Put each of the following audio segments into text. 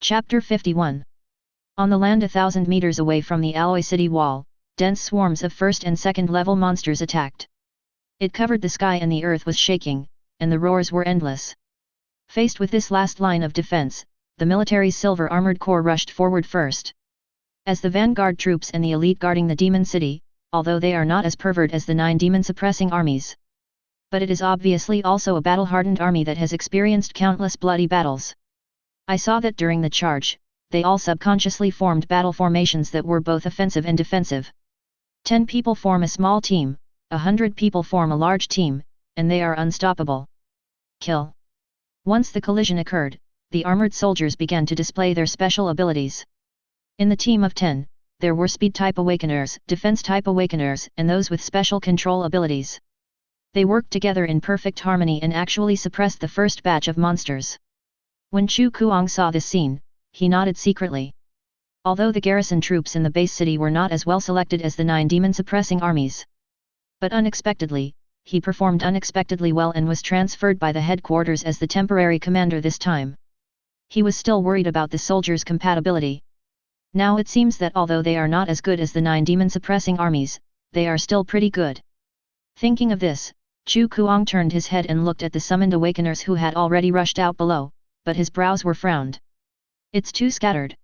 Chapter 51. On the land 1,000 meters away from the Alloy City wall, dense swarms of first and second level monsters attacked. It covered the sky and the earth was shaking, and the roars were endless. Faced with this last line of defense, the military's silver armored corps rushed forward first. As the vanguard troops and the elite guarding the demon city, although they are not as pervert as the 9 demon-suppressing armies. But it is obviously also a battle-hardened army that has experienced countless bloody battles. I saw that during the charge, they all subconsciously formed battle formations that were both offensive and defensive. 10 people form a small team, 100 people form a large team, and they are unstoppable. Kill. Once the collision occurred, the armored soldiers began to display their special abilities. In the team of 10, there were speed-type awakeners, defense-type awakeners, and those with special control abilities. They worked together in perfect harmony and actually suppressed the first batch of monsters. When Chu Kuang saw this scene, he nodded secretly. Although the garrison troops in the base city were not as well selected as the 9 demon-suppressing armies. But unexpectedly, he performed unexpectedly well and was transferred by the headquarters as the temporary commander this time. He was still worried about the soldiers' compatibility. Now it seems that although they are not as good as the 9 demon-suppressing armies, they are still pretty good. Thinking of this, Chu Kuang turned his head and looked at the summoned awakeners who had already rushed out below, but his brows were frowned. It's too scattered.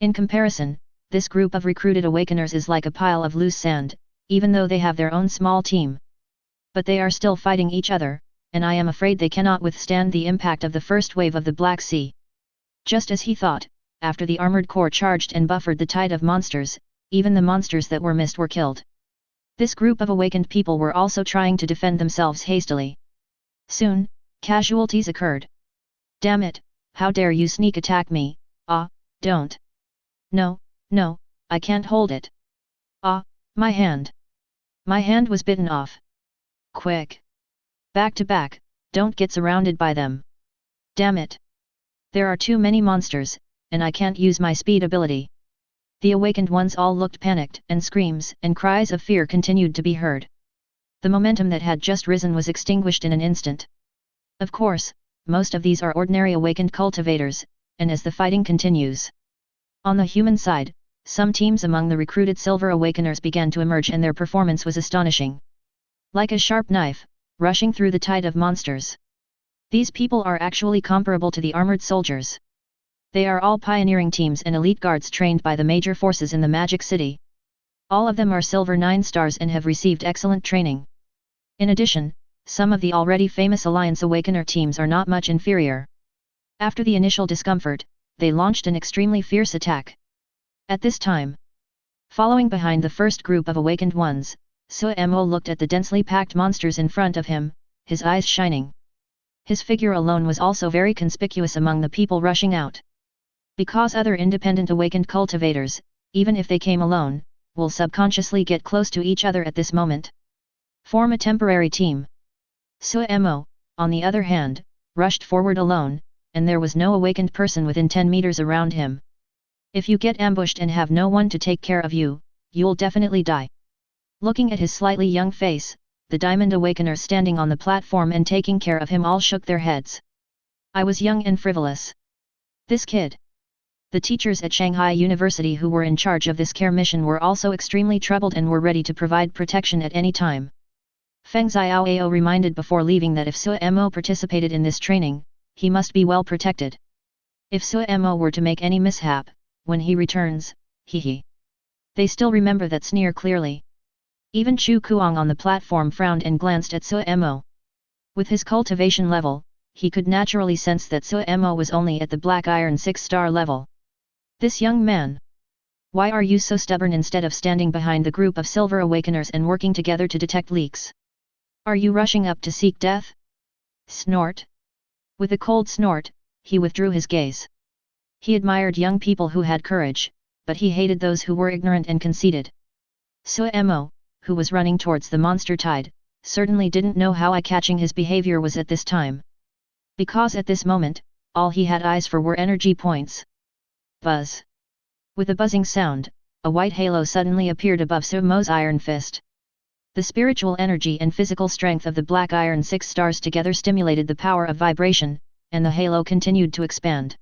In comparison, this group of recruited awakeners is like a pile of loose sand, even though they have their own small team. But they are still fighting each other, and I am afraid they cannot withstand the impact of the first wave of the Black Sea. Just as he thought, after the armored corps charged and buffered the tide of monsters, even the monsters that were missed were killed. This group of awakened people were also trying to defend themselves hastily. Soon, casualties occurred. Damn it, how dare you sneak attack me, don't. No, I can't hold it. My hand. My hand was bitten off. Quick. Back to back, don't get surrounded by them. Damn it. There are too many monsters, and I can't use my speed ability. The awakened ones all looked panicked, and screams and cries of fear continued to be heard. The momentum that had just risen was extinguished in an instant. Of course, most of these are ordinary awakened cultivators, and as the fighting continues. On the human side, some teams among the recruited silver awakeners began to emerge and their performance was astonishing. Like a sharp knife, rushing through the tide of monsters. These people are actually comparable to the armored soldiers. They are all pioneering teams and elite guards trained by the major forces in the Magic City. All of them are Silver 9 stars and have received excellent training. In addition, some of the already famous Alliance Awakener teams are not much inferior. After the initial discomfort, they launched an extremely fierce attack. At this time, following behind the first group of awakened ones, Suemo looked at the densely packed monsters in front of him, his eyes shining. His figure alone was also very conspicuous among the people rushing out. Because other independent awakened cultivators, even if they came alone, will subconsciously get close to each other at this moment. Form a temporary team. Suemo, on the other hand, rushed forward alone, and there was no awakened person within 10 meters around him. If you get ambushed and have no one to take care of you, you'll definitely die. Looking at his slightly young face, the Diamond Awakeners standing on the platform and taking care of him all shook their heads. I was young and frivolous. This kid. The teachers at Shanghai University who were in charge of this care mission were also extremely troubled and were ready to provide protection at any time. Feng Xiaoao reminded before leaving that if Suemo participated in this training, he must be well protected. If Suemo were to make any mishap, when he returns, They still remember that sneer clearly. Even Chu Kuang on the platform frowned and glanced at Suemo. With his cultivation level, he could naturally sense that Suemo was only at the Black Iron 6-star level. This young man. Why are you so stubborn instead of standing behind the group of silver awakeners and working together to detect leaks? Are you rushing up to seek death? Snort. With a cold snort, he withdrew his gaze. He admired young people who had courage, but he hated those who were ignorant and conceited. Suemo, who was running towards the monster tide, certainly didn't know how eye-catching his behavior was at this time. Because at this moment, all he had eyes for were energy points. Buzz. With a buzzing sound, a white halo suddenly appeared above Suemo's iron fist. The spiritual energy and physical strength of the Black Iron 6 stars together stimulated the power of vibration, and the halo continued to expand.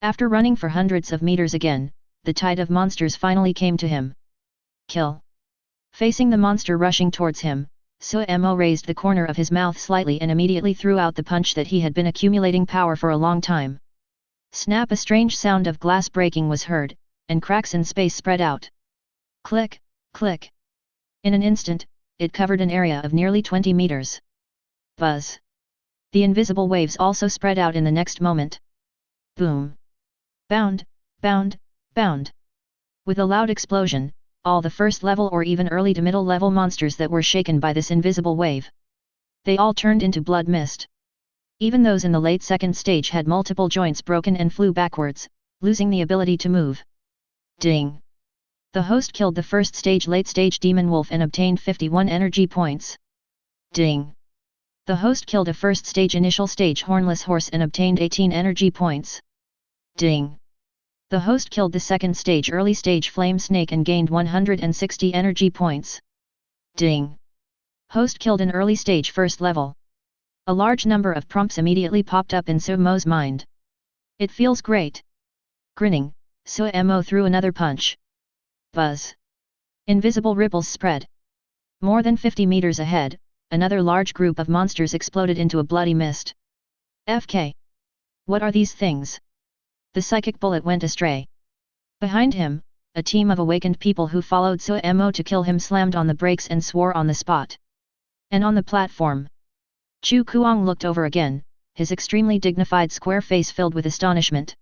After running for hundreds of meters again, the tide of monsters finally came to him. Kill! Facing the monster rushing towards him, Suemo raised the corner of his mouth slightly and immediately threw out the punch that he had been accumulating power for a long time. Snap! A strange sound of glass breaking was heard, and cracks in space spread out. Click, click. In an instant, it covered an area of nearly 20 meters. Buzz! The invisible waves also spread out in the next moment. Boom! Bound, bound, bound. With a loud explosion, all the first level or even early to middle level monsters that were shaken by this invisible wave. They all turned into blood mist. Even those in the late second stage had multiple joints broken and flew backwards, losing the ability to move. Ding! The host killed the first stage late stage demon wolf and obtained 51 energy points. Ding! The host killed a first stage initial stage hornless horse and obtained 18 energy points. Ding! The host killed the second stage early stage flame snake and gained 160 energy points. Ding! Host killed an early stage first level. A large number of prompts immediately popped up in Suemo's mind. It feels great. Grinning, Suemo threw another punch. Buzz! Invisible ripples spread. More than 50 meters ahead, another large group of monsters exploded into a bloody mist. FK! What are these things? The psychic bullet went astray. Behind him, a team of awakened people who followed Suemo to kill him slammed on the brakes and swore on the spot. And on the platform, Chu Kuang looked over again, his extremely dignified square face filled with astonishment.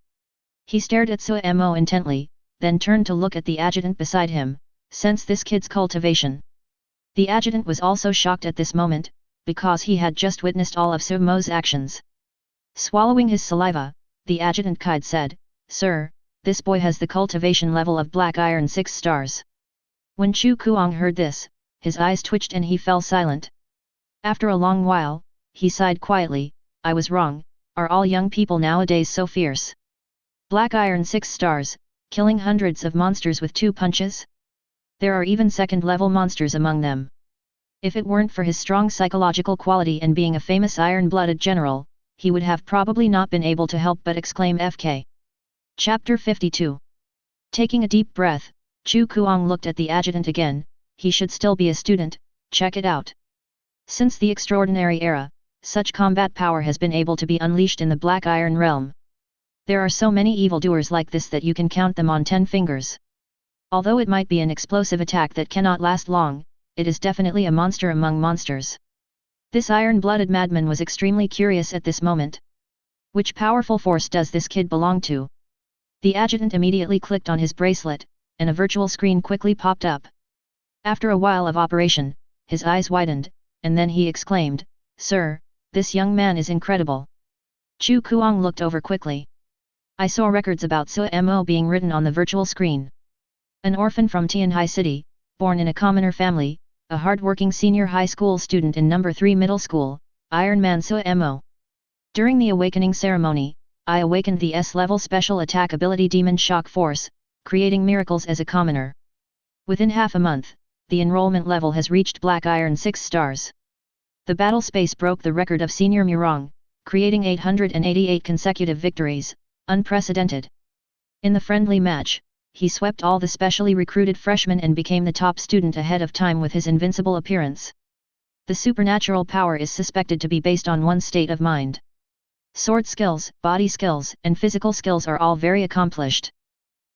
He stared at Suemo intently, then turned to look at the adjutant beside him. Sense this kid's cultivation. The adjutant was also shocked at this moment, because he had just witnessed all of Suemo's actions. Swallowing his saliva, the adjutant Kide said, "Sir, this boy has the cultivation level of black iron 6 stars. When Chu Kuang heard this, his eyes twitched and he fell silent. After a long while, he sighed quietly, "I was wrong, are all young people nowadays so fierce? Black iron 6 stars, killing hundreds of monsters with 2 punches? There are even second-level monsters among them. If it weren't for his strong psychological quality and being a famous iron-blooded general, he would have probably not been able to help but exclaim FK. Chapter 52. Taking a deep breath, Chu Kuang looked at the adjutant again. He should still be a student, check it out. Since the extraordinary era, such combat power has been able to be unleashed in the Black Iron realm. There are so many evildoers like this that you can count them on 10 fingers. Although it might be an explosive attack that cannot last long, it is definitely a monster among monsters. This iron-blooded madman was extremely curious at this moment. Which powerful force does this kid belong to? The adjutant immediately clicked on his bracelet, and a virtual screen quickly popped up. After a while of operation, his eyes widened, and then he exclaimed, "Sir, this young man is incredible." Chu Kuang looked over quickly. I saw records about Suemo being written on the virtual screen. An orphan from Tianhai City, born in a commoner family, a hard-working senior high school student in number 3 middle school, Iron Man Suemo. During the awakening ceremony, I awakened the S-level special attack ability Demon Shock Force, creating miracles as a commoner. Within half a month, the enrollment level has reached Black Iron 6 stars. The battle space broke the record of Senior Murong, creating 888 consecutive victories, unprecedented. In the friendly match, he swept all the specially recruited freshmen and became the top student ahead of time with his invincible appearance. The supernatural power is suspected to be based on one's state of mind. Sword skills, body skills, and physical skills are all very accomplished.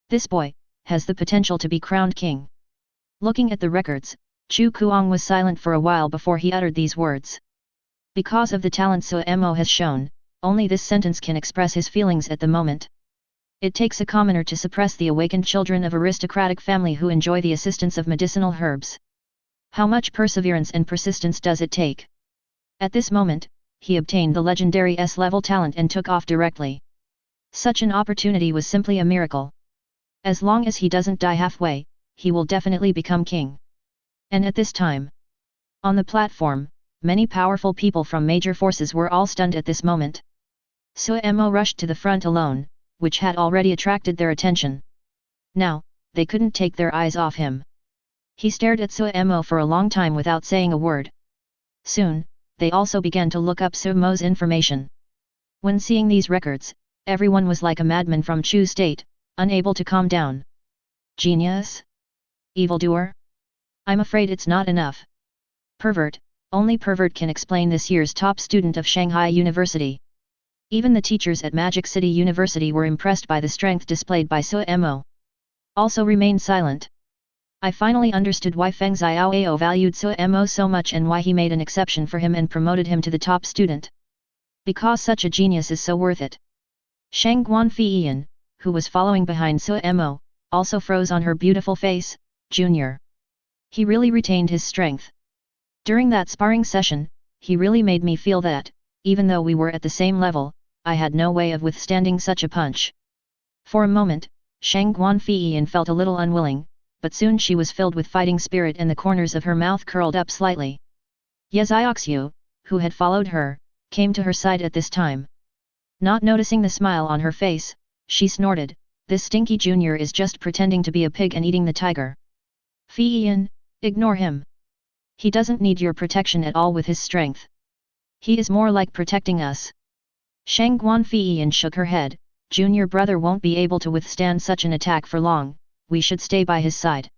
This boy has the potential to be crowned king. Looking at the records, Chu Kuang was silent for a while before he uttered these words. Because of the talent Suemo has shown, only this sentence can express his feelings at the moment. It takes a commoner to suppress the awakened children of aristocratic family who enjoy the assistance of medicinal herbs. How much perseverance and persistence does it take? At this moment, he obtained the legendary S-level talent and took off directly. Such an opportunity was simply a miracle. As long as he doesn't die halfway, he will definitely become king. And at this time, on the platform, many powerful people from major forces were all stunned at this moment. Suemo rushed to the front alone, which had already attracted their attention. Now, they couldn't take their eyes off him. He stared at Suemo for a long time without saying a word. Soon, they also began to look up Suemo's information. When seeing these records, Everyone was like a madman from Chu State, unable to calm down. Genius? Evildoer? I'm afraid it's not enough. Pervert, only pervert can explain this year's top student of Shanghai University. Even the teachers at Magic City University were impressed by the strength displayed by Suemo. Also remained silent. I finally understood why Feng Xiaoao valued Suemo so much and why he made an exception for him and promoted him to the top student. Because such a genius is so worth it. Shang Guanfeiyan, who was following behind Suemo, also froze on her beautiful face. Junior. He really retained his strength. During that sparring session, he really made me feel that, even though we were at the same level, I had no way of withstanding such a punch. For a moment, Shang Guanfeiyan felt a little unwilling, but soon she was filled with fighting spirit and the corners of her mouth curled up slightly. Ye Xiaoxiu, who had followed her, came to her side at this time. Not noticing the smile on her face, she snorted, "This stinky junior is just pretending to be a pig and eating the tiger. Feiyan, ignore him. He doesn't need your protection at all with his strength. He is more like protecting us." Shang Guanfeiyan shook her head, "Junior brother won't be able to withstand such an attack for long, we should stay by his side."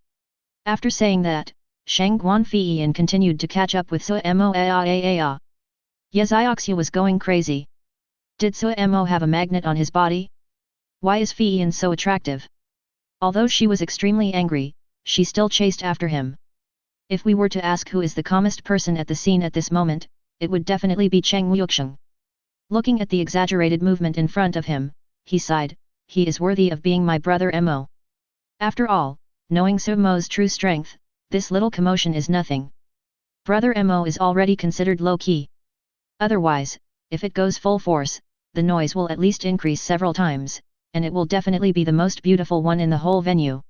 After saying that, Shang Guanfeiyan continued to catch up with Suemo. Ye Xiaoxiu was going crazy. Did Suemo have a magnet on his body? Why is Feiyan so attractive? Although she was extremely angry, she still chased after him. If we were to ask who is the calmest person at the scene at this moment, it would definitely be Cheng Wuxiang. Looking at the exaggerated movement in front of him, he sighed, "He is worthy of being my brother Mo." After all, knowing Suemo's true strength, this little commotion is nothing. Brother Mo is already considered low-key. Otherwise, if it goes full force, the noise will at least increase several times, and it will definitely be the most beautiful one in the whole venue.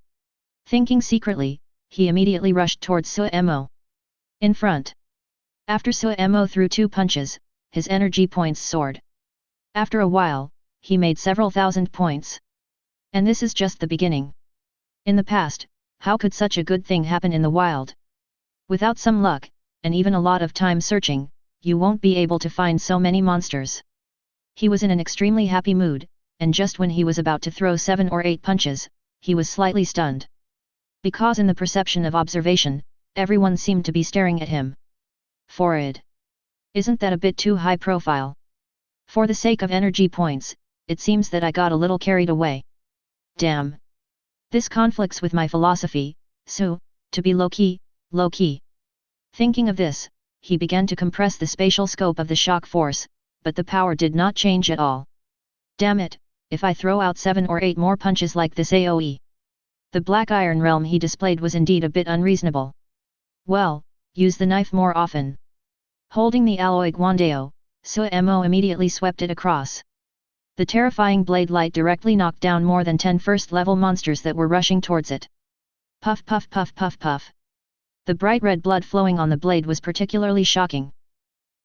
Thinking secretly, he immediately rushed towards Suemo. In front. After Suemo threw 2 punches, his energy points soared. After a while, he made several thousand points. And this is just the beginning. In the past, how could such a good thing happen in the wild? Without some luck, and even a lot of time searching, you won't be able to find so many monsters. He was in an extremely happy mood, and just when he was about to throw 7 or 8 punches, he was slightly stunned. Because in the perception of observation, everyone seemed to be staring at him. Forward. Isn't that a bit too high profile? For the sake of energy points, it seems that I got a little carried away. Damn. This conflicts with my philosophy, so, to be low-key, low-key. Thinking of this, he began to compress the spatial scope of the shock force, but the power did not change at all. Damn it, if I throw out 7 or 8 more punches like this AoE. The black iron realm he displayed was indeed a bit unreasonable. Well, use the knife more often. Holding the alloy guandao, Suemo immediately swept it across. The terrifying blade light directly knocked down more than 10 first-level monsters that were rushing towards it. Puff puff puff puff puff. The bright red blood flowing on the blade was particularly shocking.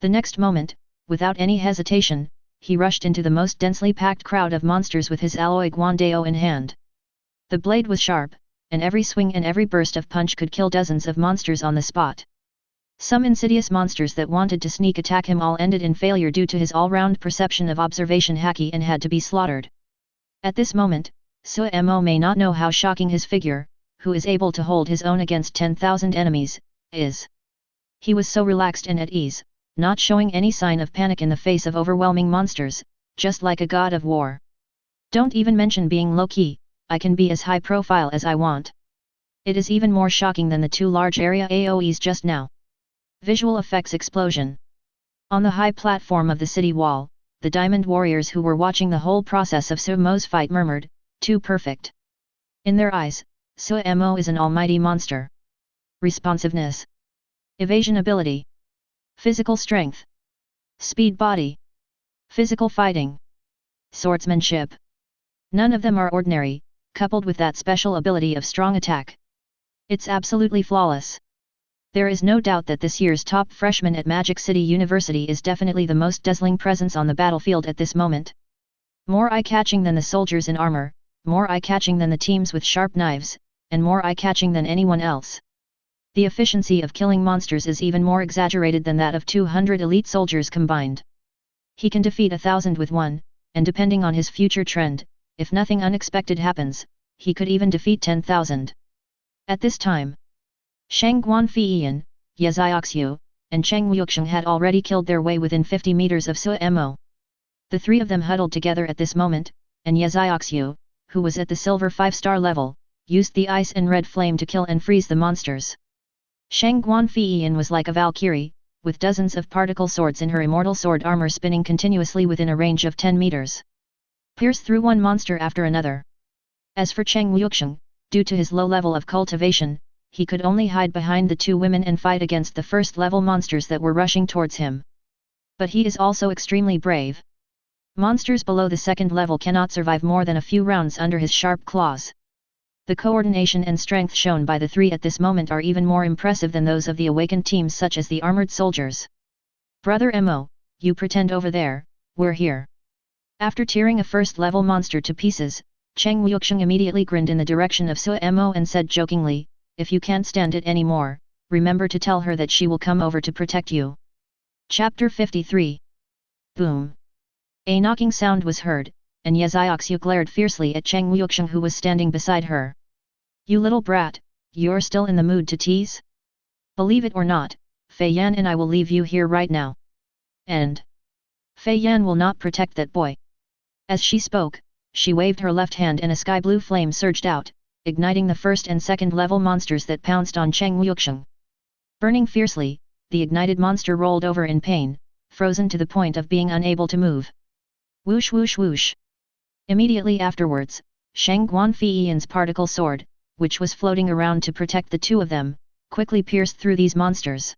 The next moment, without any hesitation, he rushed into the most densely packed crowd of monsters with his alloy guandao in hand. The blade was sharp, and every swing and every burst of punch could kill dozens of monsters on the spot. Some insidious monsters that wanted to sneak attack him all ended in failure due to his all-round perception of observation haki and had to be slaughtered. At this moment, Suemo may not know how shocking his figure, who is able to hold his own against 10,000 enemies, is. He was so relaxed and at ease, not showing any sign of panic in the face of overwhelming monsters, just like a god of war. Don't even mention being low-key, I can be as high profile as I want. It is even more shocking than the 2 large area AoEs just now. Visual effects explosion. On the high platform of the city wall, the diamond warriors who were watching the whole process of Suemo's fight murmured, "Too perfect." In their eyes, Suemo is an almighty monster. Responsiveness. Evasion ability. Physical strength. Speed body. Physical fighting. Swordsmanship. None of them are ordinary, coupled with that special ability of strong attack. It's absolutely flawless. There is no doubt that this year's top freshman at Magic City University is definitely the most dazzling presence on the battlefield at this moment. More eye-catching than the soldiers in armor, more eye-catching than the teams with sharp knives, and more eye-catching than anyone else. The efficiency of killing monsters is even more exaggerated than that of 200 elite soldiers combined. He can defeat 1,000 with 1, and depending on his future trend, if nothing unexpected happens, he could even defeat 10,000. At this time, Shang Guanfeiyan, Ye Zioxiu, and Cheng Wuxiang had already killed their way within 50 meters of Suemo. The three of them huddled together at this moment, and Ye Zioxiu, who was at the silver 5-star level, used the ice and red flame to kill and freeze the monsters. Shang Guanfeiyan was like a Valkyrie, with dozens of particle swords in her immortal sword armor spinning continuously within a range of 10 meters. Pierce through one monster after another. As for Cheng Wuxiang, due to his low level of cultivation, he could only hide behind the two women and fight against the first-level monsters that were rushing towards him. But he is also extremely brave. Monsters below the second level cannot survive more than a few rounds under his sharp claws. The coordination and strength shown by the three at this moment are even more impressive than those of the awakened teams such as the armored soldiers. Brother Mo, you pretend over there, we're here. After tearing a first-level monster to pieces, Cheng Wuxiang immediately grinned in the direction of Suemo and said jokingly, if you can't stand it anymore, remember to tell her that she will come over to protect you. Chapter 53. Boom. A knocking sound was heard, and Ye Zioxiu glared fiercely at Cheng Wuxiang who was standing beside her. You little brat, you're still in the mood to tease? Believe it or not, Fei Yan and I will leave you here right now. And Fei Yan will not protect that boy. As she spoke, she waved her left hand and a sky blue flame surged out, igniting the first and second level monsters that pounced on Cheng Wuxiang. Burning fiercely, the ignited monster rolled over in pain, frozen to the point of being unable to move. Whoosh whoosh whoosh. Immediately afterwards, Shang Guanfeiyan's particle sword, which was floating around to protect the two of them, quickly pierced through these monsters.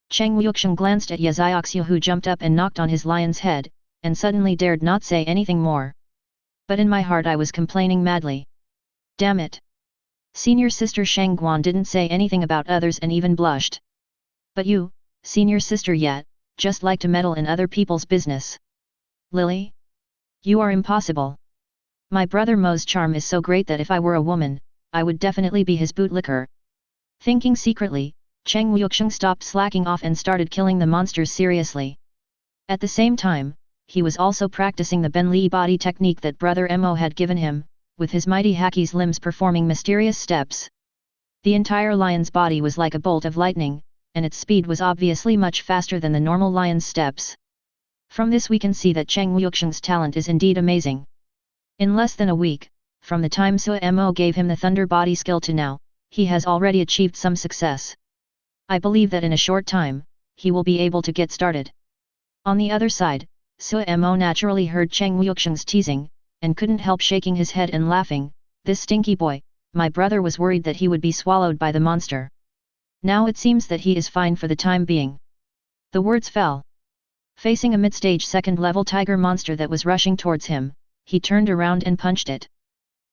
Cheng Wuxiang glanced at Ye Zioxiu who jumped up and knocked on his lion's head, and suddenly dared not say anything more. But in my heart I was complaining madly. Damn it! Senior sister Shang Guan didn't say anything about others and even blushed. But you, senior sister yet, just like to meddle in other people's business. Lily? You are impossible. My brother Mo's charm is so great that if I were a woman, I would definitely be his bootlicker. Thinking secretly, Cheng Wuxiang stopped slacking off and started killing the monsters seriously. At the same time, he was also practicing the Ben Li body technique that Brother Mo had given him, with his mighty Haki's limbs performing mysterious steps. The entire lion's body was like a bolt of lightning, and its speed was obviously much faster than the normal lion's steps. From this we can see that Cheng Wuxiang's talent is indeed amazing. In less than a week, from the time Suemo gave him the thunder body skill to now, he has already achieved some success. I believe that in a short time, he will be able to get started. On the other side, Suemo naturally heard Cheng Wuxiang's teasing, and couldn't help shaking his head and laughing, this stinky boy, my brother was worried that he would be swallowed by the monster. Now it seems that he is fine for the time being. The words fell. Facing a mid-stage second-level tiger monster that was rushing towards him, he turned around and punched it.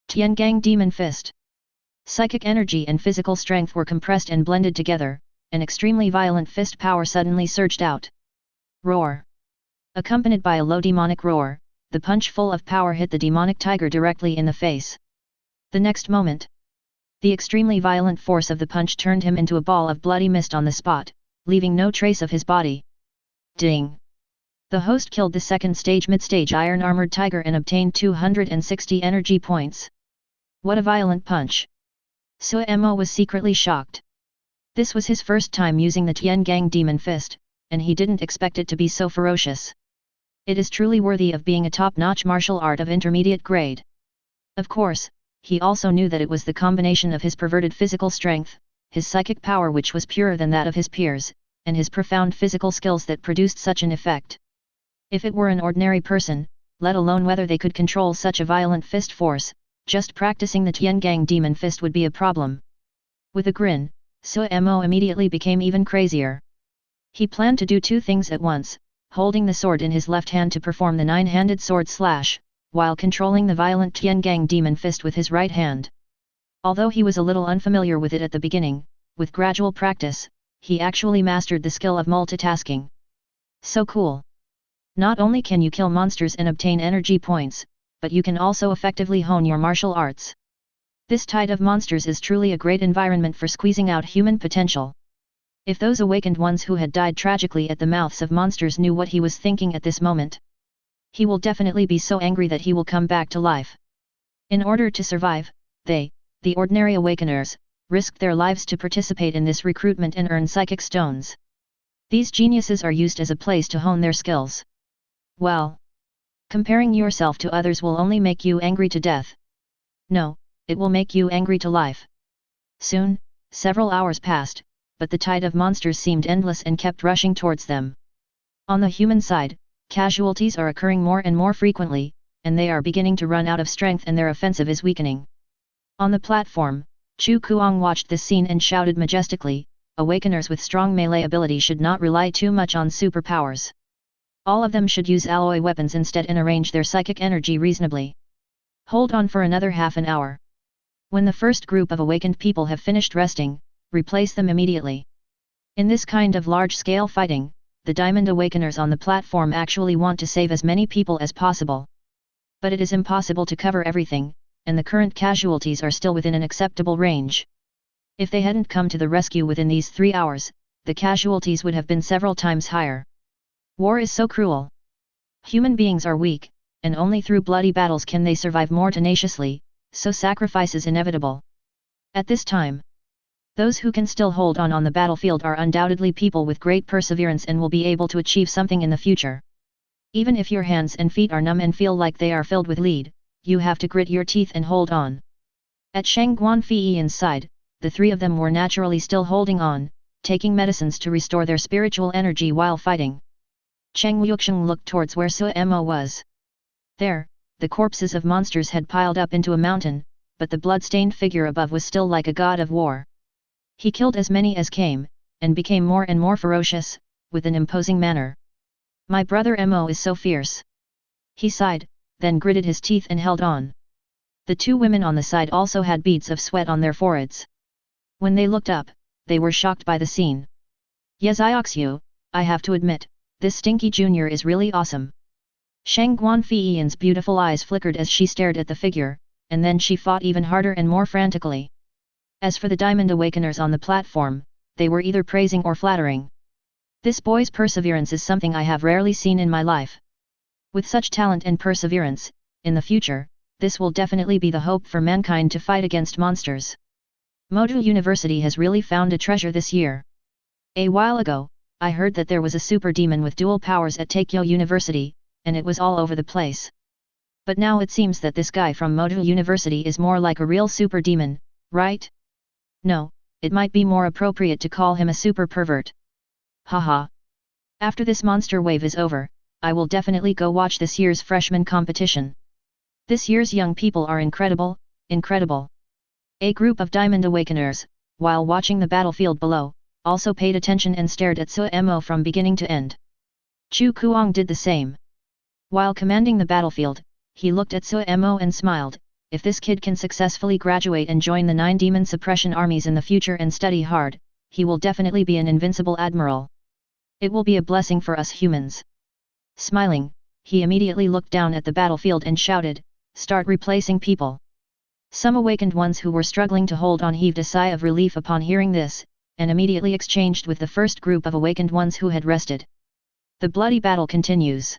Tiangang Demon Fist. Psychic energy and physical strength were compressed and blended together, an extremely violent fist power suddenly surged out. Roar. Accompanied by a low demonic roar, the punch full of power hit the demonic tiger directly in the face. The next moment, the extremely violent force of the punch turned him into a ball of bloody mist on the spot, leaving no trace of his body. Ding! The host killed the second stage mid-stage iron-armored tiger and obtained 260 energy points. What a violent punch! Suemo was secretly shocked. This was his first time using the Tiangang Demon Fist, and he didn't expect it to be so ferocious. It is truly worthy of being a top-notch martial art of intermediate grade. Of course, he also knew that it was the combination of his perverted physical strength, his psychic power which was purer than that of his peers, and his profound physical skills that produced such an effect. If it were an ordinary person, let alone whether they could control such a violent fist force, just practicing the Tiangang Demon Fist would be a problem. With a grin, Suemo immediately became even crazier. He planned to do two things at once, holding the sword in his left hand to perform the nine-handed sword slash, while controlling the violent Tiangang Demon Fist with his right hand. Although he was a little unfamiliar with it at the beginning, with gradual practice, he actually mastered the skill of multitasking. So cool! Not only can you kill monsters and obtain energy points, but you can also effectively hone your martial arts. This tide of monsters is truly a great environment for squeezing out human potential. If those awakened ones who had died tragically at the mouths of monsters knew what he was thinking at this moment. He will definitely be so angry that he will come back to life. In order to survive, they, the ordinary awakeners, risked their lives to participate in this recruitment and earn psychic stones. These geniuses are used as a place to hone their skills. Well, comparing yourself to others will only make you angry to death. No, it will make you angry to life. Soon, several hours passed, but the tide of monsters seemed endless and kept rushing towards them. On the human side, casualties are occurring more and more frequently, and they are beginning to run out of strength and their offensive is weakening. On the platform, Chu Kuang watched this scene and shouted majestically, "Awakeners with strong melee ability should not rely too much on superpowers. All of them should use alloy weapons instead and arrange their psychic energy reasonably. Hold on for another half an hour. When the first group of awakened people have finished resting, replace them immediately." In this kind of large-scale fighting, the Diamond Awakeners on the platform actually want to save as many people as possible. But it is impossible to cover everything, and the current casualties are still within an acceptable range. If they hadn't come to the rescue within these 3 hours, the casualties would have been several times higher. War is so cruel. Human beings are weak, and only through bloody battles can they survive more tenaciously, so sacrifice is inevitable. At this time, those who can still hold on the battlefield are undoubtedly people with great perseverance and will be able to achieve something in the future. Even if your hands and feet are numb and feel like they are filled with lead, you have to grit your teeth and hold on. At Shang Guanfei's side, the three of them were naturally still holding on, taking medicines to restore their spiritual energy while fighting. Cheng Yuxiang looked towards where Suemo was. There, the corpses of monsters had piled up into a mountain, but the blood-stained figure above was still like a god of war. He killed as many as came, and became more and more ferocious, with an imposing manner. "My brother Mo is so fierce." He sighed, then gritted his teeth and held on. The two women on the side also had beads of sweat on their foreheads. When they looked up, they were shocked by the scene. "Yezioxiu, I have to admit, this Stinky Junior is really awesome." Shang Guanfei's beautiful eyes flickered as she stared at the figure, and then she fought even harder and more frantically. As for the Diamond Awakeners on the platform, they were either praising or flattering. "This boy's perseverance is something I have rarely seen in my life. With such talent and perseverance, in the future, this will definitely be the hope for mankind to fight against monsters. Moju University has really found a treasure this year. A while ago, I heard that there was a super demon with dual powers at Taikyo University, and it was all over the place. But now it seems that this guy from Moju University is more like a real super demon, right? No, it might be more appropriate to call him a super pervert. Haha. After this monster wave is over, I will definitely go watch this year's freshman competition. This year's young people are incredible, incredible." A group of Diamond Awakeners, while watching the battlefield below, also paid attention and stared at Suemo from beginning to end. Chu Kuang did the same. While commanding the battlefield, he looked at Suemo and smiled. If this kid can successfully graduate and join the 9 demon suppression armies in the future and study hard, he will definitely be an invincible admiral. It will be a blessing for us humans. Smiling, he immediately looked down at the battlefield and shouted, "Start replacing people." Some awakened ones who were struggling to hold on heaved a sigh of relief upon hearing this, and immediately exchanged with the first group of awakened ones who had rested. The bloody battle continues.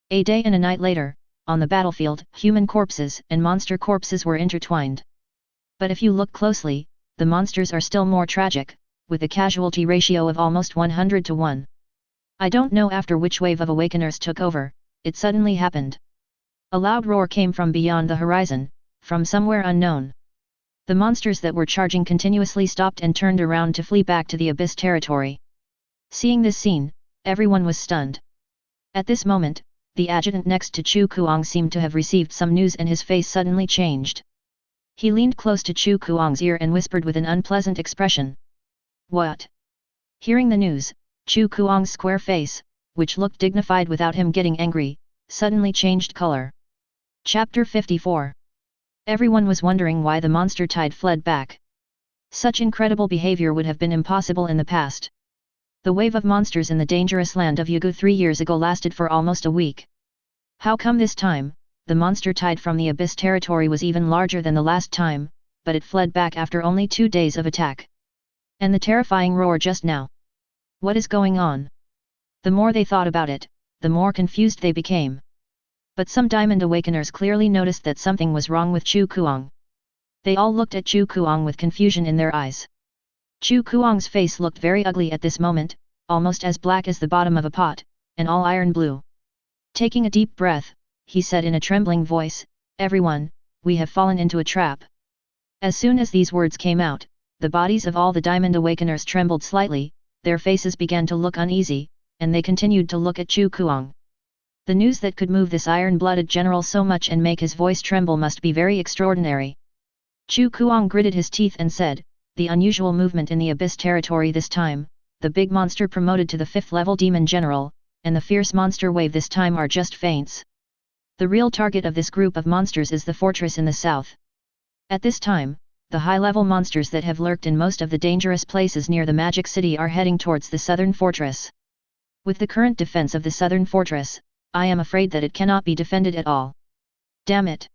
A day and a night later, on the battlefield, human corpses and monster corpses were intertwined. But if you look closely, the monsters are still more tragic, with a casualty ratio of almost 100 to 1. I don't know after which wave of awakeners took over, it suddenly happened. A loud roar came from beyond the horizon, from somewhere unknown. The monsters that were charging continuously stopped and turned around to flee back to the abyss territory. Seeing this scene, everyone was stunned. At this moment, the adjutant next to Chu Kuang seemed to have received some news and his face suddenly changed. He leaned close to Chu Kuang's ear and whispered with an unpleasant expression. "What?" Hearing the news, Chu Kuang's square face, which looked dignified without him getting angry, suddenly changed color. Chapter 54. Everyone was wondering why the monster tide fled back. Such incredible behavior would have been impossible in the past. The wave of monsters in the dangerous land of Yugu 3 years ago lasted for almost a week. How come this time, the monster tide from the abyss territory was even larger than the last time, but it fled back after only 2 days of attack? And the terrifying roar just now. What is going on? The more they thought about it, the more confused they became. But some Diamond Awakeners clearly noticed that something was wrong with Chu Kuang. They all looked at Chu Kuang with confusion in their eyes. Chu Kuang's face looked very ugly at this moment, almost as black as the bottom of a pot, and all iron blue. Taking a deep breath, he said in a trembling voice, "Everyone, we have fallen into a trap." As soon as these words came out, the bodies of all the Diamond Awakeners trembled slightly, their faces began to look uneasy, and they continued to look at Chu Kuang. The news that could move this iron-blooded general so much and make his voice tremble must be very extraordinary. Chu Kuang gritted his teeth and said, "The unusual movement in the Abyss territory this time, the big monster promoted to the 5th level demon general, and the fierce monster wave this time are just feints. The real target of this group of monsters is the fortress in the south. At this time, the high-level monsters that have lurked in most of the dangerous places near the Magic City are heading towards the southern fortress. With the current defense of the southern fortress, I am afraid that it cannot be defended at all. Damn it!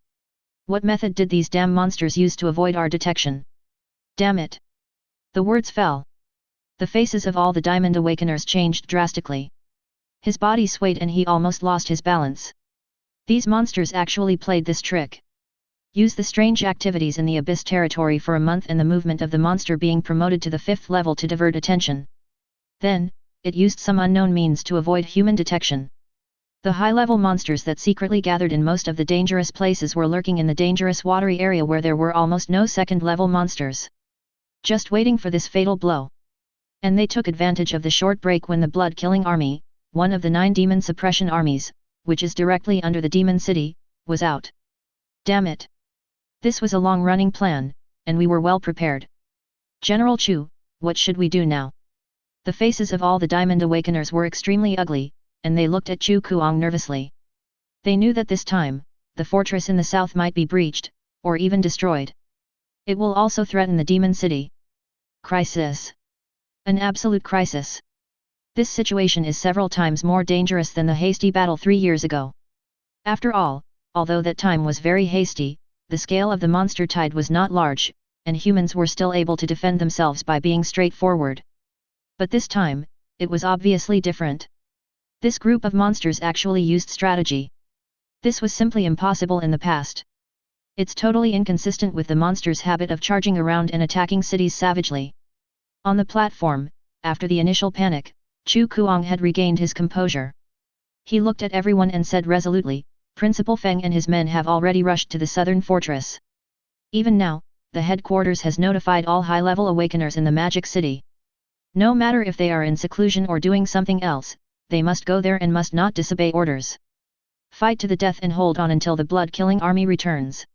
What method did these damn monsters use to avoid our detection? Damn it!" The words fell. The faces of all the Diamond Awakeners changed drastically. His body swayed and he almost lost his balance. These monsters actually played this trick. Use the strange activities in the Abyss territory for a month and the movement of the monster being promoted to the 5th level to divert attention. Then, it used some unknown means to avoid human detection. The high-level monsters that secretly gathered in most of the dangerous places were lurking in the dangerous watery area where there were almost no second-level monsters. Just waiting for this fatal blow. And they took advantage of the short break when the Blood-Killing Army, one of the 9 demon suppression armies, which is directly under the Demon City, was out. Damn it! This was a long-running plan, and we were well prepared. General Chu, what should we do now? The faces of all the Diamond Awakeners were extremely ugly, and they looked at Chu Kuang nervously. They knew that this time, the fortress in the south might be breached, or even destroyed. It will also threaten the Demon City. Crisis. An absolute crisis. This situation is several times more dangerous than the hasty battle 3 years ago. After all, although that time was very hasty, the scale of the monster tide was not large, and humans were still able to defend themselves by being straightforward. But this time, it was obviously different. This group of monsters actually used strategy. This was simply impossible in the past. It's totally inconsistent with the monster's habit of charging around and attacking cities savagely. On the platform, after the initial panic, Chu Kuang had regained his composure. He looked at everyone and said resolutely, "Principal Feng and his men have already rushed to the southern fortress. Even now, the headquarters has notified all high-level awakeners in the Magic City. No matter if they are in seclusion or doing something else, they must go there and must not disobey orders. Fight to the death and hold on until the Blood-Killing Army returns.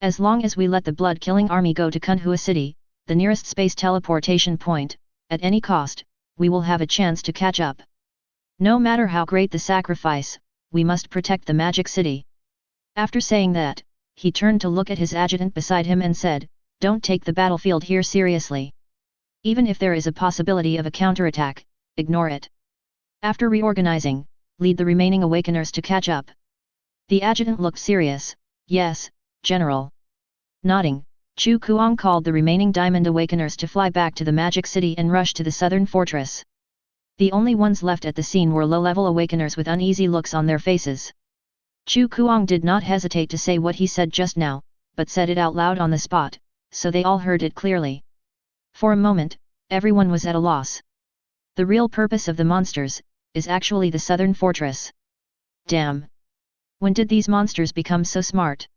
As long as we let the Blood-Killing Army go to Kunhua City, the nearest space teleportation point, at any cost, we will have a chance to catch up. No matter how great the sacrifice, we must protect the Magic City." After saying that, he turned to look at his adjutant beside him and said, "Don't take the battlefield here seriously. Even if there is a possibility of a counterattack, ignore it. After reorganizing, lead the remaining awakeners to catch up." The adjutant looked serious. "Yes, General." Nodding, Chu Kuang called the remaining Diamond Awakeners to fly back to the Magic City and rush to the southern fortress. The only ones left at the scene were low-level awakeners with uneasy looks on their faces. Chu Kuang did not hesitate to say what he said just now, but said it out loud on the spot, so they all heard it clearly. For a moment, everyone was at a loss. The real purpose of the monsters is actually the southern fortress. Damn! When did these monsters become so smart?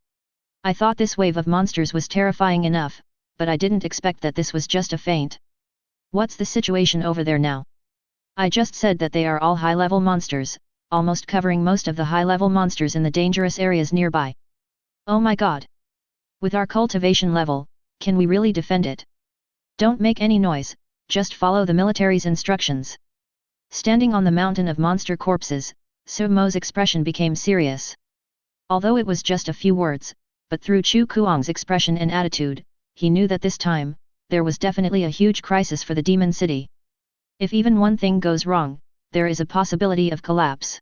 I thought this wave of monsters was terrifying enough, but I didn't expect that this was just a feint. What's the situation over there now? I just said that they are all high-level monsters, almost covering most of the high-level monsters in the dangerous areas nearby. Oh my god! With our cultivation level, can we really defend it? Don't make any noise, just follow the military's instructions. Standing on the mountain of monster corpses, Sumo's expression became serious. Although it was just a few words, but through Chu Kuang's expression and attitude, he knew that this time, there was definitely a huge crisis for the Demon City. If even one thing goes wrong, there is a possibility of collapse.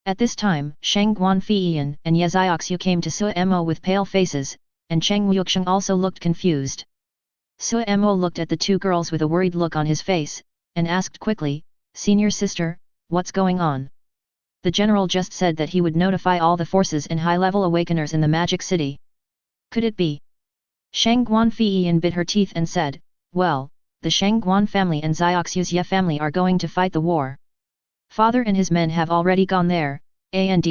At this time, Shang Guanfeiyan and Ye Zioxu came to Suemo with pale faces, and Cheng Wuxiang also looked confused. Suemo looked at the two girls with a worried look on his face, and asked quickly, "Senior sister, what's going on?" The general just said that he would notify all the forces and high-level awakeners in the Magic City. Could it be? Shangguan Feiyan bit her teeth and said, well, the Shangguan family and Xioxia's family are going to fight the war. Father and his men have already gone there, and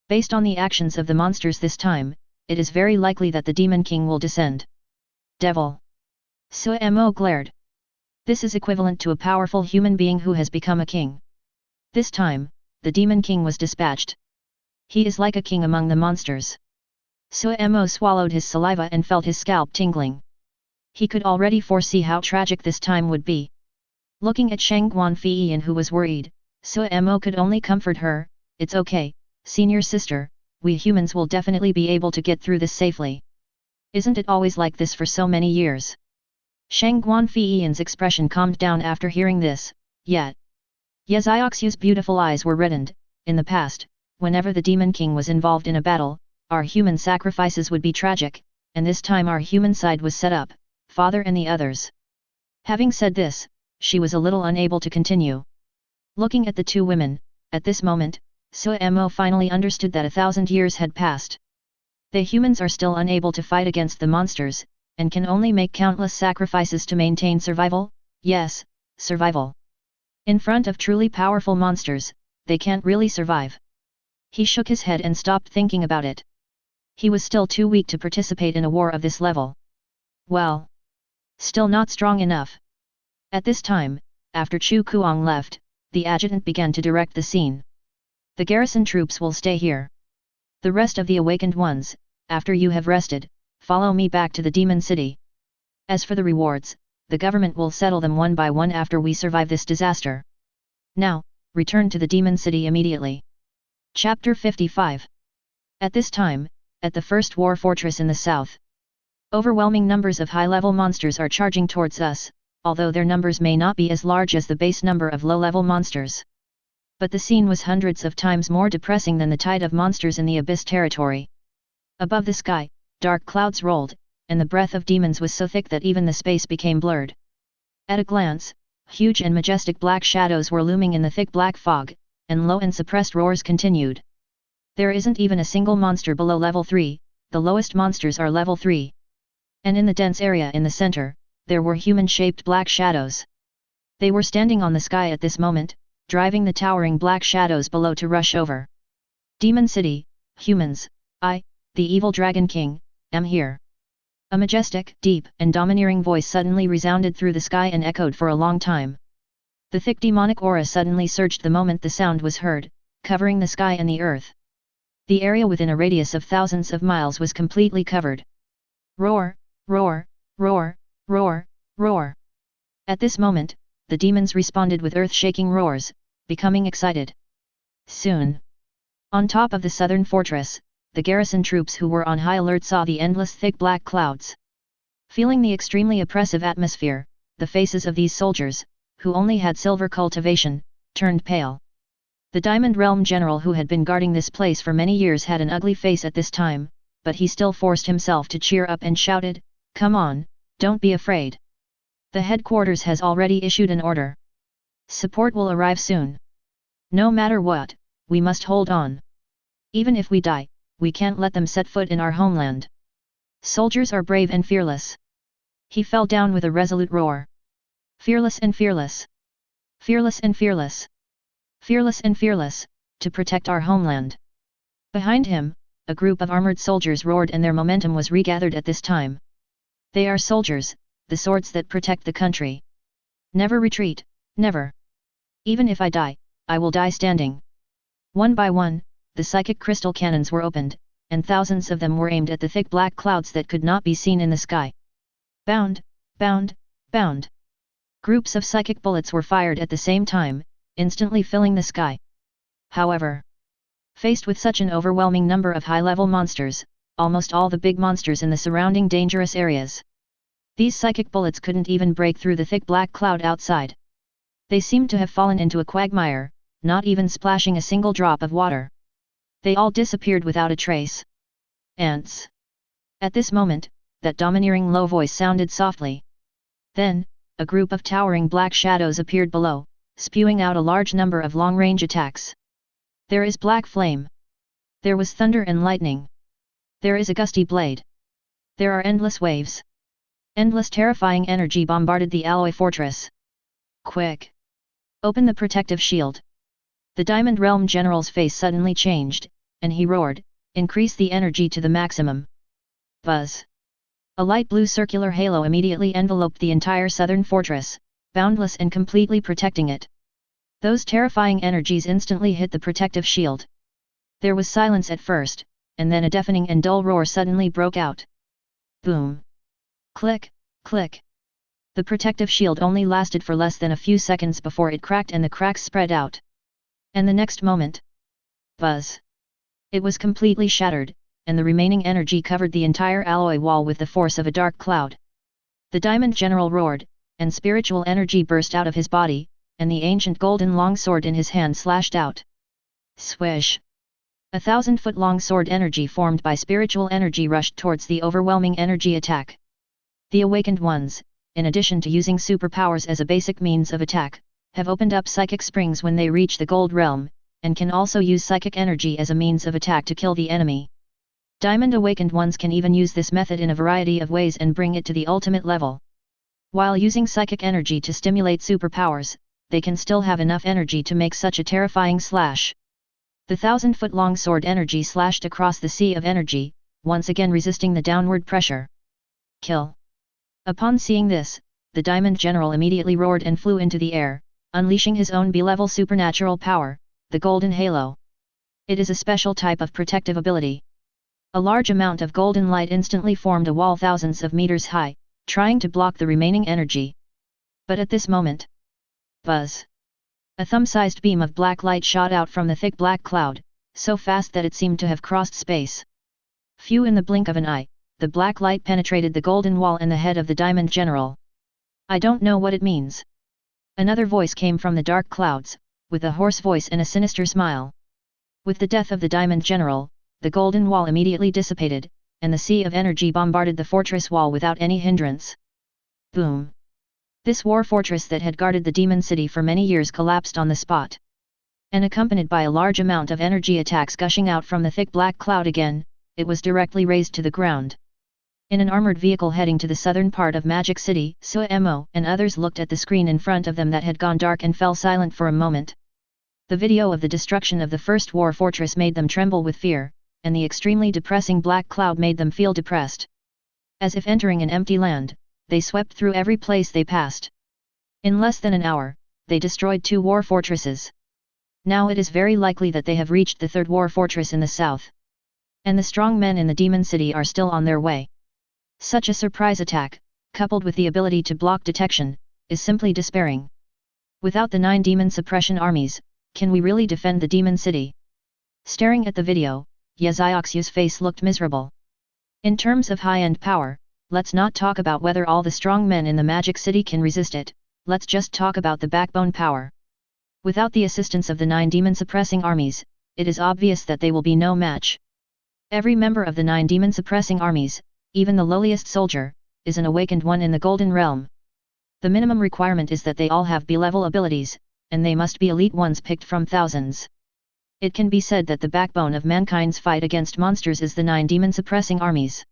based on the actions of the monsters this time, it is very likely that the Demon King will descend. Devil! Suemo glared. This is equivalent to a powerful human being who has become a king. This time, the Demon King was dispatched. He is like a king among the monsters. Suemo swallowed his saliva and felt his scalp tingling. He could already foresee how tragic this time would be. Looking at Shangguan Feiyan who was worried, Suemo could only comfort her, it's okay, senior sister, we humans will definitely be able to get through this safely. Isn't it always like this for so many years? Shangguan Feiyan's expression calmed down after hearing this, yet. Xioxia's beautiful eyes were reddened. In the past, whenever the Demon King was involved in a battle, our human sacrifices would be tragic, and this time our human side was set up, father and the others. Having said this, she was a little unable to continue. Looking at the two women, at this moment, Suemo finally understood that 1,000 years had passed. The humans are still unable to fight against the monsters, and can only make countless sacrifices to maintain survival, yes, survival. In front of truly powerful monsters, they can't really survive. He shook his head and stopped thinking about it. He was still too weak to participate in a war of this level. Well, still not strong enough. At this time, after Chu Kuang left, the adjutant began to direct the scene. The garrison troops will stay here. The rest of the awakened ones, after you have rested, follow me back to the Demon City. As for the rewards, the government will settle them one by one after we survive this disaster. Now, return to the Demon City immediately. Chapter 55. At this time, at the first war fortress in the south, overwhelming numbers of high-level monsters are charging towards us, although their numbers may not be as large as the base number of low-level monsters. But the scene was hundreds of times more depressing than the tide of monsters in the Abyss territory. Above the sky, dark clouds rolled, and the breath of demons was so thick that even the space became blurred. At a glance, huge and majestic black shadows were looming in the thick black fog, and low and suppressed roars continued. There isn't even a single monster below level 3, the lowest monsters are level 3. And in the dense area in the center, there were human-shaped black shadows. They were standing on the sky at this moment, driving the towering black shadows below to rush over. Demon City, humans, I, the evil Dragon King, am here. A majestic, deep, and domineering voice suddenly resounded through the sky and echoed for a long time. The thick demonic aura suddenly surged the moment the sound was heard, covering the sky and the earth. The area within a radius of thousands of miles was completely covered. Roar, roar, roar, roar, roar. At this moment, the demons responded with earth-shaking roars, becoming excited. Soon, on top of the southern fortress, the garrison troops who were on high alert saw the endless thick black clouds. Feeling the extremely oppressive atmosphere, the faces of these soldiers, who only had silver cultivation, turned pale. The Diamond Realm general who had been guarding this place for many years had an ugly face at this time, but he still forced himself to cheer up and shouted, "Come on, don't be afraid. The headquarters has already issued an order. Support will arrive soon. No matter what, we must hold on. Even if we die, we can't let them set foot in our homeland. Soldiers are brave and fearless." He fell down with a resolute roar. Fearless and fearless. Fearless and fearless. Fearless and fearless, to protect our homeland. Behind him, a group of armored soldiers roared and their momentum was regathered at this time. They are soldiers, the swords that protect the country. Never retreat, never. Even if I die, I will die standing. One by one, the psychic crystal cannons were opened, and thousands of them were aimed at the thick black clouds that could not be seen in the sky. Bound, bound, bound. Groups of psychic bullets were fired at the same time, instantly filling the sky. However, faced with such an overwhelming number of high-level monsters, almost all the big monsters in the surrounding dangerous areas, these psychic bullets couldn't even break through the thick black cloud outside. They seemed to have fallen into a quagmire, not even splashing a single drop of water. They all disappeared without a trace. Ants. At this moment, that domineering low voice sounded softly. Then, a group of towering black shadows appeared below, spewing out a large number of long-range attacks. There is black flame. There was thunder and lightning. There is a gusty blade. There are endless waves. Endless terrifying energy bombarded the alloy fortress. Quick! Open the protective shield. The Diamond Realm General's face suddenly changed, and he roared, increase the energy to the maximum. Buzz! A light blue circular halo immediately enveloped the entire southern fortress, boundless and completely protecting it. Those terrifying energies instantly hit the protective shield. There was silence at first, and then a deafening and dull roar suddenly broke out. Boom! Click, click! The protective shield only lasted for less than a few seconds before it cracked and the cracks spread out. And the next moment, buzz! It was completely shattered, and the remaining energy covered the entire alloy wall with the force of a dark cloud. The Diamond General roared, and spiritual energy burst out of his body, and the ancient golden longsword in his hand slashed out. Swish! 1,000-foot long sword energy formed by spiritual energy rushed towards the overwhelming energy attack. The awakened ones, in addition to using superpowers as a basic means of attack, have opened up psychic springs when they reach the gold realm, and can also use psychic energy as a means of attack to kill the enemy. Diamond awakened ones can even use this method in a variety of ways and bring it to the ultimate level. While using psychic energy to stimulate superpowers, they can still have enough energy to make such a terrifying slash. The 1,000-foot long sword energy slashed across the sea of energy, once again resisting the downward pressure. Kill! Upon seeing this, the Diamond General immediately roared and flew into the air, unleashing his own B-level supernatural power, the Golden Halo. It is a special type of protective ability. A large amount of golden light instantly formed a wall thousands of meters high, trying to block the remaining energy. But at this moment, buzz! A thumb-sized beam of black light shot out from the thick black cloud, so fast that it seemed to have crossed space. Few in the blink of an eye, the black light penetrated the golden wall and the head of the Diamond General. I don't know what it means. Another voice came from the dark clouds, with a hoarse voice and a sinister smile. With the death of the Diamond General, the golden wall immediately dissipated, and the sea of energy bombarded the fortress wall without any hindrance. Boom! This war fortress that had guarded the demon city for many years collapsed on the spot. And accompanied by a large amount of energy attacks gushing out from the thick black cloud again, it was directly razed to the ground. In an armored vehicle heading to the southern part of Magic City, Suemo and others looked at the screen in front of them that had gone dark and fell silent for a moment. The video of the destruction of the first war fortress made them tremble with fear, and the extremely depressing black cloud made them feel depressed. As if entering an empty land, they swept through every place they passed. In less than an hour, they destroyed 2 war fortresses. Now it is very likely that they have reached the 3rd war fortress in the south. And the strong men in the demon city are still on their way. Such a surprise attack, coupled with the ability to block detection, is simply despairing. Without the 9 demon suppression armies, can we really defend the demon city? Staring at the video, Yuzioxu's face looked miserable. In terms of high-end power, let's not talk about whether all the strong men in the Magic City can resist it, let's just talk about the backbone power. Without the assistance of the 9 demon-suppressing armies, it is obvious that they will be no match. Every member of the 9 demon-suppressing armies, even the lowliest soldier, is an awakened one in the Golden Realm. The minimum requirement is that they all have B-level abilities, and they must be elite ones picked from thousands. It can be said that the backbone of mankind's fight against monsters is the 9 demon-suppressing armies.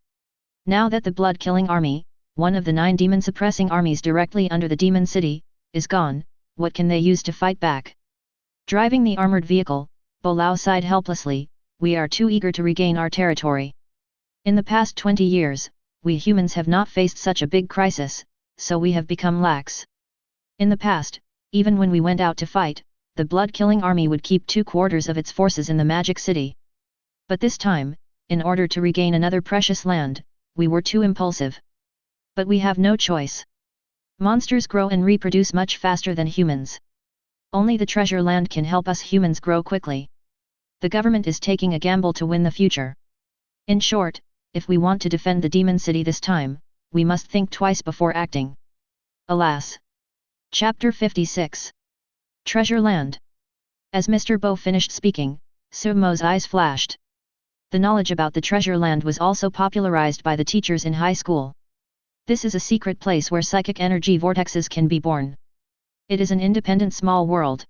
Now that the blood-killing army, one of the 9 demon-suppressing armies directly under the demon city, is gone, what can they use to fight back? Driving the armored vehicle, Bolao sighed helplessly, we are too eager to regain our territory. In the past 20 years, we humans have not faced such a big crisis, so we have become lax. In the past, even when we went out to fight, the blood-killing army would keep 2/4 of its forces in the Magic City. But this time, in order to regain another precious land, we were too impulsive. But we have no choice. Monsters grow and reproduce much faster than humans. Only the treasure land can help us humans grow quickly. The government is taking a gamble to win the future. In short, if we want to defend the demon city this time, we must think twice before acting. Alas! Chapter 56. Treasure Land. As Mr. Bo finished speaking, Sumo's eyes flashed. The knowledge about the treasure land was also popularized by the teachers in high school. This is a secret place where psychic energy vortexes can be born. It is an independent small world.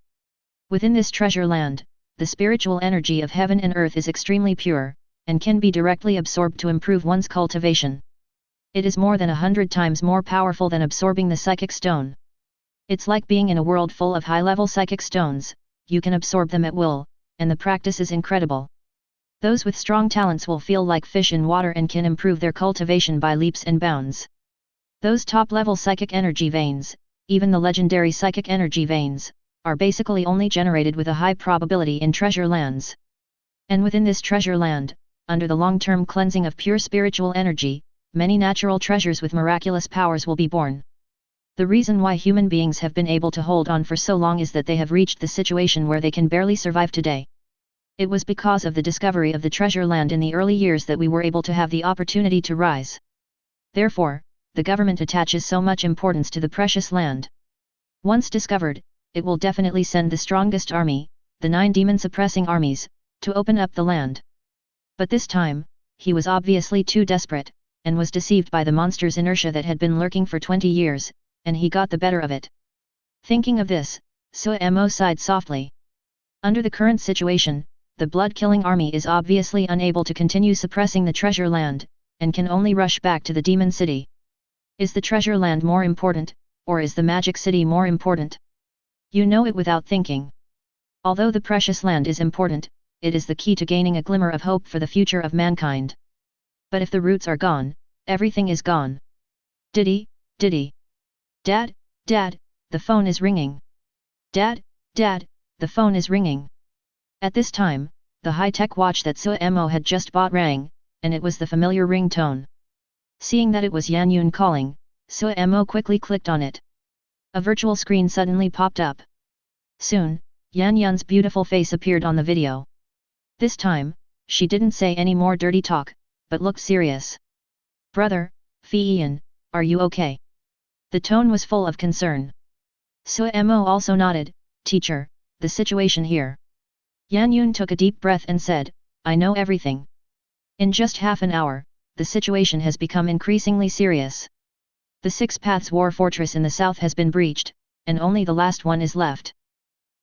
Within this treasure land, the spiritual energy of heaven and earth is extremely pure, and can be directly absorbed to improve one's cultivation. It is more than 100 times more powerful than absorbing the psychic stone. It's like being in a world full of high-level psychic stones, you can absorb them at will, and the practice is incredible. Those with strong talents will feel like fish in water and can improve their cultivation by leaps and bounds. Those top-level psychic energy veins, even the legendary psychic energy veins, are basically only generated with a high probability in treasure lands. And within this treasure land, under the long-term cleansing of pure spiritual energy, many natural treasures with miraculous powers will be born. The reason why human beings have been able to hold on for so long is that they have reached the situation where they can barely survive today. It was because of the discovery of the treasure land in the early years that we were able to have the opportunity to rise. Therefore, the government attaches so much importance to the precious land. Once discovered, it will definitely send the strongest army, the 9 demon-suppressing armies, to open up the land. But this time, he was obviously too desperate, and was deceived by the monster's inertia that had been lurking for 20 years, and he got the better of it. Thinking of this, Suemo sighed softly. Under the current situation, the blood-killing army is obviously unable to continue suppressing the treasure land, and can only rush back to the demon city. Is the treasure land more important, or is the magic city more important? You know it without thinking. Although the precious land is important, it is the key to gaining a glimmer of hope for the future of mankind. But if the roots are gone, everything is gone. Diddy, Diddy. Dad, Dad, the phone is ringing. Dad, Dad, the phone is ringing. At this time, the high-tech watch that Suemo had just bought rang, and it was the familiar ringtone. Seeing that it was Yan Yun calling, Suemo quickly clicked on it. A virtual screen suddenly popped up. Soon, Yan Yun's beautiful face appeared on the video. This time, she didn't say any more dirty talk, but looked serious. Brother, Fiyin, are you okay? The tone was full of concern. Suemo also nodded, teacher, the situation here. Yan Yun took a deep breath and said, I know everything. In just half an hour, the situation has become increasingly serious. The Six Paths War Fortress in the south has been breached, and only the last one is left.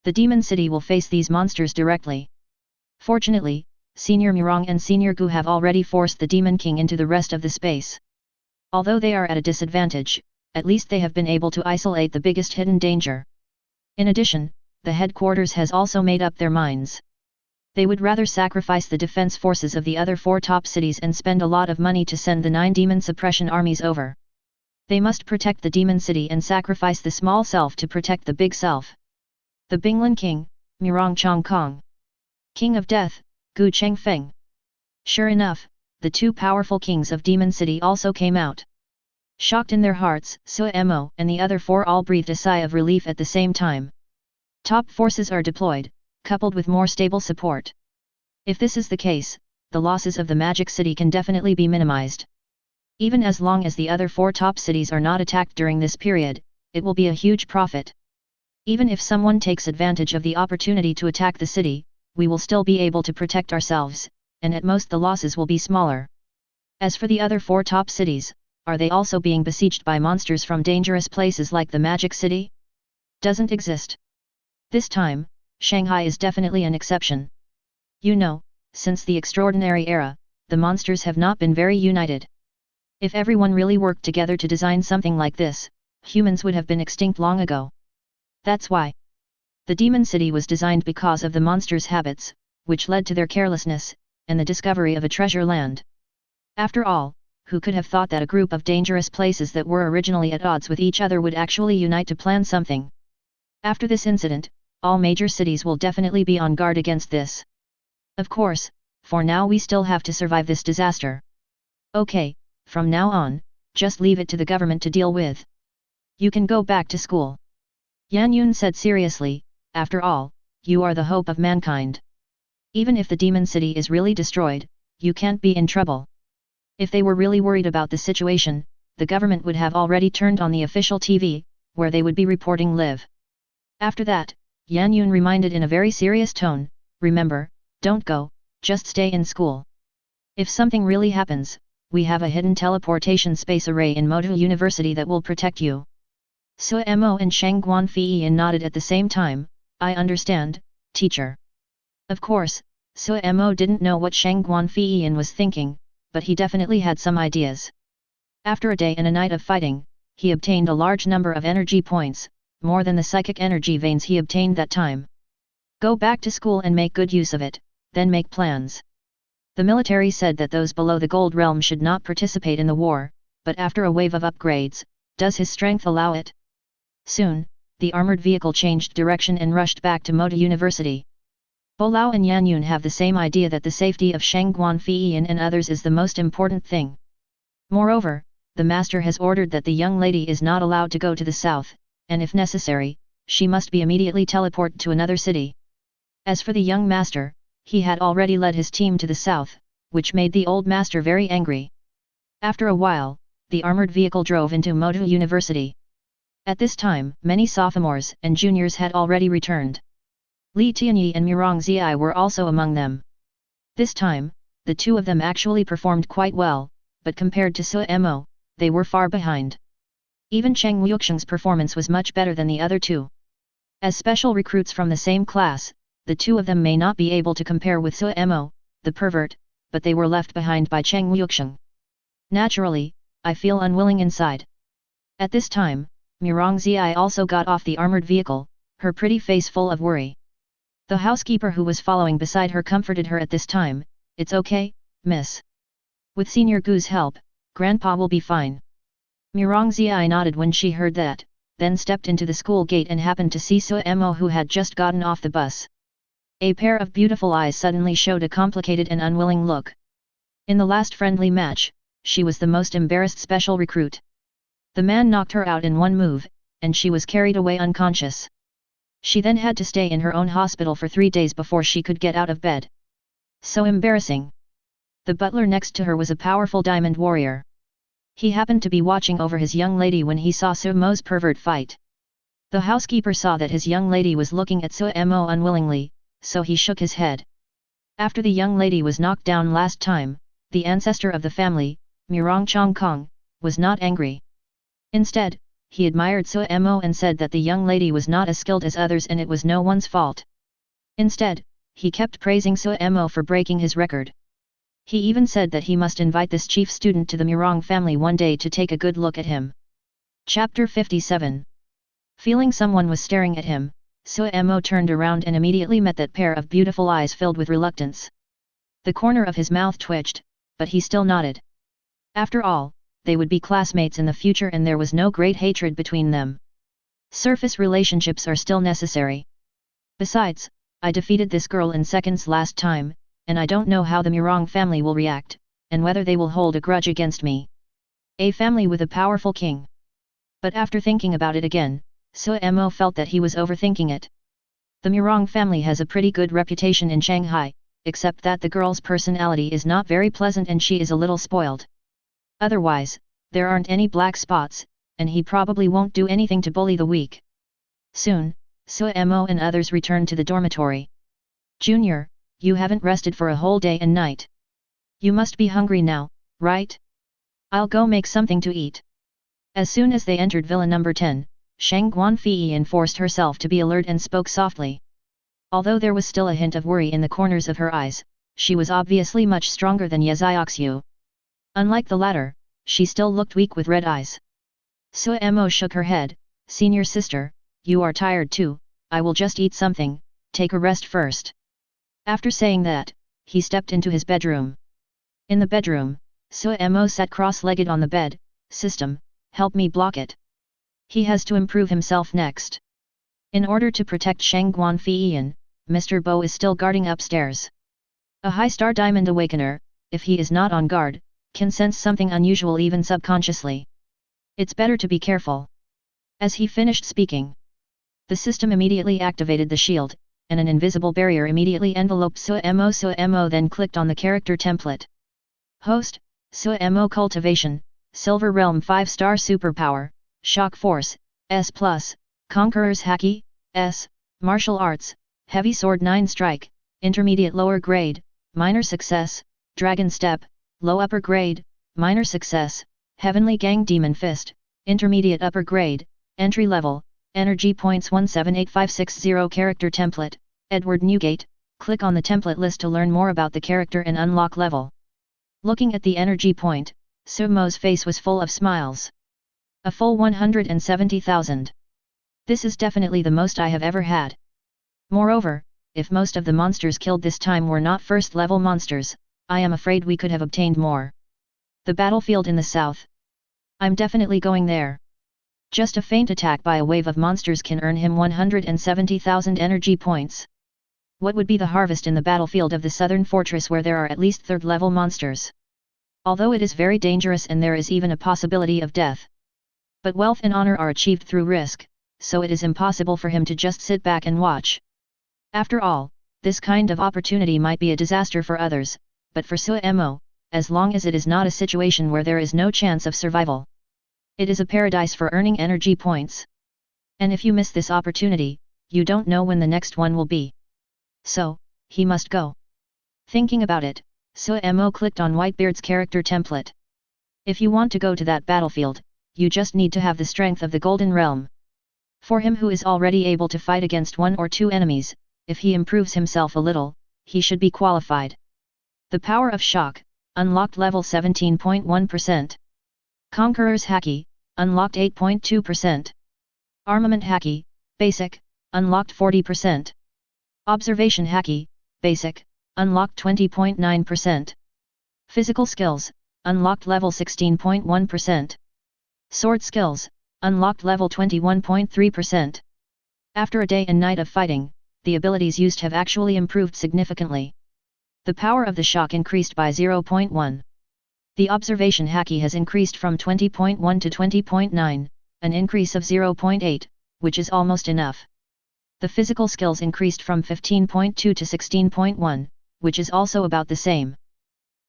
The Demon City will face these monsters directly. Fortunately, Senior Murong and Senior Gu have already forced the Demon King into the rest of the space. Although they are at a disadvantage, at least they have been able to isolate the biggest hidden danger. In addition, the headquarters has also made up their minds. They would rather sacrifice the defense forces of the other 4 top cities and spend a lot of money to send the 9 demon suppression armies over. They must protect the demon city and sacrifice the small self to protect the big self. The Binglan King, Murong Chong Kong. King of Death, Gu Chengfeng. Sure enough, the 2 powerful kings of Demon City also came out. Shocked in their hearts, Suemo and the other 4 all breathed a sigh of relief at the same time. Top forces are deployed, coupled with more stable support. If this is the case, the losses of the Magic City can definitely be minimized. Even as long as the other 4 top cities are not attacked during this period, it will be a huge profit. Even if someone takes advantage of the opportunity to attack the city, we will still be able to protect ourselves, and at most the losses will be smaller. As for the other 4 top cities, are they also being besieged by monsters from dangerous places like the Magic City? Doesn't exist. This time, Shanghai is definitely an exception. You know, since the extraordinary era, the monsters have not been very united. If everyone really worked together to design something like this, humans would have been extinct long ago. That's why. The Demon City was designed because of the monsters' habits, which led to their carelessness, and the discovery of a treasure land. After all, who could have thought that a group of dangerous places that were originally at odds with each other would actually unite to plan something? After this incident, all major cities will definitely be on guard against this. Of course, for now we still have to survive this disaster. Okay, from now on, just leave it to the government to deal with. You can go back to school. Yan Yun said seriously, after all, you are the hope of mankind. Even if the Demon City is really destroyed, you can't be in trouble. If they were really worried about the situation, the government would have already turned on the official TV, where they would be reporting live. After that, Yan Yun reminded in a very serious tone, remember, don't go, just stay in school. If something really happens, we have a hidden teleportation space array in Motu University that will protect you. Suemo and Shangguan Fiyin nodded at the same time, I understand, teacher. Of course, Suemo didn't know what Shangguan Fiyin was thinking, but he definitely had some ideas. After a day and a night of fighting, he obtained a large number of energy points, more than the psychic energy veins he obtained that time. Go back to school and make good use of it, then make plans. The military said that those below the Gold Realm should not participate in the war, but after a wave of upgrades, does his strength allow it? Soon, the armored vehicle changed direction and rushed back to Moda University. Bolao and Yanyun have the same idea that the safety of Shangguan Fiyin and others is the most important thing. Moreover, the master has ordered that the young lady is not allowed to go to the south, and if necessary, she must be immediately teleported to another city. As for the young master, he had already led his team to the south, which made the old master very angry. After a while, the armored vehicle drove into Moda University. At this time, many sophomores and juniors had already returned. Li Tianyi and Murong Ziai were also among them. This time, the two of them actually performed quite well, but compared to Suemo, they were far behind. Even Cheng Wuxiang's performance was much better than the other two. As special recruits from the same class, the two of them may not be able to compare with Suemo, the pervert, but they were left behind by Cheng Wuxiang. Naturally, I feel unwilling inside. At this time, Murong Ziai also got off the armored vehicle, her pretty face full of worry. The housekeeper who was following beside her comforted her at this time. It's okay, miss. With Senior Gu's help, Grandpa will be fine. Murong Ziai nodded when she heard that, then stepped into the school gate and happened to see Suemo who had just gotten off the bus. A pair of beautiful eyes suddenly showed a complicated and unwilling look. In the last friendly match, she was the most embarrassed special recruit. The man knocked her out in one move, and she was carried away unconscious. She then had to stay in her own hospital for 3 days before she could get out of bed. So embarrassing. The butler next to her was a powerful diamond warrior. He happened to be watching over his young lady when he saw Suemo's pervert fight. The housekeeper saw that his young lady was looking at Suemo unwillingly, so he shook his head. After the young lady was knocked down last time, the ancestor of the family, Murong Chongkong, was not angry. Instead, he admired Suemo and said that the young lady was not as skilled as others and it was no one's fault. Instead, he kept praising Suemo for breaking his record. He even said that he must invite this chief student to the Murong family one day to take a good look at him. Chapter 57. Feeling someone was staring at him, Suemo turned around and immediately met that pair of beautiful eyes filled with reluctance. The corner of his mouth twitched, but he still nodded. After all, they would be classmates in the future and there was no great hatred between them. Surface relationships are still necessary. Besides, I defeated this girl in seconds last time, and I don't know how the Murong family will react, and whether they will hold a grudge against me. A family with a powerful king. But after thinking about it again, Suemo felt that he was overthinking it. The Murong family has a pretty good reputation in Shanghai, except that the girl's personality is not very pleasant and she is a little spoiled. Otherwise, there aren't any black spots, and he probably won't do anything to bully the weak. Soon, Suemo and others returned to the dormitory. Junior, you haven't rested for a whole day and night. You must be hungry now, right? I'll go make something to eat. As soon as they entered Villa number 10, Shangguan Fiyin forced herself to be alert and spoke softly. Although there was still a hint of worry in the corners of her eyes, she was obviously much stronger than Yezioxiu. Unlike the latter, she still looked weak with red eyes. Suemo shook her head. Senior sister, you are tired too, I will just eat something, take a rest first. After saying that, he stepped into his bedroom. In the bedroom, Suemo sat cross-legged on the bed. System, help me block it. He has to improve himself next. In order to protect Shangguan Fiyin, Mr. Bo is still guarding upstairs. A high-star diamond awakener, if he is not on guard, can sense something unusual even subconsciously. It's better to be careful. As he finished speaking, the system immediately activated the shield, and an invisible barrier immediately enveloped Suemo. Suemo then clicked on the character template. Host, Suemo Cultivation, Silver Realm 5-star Superpower, Shock Force, S+, Conqueror's Haki, S, Martial Arts, Heavy Sword 9 Strike, Intermediate Lower Grade, Minor Success, Dragon Step, Low Upper Grade, Minor Success, Heavenly Gang Demon Fist, Intermediate Upper Grade, Entry Level, Energy Points 178560. Character Template, Edward Newgate, Click on the template list to learn more about the character and unlock level. Looking at the energy point, Sumo's face was full of smiles. A full 170,000. This is definitely the most I have ever had. Moreover, if most of the monsters killed this time were not first level monsters, I am afraid we could have obtained more. The battlefield in the south. I'm definitely going there. Just a faint attack by a wave of monsters can earn him 170,000 energy points. What would be the harvest in the battlefield of the southern fortress where there are at least third level monsters? Although it is very dangerous and there is even a possibility of death. But wealth and honor are achieved through risk, so it is impossible for him to just sit back and watch. After all, this kind of opportunity might be a disaster for others, but for Suemo, as long as it is not a situation where there is no chance of survival, it is a paradise for earning energy points. And if you miss this opportunity, you don't know when the next one will be. So, he must go. Thinking about it, Suemo clicked on Whitebeard's character template. If you want to go to that battlefield, you just need to have the strength of the Golden Realm. For him who is already able to fight against 1 or 2 enemies, if he improves himself a little, he should be qualified. The power of shock, unlocked level 17.1%. Conqueror's Haki, unlocked 8.2%. Armament Haki, basic, unlocked 40%. Observation Haki, basic, unlocked 20.9%. Physical skills, unlocked level 16.1%. Sword skills, unlocked level 21.3%. After a day and night of fighting, the abilities used have actually improved significantly. The power of the shock increased by 0.1. The observation Haki has increased from 20.1 to 20.9, an increase of 0.8, which is almost enough. The physical skills increased from 15.2 to 16.1, which is also about the same.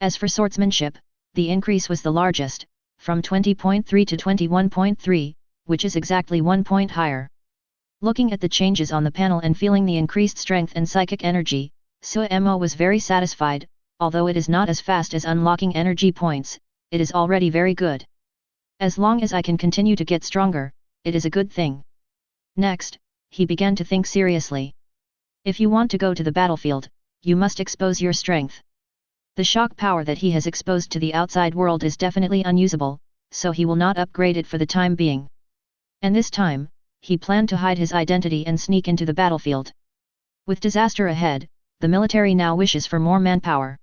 As for swordsmanship, the increase was the largest, from 20.3 to 21.3, which is exactly 1 point higher. Looking at the changes on the panel and feeling the increased strength and psychic energy, Suemo was very satisfied. Although it is not as fast as unlocking energy points, it is already very good. As long as I can continue to get stronger, it is a good thing. Next, he began to think seriously. If you want to go to the battlefield, you must expose your strength. The shock power that he has exposed to the outside world is definitely unusable, so he will not upgrade it for the time being. And this time, he planned to hide his identity and sneak into the battlefield. With disaster ahead, the military now wishes for more manpower.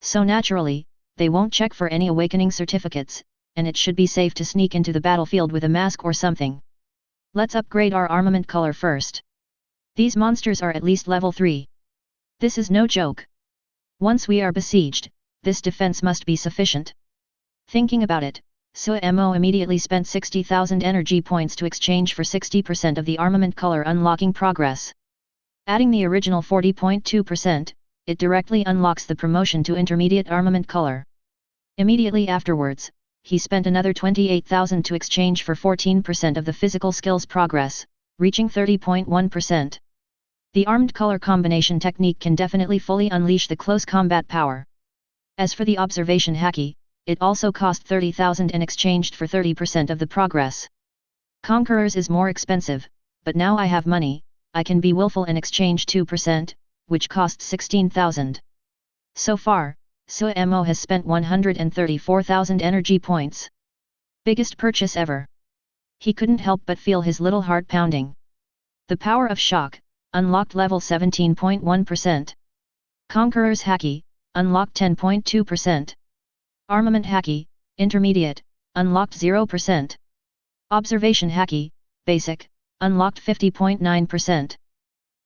So naturally, they won't check for any awakening certificates, and it should be safe to sneak into the battlefield with a mask or something. Let's upgrade our armament color first. These monsters are at least level 3. This is no joke. Once we are besieged, this defense must be sufficient. Thinking about it, Suemo immediately spent 60,000 energy points to exchange for 60% of the armament color unlocking progress. Adding the original 40.2%, it directly unlocks the promotion to intermediate armament color. Immediately afterwards, he spent another 28,000 to exchange for 14% of the physical skills progress, reaching 30.1%. The armed color combination technique can definitely fully unleash the close combat power. As for the observation Haki, it also cost 30,000 and exchanged for 30% of the progress. Conquerors is more expensive, but now I have money, I can be willful and exchange 2%, which costs 16,000. So far, Suemo has spent 134,000 energy points. Biggest purchase ever. He couldn't help but feel his little heart pounding. The power of shock, unlocked level 17.1%. Conqueror's Haki, unlocked 10.2%. Armament Haki, intermediate, unlocked 0%. Observation Haki, basic, unlocked 50.9%.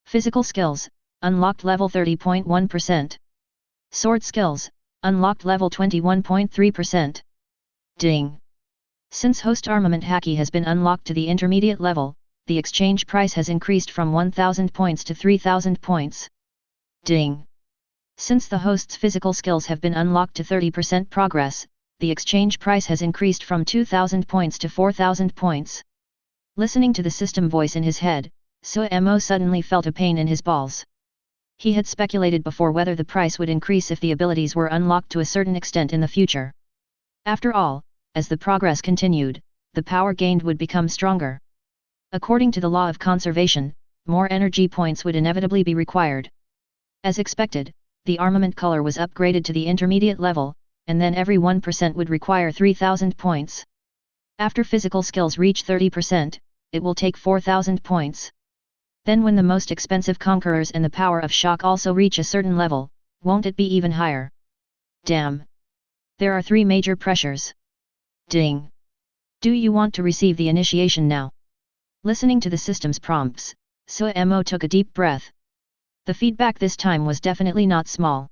Physical skills, unlocked level 30.1%. Sword skills, unlocked level 21.3%. Ding! Since Host Armament Haki has been unlocked to the intermediate level, the exchange price has increased from 1,000 points to 3,000 points. Ding! Since the host's physical skills have been unlocked to 30% progress, the exchange price has increased from 2,000 points to 4,000 points. Listening to the system voice in his head, Suemo suddenly felt a pain in his balls. He had speculated before whether the price would increase if the abilities were unlocked to a certain extent in the future. After all, as the progress continued, the power gained would become stronger. According to the law of conservation, more energy points would inevitably be required. As expected, the armament color was upgraded to the intermediate level, and then every 1% would require 3000 points. After physical skills reach 30%, it will take 4000 points. Then when the most expensive conquerors and the power of shock also reach a certain level, won't it be even higher? Damn! There are 3 major pressures. Ding! Do you want to receive the initiation now? Listening to the system's prompts, Suemo took a deep breath. The feedback this time was definitely not small.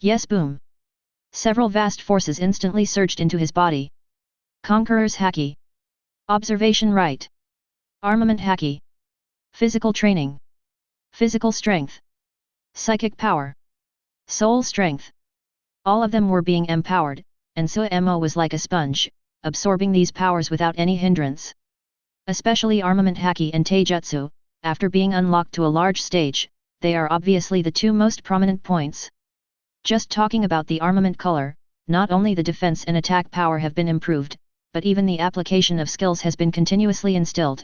Yes, boom! Several vast forces instantly surged into his body. Conqueror's Haki. Observation right. Armament Haki. Physical training. Physical strength. Psychic power. Soul strength. All of them were being empowered, and Suemo was like a sponge, absorbing these powers without any hindrance. Especially Armament Haki and Taijutsu, after being unlocked to a large stage, they are obviously the 2 most prominent points. Just talking about the armament color, not only the defense and attack power have been improved, but even the application of skills has been continuously instilled.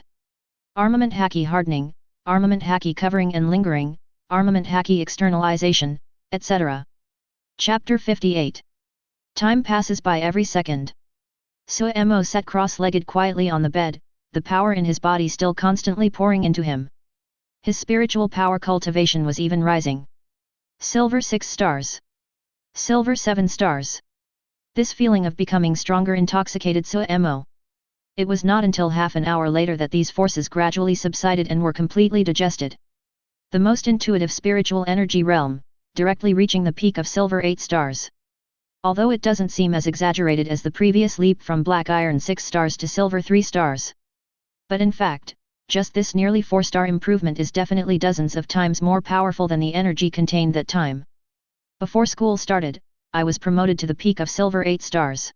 Armament Haki hardening, Armament Haki covering and lingering, Armament Haki externalization, etc. Chapter 58. Time passes by every second. Suemo sat cross-legged quietly on the bed, the power in his body still constantly pouring into him. His spiritual power cultivation was even rising. Silver 6 stars. Silver 7 stars. This feeling of becoming stronger intoxicated Suemo. It was not until half an hour later that these forces gradually subsided and were completely digested. The most intuitive spiritual energy realm, directly reaching the peak of silver 8 stars. Although it doesn't seem as exaggerated as the previous leap from black iron 6 stars to silver 3 stars. But in fact, just this nearly 4-star improvement is definitely dozens of times more powerful than the energy contained that time. Before school started, I was promoted to the peak of silver 8 stars.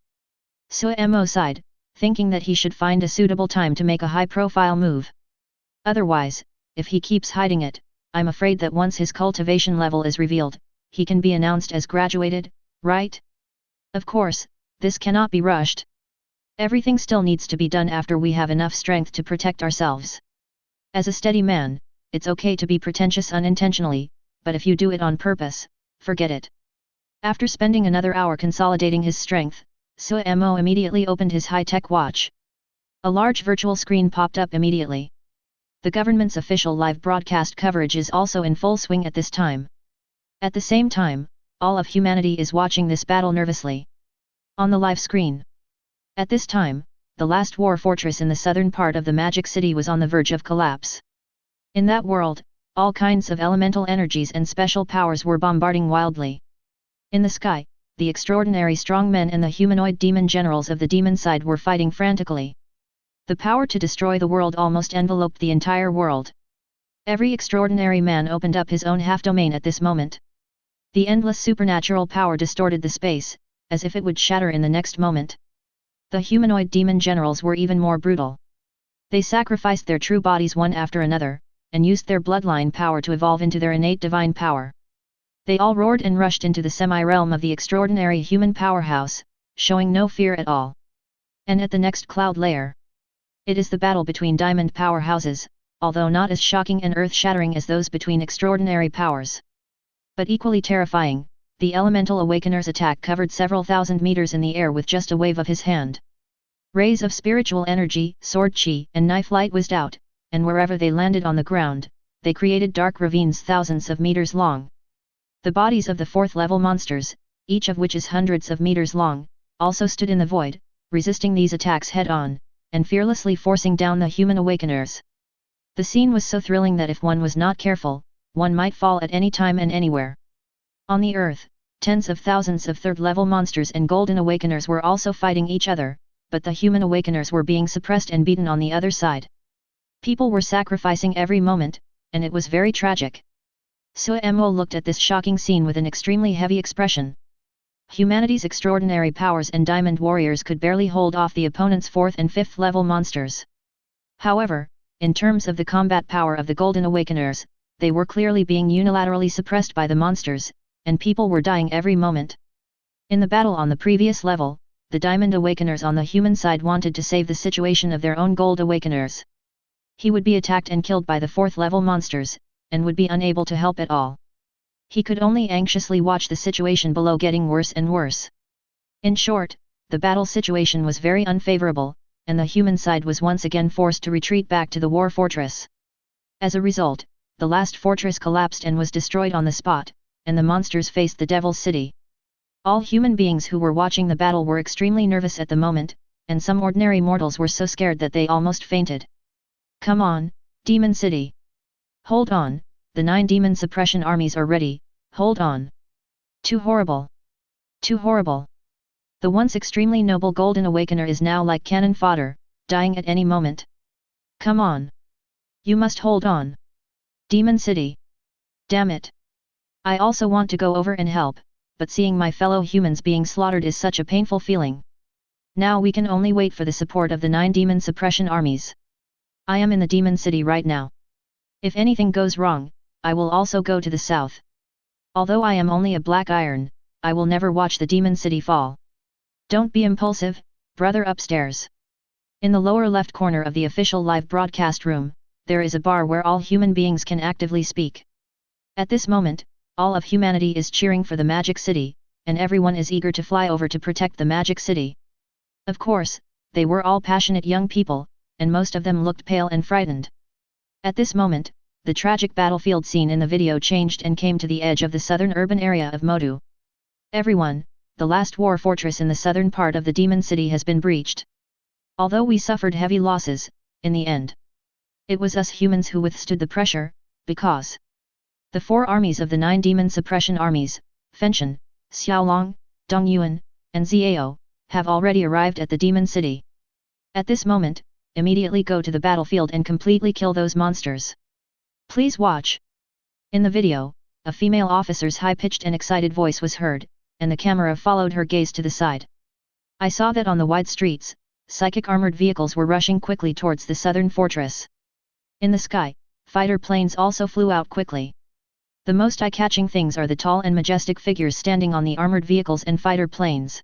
Suemo sighed, thinking that he should find a suitable time to make a high-profile move. Otherwise, if he keeps hiding it, I'm afraid that once his cultivation level is revealed, he can be announced as graduated, right? Of course, this cannot be rushed. Everything still needs to be done after we have enough strength to protect ourselves. As a steady man, it's okay to be pretentious unintentionally, but if you do it on purpose, forget it. After spending another hour consolidating his strength, Suemo immediately opened his high-tech watch. A large virtual screen popped up immediately. The government's official live broadcast coverage is also in full swing at this time. At the same time, all of humanity is watching this battle nervously. On the live screen. At this time, the last war fortress in the southern part of the Magic City was on the verge of collapse. In that world, all kinds of elemental energies and special powers were bombarding wildly. In the sky, the extraordinary strong men and the humanoid demon generals of the demon side were fighting frantically. The power to destroy the world almost enveloped the entire world. Every extraordinary man opened up his own half-domain at this moment. The endless supernatural power distorted the space, as if it would shatter in the next moment. The humanoid demon generals were even more brutal. They sacrificed their true bodies one after another, and used their bloodline power to evolve into their innate divine power. They all roared and rushed into the semi-realm of the extraordinary human powerhouse, showing no fear at all. And at the next cloud layer. It is the battle between diamond powerhouses, although not as shocking and earth-shattering as those between extraordinary powers. But equally terrifying, the elemental awakener's attack covered several thousand meters in the air with just a wave of his hand. Rays of spiritual energy, sword chi, and knife light whizzed out, and wherever they landed on the ground, they created dark ravines thousands of meters long. The bodies of the 4th-level monsters, each of which is hundreds of meters long, also stood in the void, resisting these attacks head-on, and fearlessly forcing down the human awakeners. The scene was so thrilling that if one was not careful, one might fall at any time and anywhere. On the earth, tens of thousands of 3rd-level monsters and golden awakeners were also fighting each other, but the human awakeners were being suppressed and beaten on the other side. People were sacrificing every moment, and it was very tragic. Suemo looked at this shocking scene with an extremely heavy expression. Humanity's extraordinary powers and diamond warriors could barely hold off the opponent's 4th and 5th-level monsters. However, in terms of the combat power of the golden awakeners, they were clearly being unilaterally suppressed by the monsters, and people were dying every moment. In the battle on the previous level, the Diamond Awakeners on the human side wanted to save the situation of their own Gold Awakeners. He would be attacked and killed by the 4th-level monsters, and would be unable to help at all. He could only anxiously watch the situation below getting worse and worse. In short, the battle situation was very unfavorable, and the human side was once again forced to retreat back to the war fortress. As a result, the last fortress collapsed and was destroyed on the spot, and the monsters faced the Devil's City. All human beings who were watching the battle were extremely nervous at the moment, and some ordinary mortals were so scared that they almost fainted. Come on, Demon City! Hold on, the 9 demon suppression armies are ready, hold on! Too horrible! Too horrible! The once extremely noble Golden Awakener is now like cannon fodder, dying at any moment. Come on! You must hold on! Demon City! Damn it! I also want to go over and help, but seeing my fellow humans being slaughtered is such a painful feeling. Now we can only wait for the support of the 9 demon suppression armies. I am in the Demon City right now. If anything goes wrong, I will also go to the south. Although I am only a black iron, I will never watch the Demon City fall. Don't be impulsive, brother upstairs. In the lower left corner of the official live broadcast room, there is a bar where all human beings can actively speak. At this moment, all of humanity is cheering for the Magic City, and everyone is eager to fly over to protect the Magic City. Of course, they were all passionate young people, and most of them looked pale and frightened. At this moment, the tragic battlefield scene in the video changed and came to the edge of the southern urban area of Modu. Everyone, the last war fortress in the southern part of the Demon City has been breached. Although we suffered heavy losses, in the end, it was us humans who withstood the pressure, because the 4 armies of the 9 demon suppression armies, Fanfiction, Xiaolong, Dongyuan, and Xiao, have already arrived at the Demon City. At this moment, immediately go to the battlefield and completely kill those monsters. Please watch. In the video, a female officer's high-pitched and excited voice was heard, and the camera followed her gaze to the side. I saw that on the wide streets, psychic armored vehicles were rushing quickly towards the southern fortress. In the sky, fighter planes also flew out quickly. The most eye-catching things are the tall and majestic figures standing on the armored vehicles and fighter planes.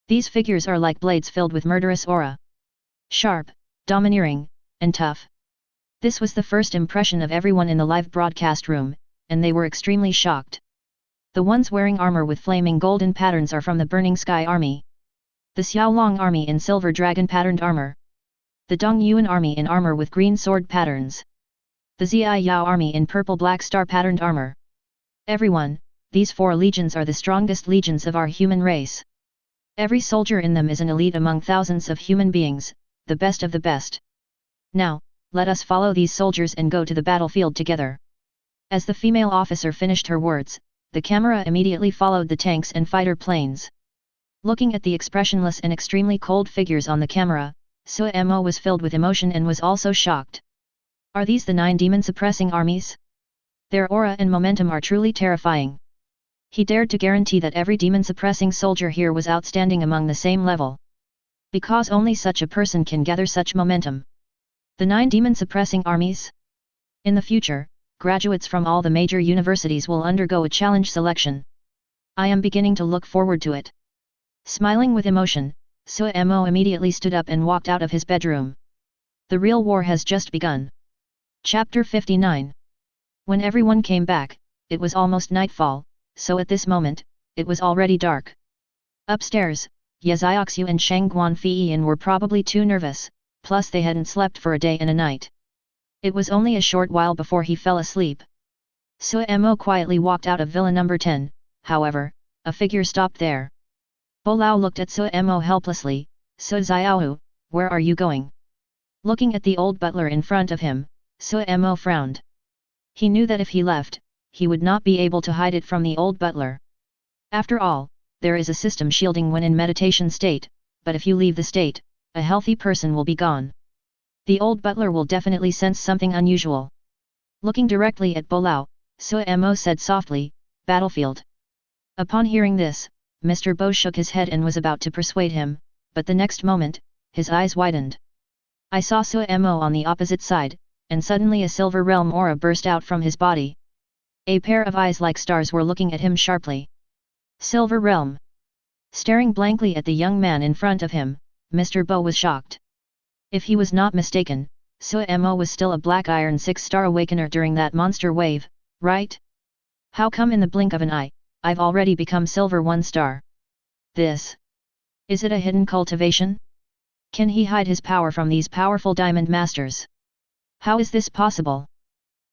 These figures are like blades filled with murderous aura. Sharp, domineering, and tough. This was the first impression of everyone in the live broadcast room, and they were extremely shocked. The ones wearing armor with flaming golden patterns are from the Burning Sky Army. The Xiaolong Army in silver dragon patterned armor. The Dongyuan Army in armor with green sword patterns. The Xiao Army in purple black star patterned armor. Everyone, these 4 legions are the strongest legions of our human race. Every soldier in them is an elite among thousands of human beings, the best of the best. Now, let us follow these soldiers and go to the battlefield together. As the female officer finished her words, the camera immediately followed the tanks and fighter planes. Looking at the expressionless and extremely cold figures on the camera, Suemo was filled with emotion and was also shocked. Are these the 9 demon-suppressing armies? Their aura and momentum are truly terrifying. He dared to guarantee that every demon-suppressing soldier here was outstanding among the same level. Because only such a person can gather such momentum. The 9 demon-suppressing armies? In the future, graduates from all the major universities will undergo a challenge selection. I am beginning to look forward to it. Smiling with emotion, Suemo immediately stood up and walked out of his bedroom. The real war has just begun. Chapter 59. When everyone came back, it was almost nightfall, so at this moment, it was already dark. Upstairs, Yezioxu and Shangguan Fiyin were probably too nervous, plus they hadn't slept for a day and a night. It was only a short while before he fell asleep. Suemo quietly walked out of Villa number 10, however, a figure stopped there. Bolao looked at Suemo helplessly. Su Xiaohu, where are you going? Looking at the old butler in front of him, Suemo frowned. He knew that if he left, he would not be able to hide it from the old butler. After all, there is a system shielding when in meditation state, but if you leave the state, a healthy person will be gone. The old butler will definitely sense something unusual. Looking directly at Bolao, Suemo said softly, "Battlefield." Upon hearing this, Mr. Bo shook his head and was about to persuade him, but the next moment, his eyes widened. I saw Suemo on the opposite side, and suddenly a silver realm aura burst out from his body. A pair of eyes like stars were looking at him sharply. Silver realm. Staring blankly at the young man in front of him, Mr. Bo was shocked. If he was not mistaken, Suemo was still a black iron 6-star awakener during that monster wave, right? How come in the blink of an eye, I've already become silver 1 star? This. Is it a hidden cultivation? Can he hide his power from these powerful diamond masters? How is this possible?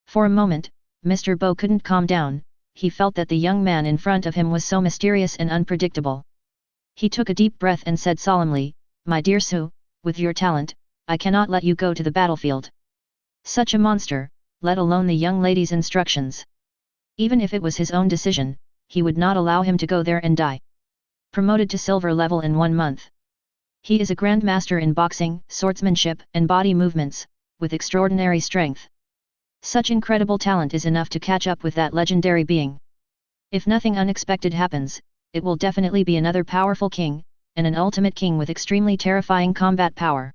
For a moment, Mr. Bo couldn't calm down. He felt that the young man in front of him was so mysterious and unpredictable. He took a deep breath and said solemnly, "My dear Su, with your talent, I cannot let you go to the battlefield. Such a monster, let alone the young lady's instructions. Even if it was his own decision, he would not allow him to go there and die. Promoted to silver level in 1 month. He is a grandmaster in boxing, swordsmanship, and body movements, with extraordinary strength. Such incredible talent is enough to catch up with that legendary being. If nothing unexpected happens, it will definitely be another powerful king, and an ultimate king with extremely terrifying combat power.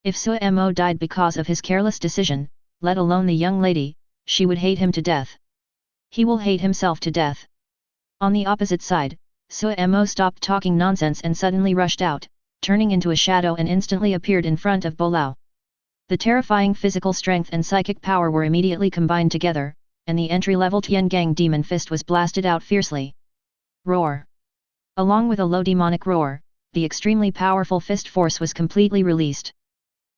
If Suemo died because of his careless decision, let alone the young lady, she would hate him to death. He will hate himself to death." On the opposite side, Suemo stopped talking nonsense and suddenly rushed out, turning into a shadow and instantly appeared in front of Bolao. The terrifying physical strength and psychic power were immediately combined together, and the entry-level Tiangang demon fist was blasted out fiercely. Roar! Along with a low demonic roar, the extremely powerful fist force was completely released.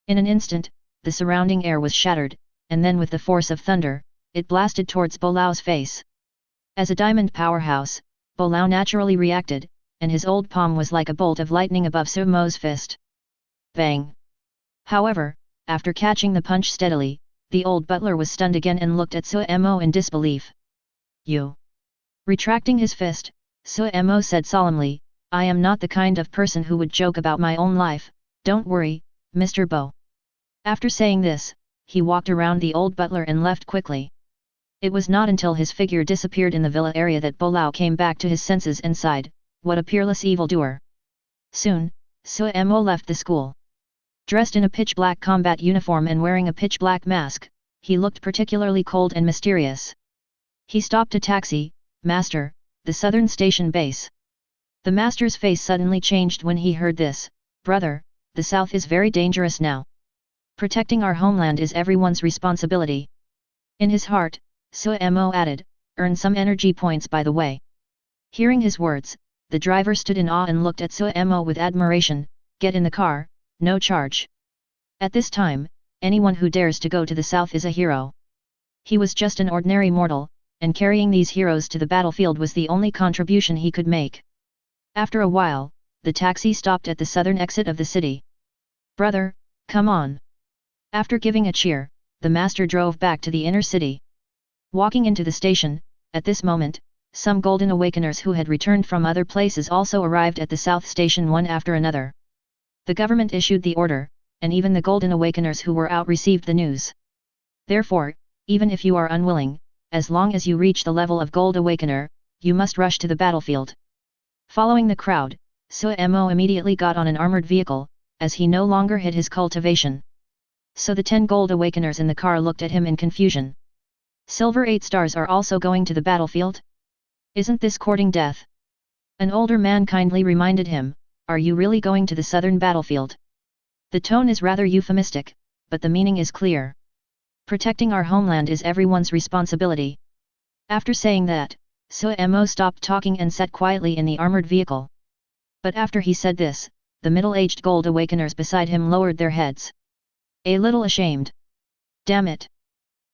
In an instant, the surrounding air was shattered, and then with the force of thunder, it blasted towards Bolao's face. As a diamond powerhouse, Bolao naturally reacted, and his old palm was like a bolt of lightning above Suemo's fist. Bang! However, after catching the punch steadily, the old butler was stunned again and looked at Suemo in disbelief. "You!" Retracting his fist, Suemo said solemnly, "I am not the kind of person who would joke about my own life, don't worry, Mr. Bo." After saying this, he walked around the old butler and left quickly. It was not until his figure disappeared in the villa area that Bolao came back to his senses and sighed, "What a peerless evildoer." Soon, Suemo left the school. Dressed in a pitch-black combat uniform and wearing a pitch-black mask, he looked particularly cold and mysterious. He stopped a taxi. "Master, the southern station base." The master's face suddenly changed when he heard this. "Brother, the south is very dangerous now. Protecting our homeland is everyone's responsibility." In his heart, Suemo added, "Earn some energy points by the way." Hearing his words, the driver stood in awe and looked at Suemo with admiration. "Get in the car, no charge." At this time, anyone who dares to go to the south is a hero. He was just an ordinary mortal, and carrying these heroes to the battlefield was the only contribution he could make. After a while, the taxi stopped at the southern exit of the city. "Brother, come on." After giving a cheer, the master drove back to the inner city. Walking into the station, at this moment, some golden awakeners who had returned from other places also arrived at the south station one after another. The government issued the order, and even the golden awakeners who were out received the news. Therefore, even if you are unwilling, as long as you reach the level of gold awakener, you must rush to the battlefield. Following the crowd, Suemo immediately got on an armored vehicle, as he no longer hid his cultivation. So the 10 gold awakeners in the car looked at him in confusion. "Silver 8 stars are also going to the battlefield? Isn't this courting death?" An older man kindly reminded him, "Are you really going to the southern battlefield?" The tone is rather euphemistic, but the meaning is clear. Protecting our homeland is everyone's responsibility. After saying that, Suemo stopped talking and sat quietly in the armored vehicle. But after he said this, the middle-aged gold awakeners beside him lowered their heads. A little ashamed. Damn it!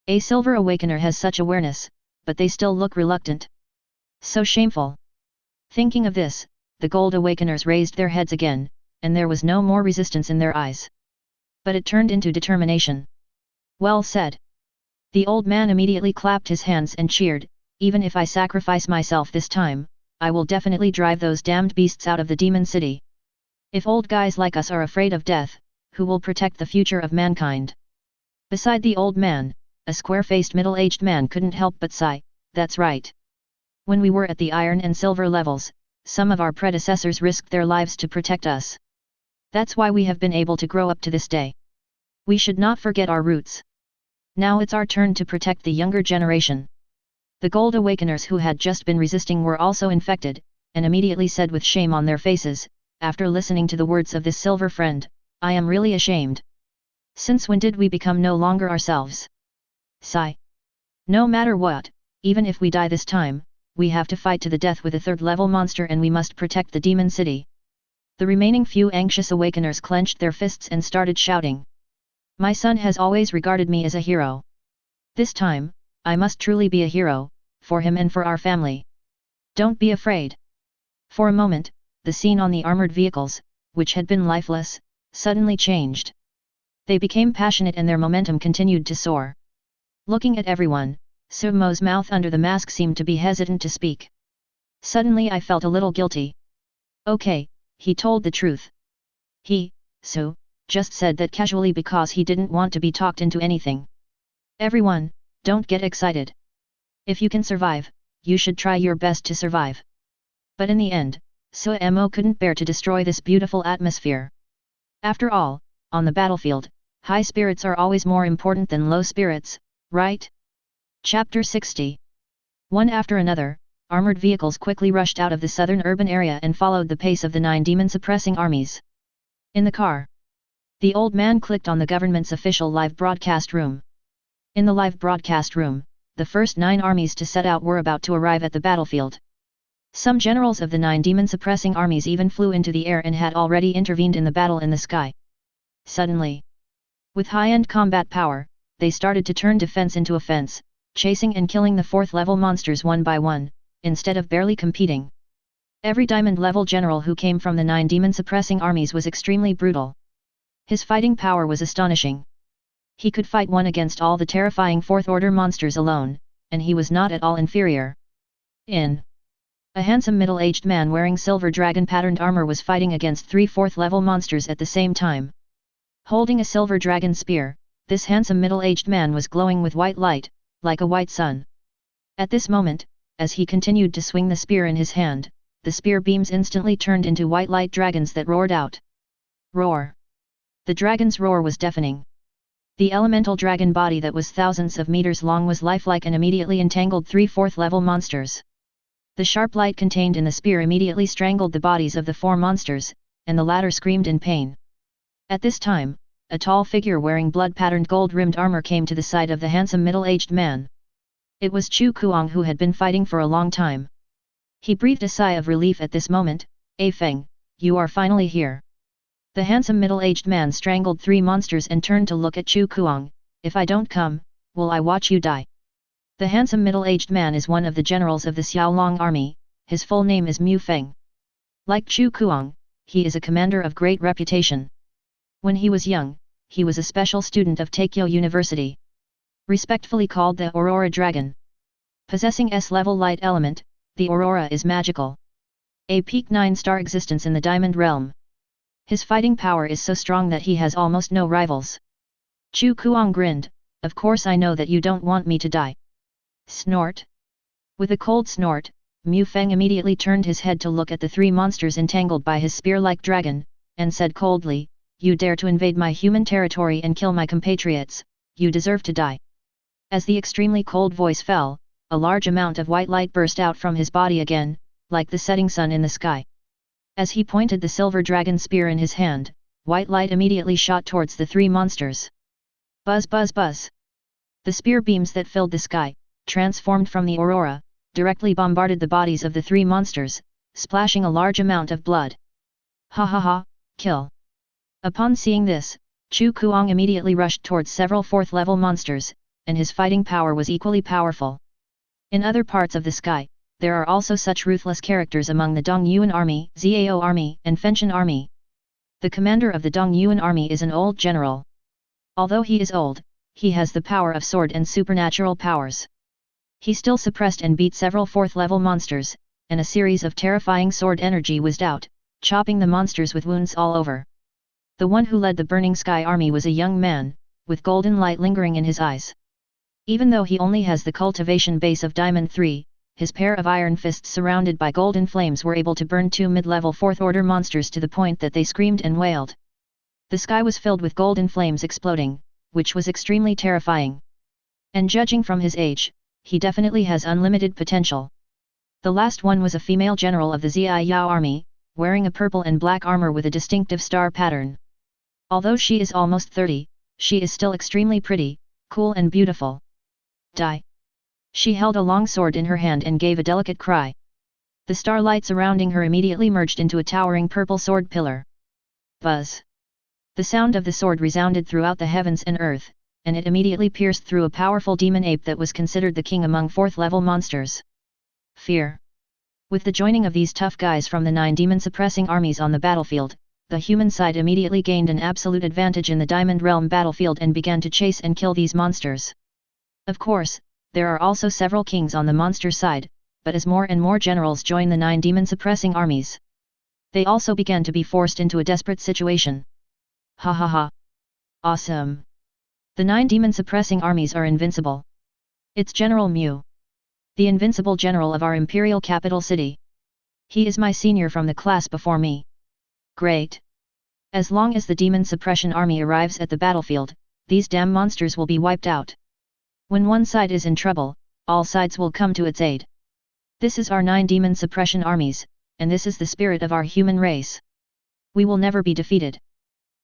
A silver awakener has such awareness, but they still look reluctant. So shameful. Thinking of this, the gold awakeners raised their heads again, and there was no more resistance in their eyes. But it turned into determination. "Well said." The old man immediately clapped his hands and cheered, "Even if I sacrifice myself this time, I will definitely drive those damned beasts out of the demon city. If old guys like us are afraid of death, who will protect the future of mankind?" Beside the old man, a square-faced middle-aged man couldn't help but sigh, "That's right. When we were at the iron and silver levels, some of our predecessors risked their lives to protect us. That's why we have been able to grow up to this day. We should not forget our roots. Now it's our turn to protect the younger generation." The gold awakeners who had just been resisting were also infected, and immediately said with shame on their faces, after listening to the words of this silver friend, "I am really ashamed. Since when did we become no longer ourselves?" Sigh. No matter what, even if we die this time, we have to fight to the death with a third-level monster and we must protect the demon city. The remaining few anxious awakeners clenched their fists and started shouting. My son has always regarded me as a hero. This time, I must truly be a hero, for him and for our family. Don't be afraid. For a moment, the scene on the armored vehicles, which had been lifeless, suddenly changed. They became passionate and their momentum continued to soar. Looking at everyone, Sumo's mouth under the mask seemed to be hesitant to speak. Suddenly I felt a little guilty. Okay, he told the truth. He, Su, just said that casually because he didn't want to be talked into anything. Everyone, don't get excited. If you can survive, you should try your best to survive. But in the end, Sumo couldn't bear to destroy this beautiful atmosphere. After all, on the battlefield, high spirits are always more important than low spirits, right? Chapter 60. One after another, armored vehicles quickly rushed out of the southern urban area and followed the pace of the 9 demon-suppressing armies. In the car, the old man clicked on the government's official live broadcast room. In the live broadcast room, the first 9 armies to set out were about to arrive at the battlefield. Some generals of the 9 demon-suppressing armies even flew into the air and had already intervened in the battle in the sky. Suddenly, with high-end combat power, they started to turn defense into offense, chasing and killing the 4th-level monsters one by one, instead of barely competing. Every diamond-level general who came from the 9 demon-suppressing armies was extremely brutal. His fighting power was astonishing. He could fight one against all the terrifying 4th-order monsters alone, and he was not at all inferior. A handsome middle-aged man wearing silver dragon-patterned armor was fighting against 3 4th-level monsters at the same time. Holding a silver dragon spear, this handsome middle-aged man was glowing with white light, like a white sun. At this moment, as he continued to swing the spear in his hand, the spear beams instantly turned into white light dragons that roared out. Roar! The dragon's roar was deafening. The elemental dragon body that was thousands of meters long was lifelike and immediately entangled 3 4th-level monsters. The sharp light contained in the spear immediately strangled the bodies of the 4 monsters, and the latter screamed in pain. At this time, a tall figure wearing blood-patterned gold-rimmed armor came to the side of the handsome middle-aged man. It was Chu Kuang who had been fighting for a long time. He breathed a sigh of relief at this moment. "A Feng, you are finally here." The handsome middle-aged man strangled 3 monsters and turned to look at Chu Kuang. "If I don't come, will I watch you die?" The handsome middle-aged man is one of the generals of the Xiaolong army. His full name is Mu Feng. Like Chu Kuang, he is a commander of great reputation. When he was young, he was a special student of Taikyo University. Respectfully called the Aurora Dragon. Possessing S-level light element, the Aurora is magical. A peak 9-star existence in the Diamond Realm. His fighting power is so strong that he has almost no rivals. Chu Kuang grinned. "Of course I know that you don't want me to die." Snort. With a cold snort, Mu Feng immediately turned his head to look at the 3 monsters entangled by his spear-like dragon, and said coldly, "You dare to invade my human territory and kill my compatriots, you deserve to die." As the extremely cold voice fell, a large amount of white light burst out from his body again, like the setting sun in the sky. As he pointed the silver dragon spear in his hand, white light immediately shot towards the 3 monsters. Buzz buzz buzz. The spear beams that filled the sky, transformed from the aurora, directly bombarded the bodies of the 3 monsters, splashing a large amount of blood. "Ha ha ha, kill!" Upon seeing this, Chu Kuang immediately rushed towards several 4th-level monsters, and his fighting power was equally powerful. In other parts of the sky, there are also such ruthless characters among the Dongyuan army, Zhao army, and Fenchen army. The commander of the Dongyuan army is an old general. Although he is old, he has the power of sword and supernatural powers. He still suppressed and beat several 4th-level monsters, and a series of terrifying sword energy whizzed out, chopping the monsters with wounds all over. The one who led the Burning Sky army was a young man, with golden light lingering in his eyes. Even though he only has the cultivation base of Diamond 3, his pair of iron fists surrounded by golden flames were able to burn 2 mid-level 4th-order monsters to the point that they screamed and wailed. The sky was filled with golden flames exploding, which was extremely terrifying. And judging from his age, he definitely has unlimited potential. The last one was a female general of the Zhao army, wearing a purple and black armor with a distinctive star pattern. Although she is almost 30, she is still extremely pretty, cool and beautiful. Die! She held a long sword in her hand and gave a delicate cry. The starlight surrounding her immediately merged into a towering purple sword pillar. Buzz! The sound of the sword resounded throughout the heavens and earth, and it immediately pierced through a powerful demon ape that was considered the king among 4th-level monsters. Fear. With the joining of these tough guys from the 9 demon-suppressing armies on the battlefield, the human side immediately gained an absolute advantage in the Diamond Realm battlefield and began to chase and kill these monsters. Of course, there are also several kings on the monster side, but as more and more generals joined the 9 demon-suppressing armies, they also began to be forced into a desperate situation. Ha ha ha! Awesome! The 9 demon-suppressing armies are invincible. It's General Mew, the invincible general of our imperial capital city. He is my senior from the class before me. Great! As long as the demon suppression army arrives at the battlefield, these damn monsters will be wiped out. When one side is in trouble, all sides will come to its aid. This is our 9 demon suppression armies, and this is the spirit of our human race. We will never be defeated.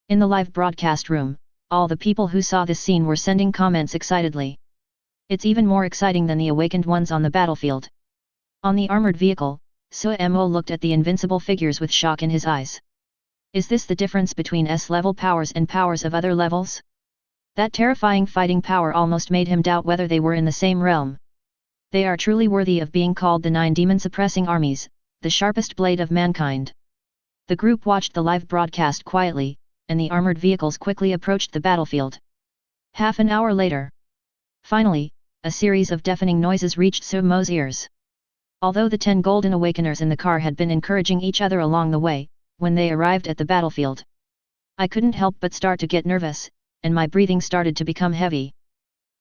In the live broadcast room, all the people who saw this scene were sending comments excitedly. It's even more exciting than the awakened ones on the battlefield. On the armored vehicle, Suemo looked at the invincible figures with shock in his eyes. Is this the difference between S-level powers and powers of other levels? That terrifying fighting power almost made him doubt whether they were in the same realm. They are truly worthy of being called the 9 demon-suppressing armies, the sharpest blade of mankind. The group watched the live broadcast quietly, and the armored vehicles quickly approached the battlefield. Half an hour later. Finally, a series of deafening noises reached Sumo's ears. Although the 10 golden awakeners in the car had been encouraging each other along the way, when they arrived at the battlefield, I couldn't help but start to get nervous, and my breathing started to become heavy.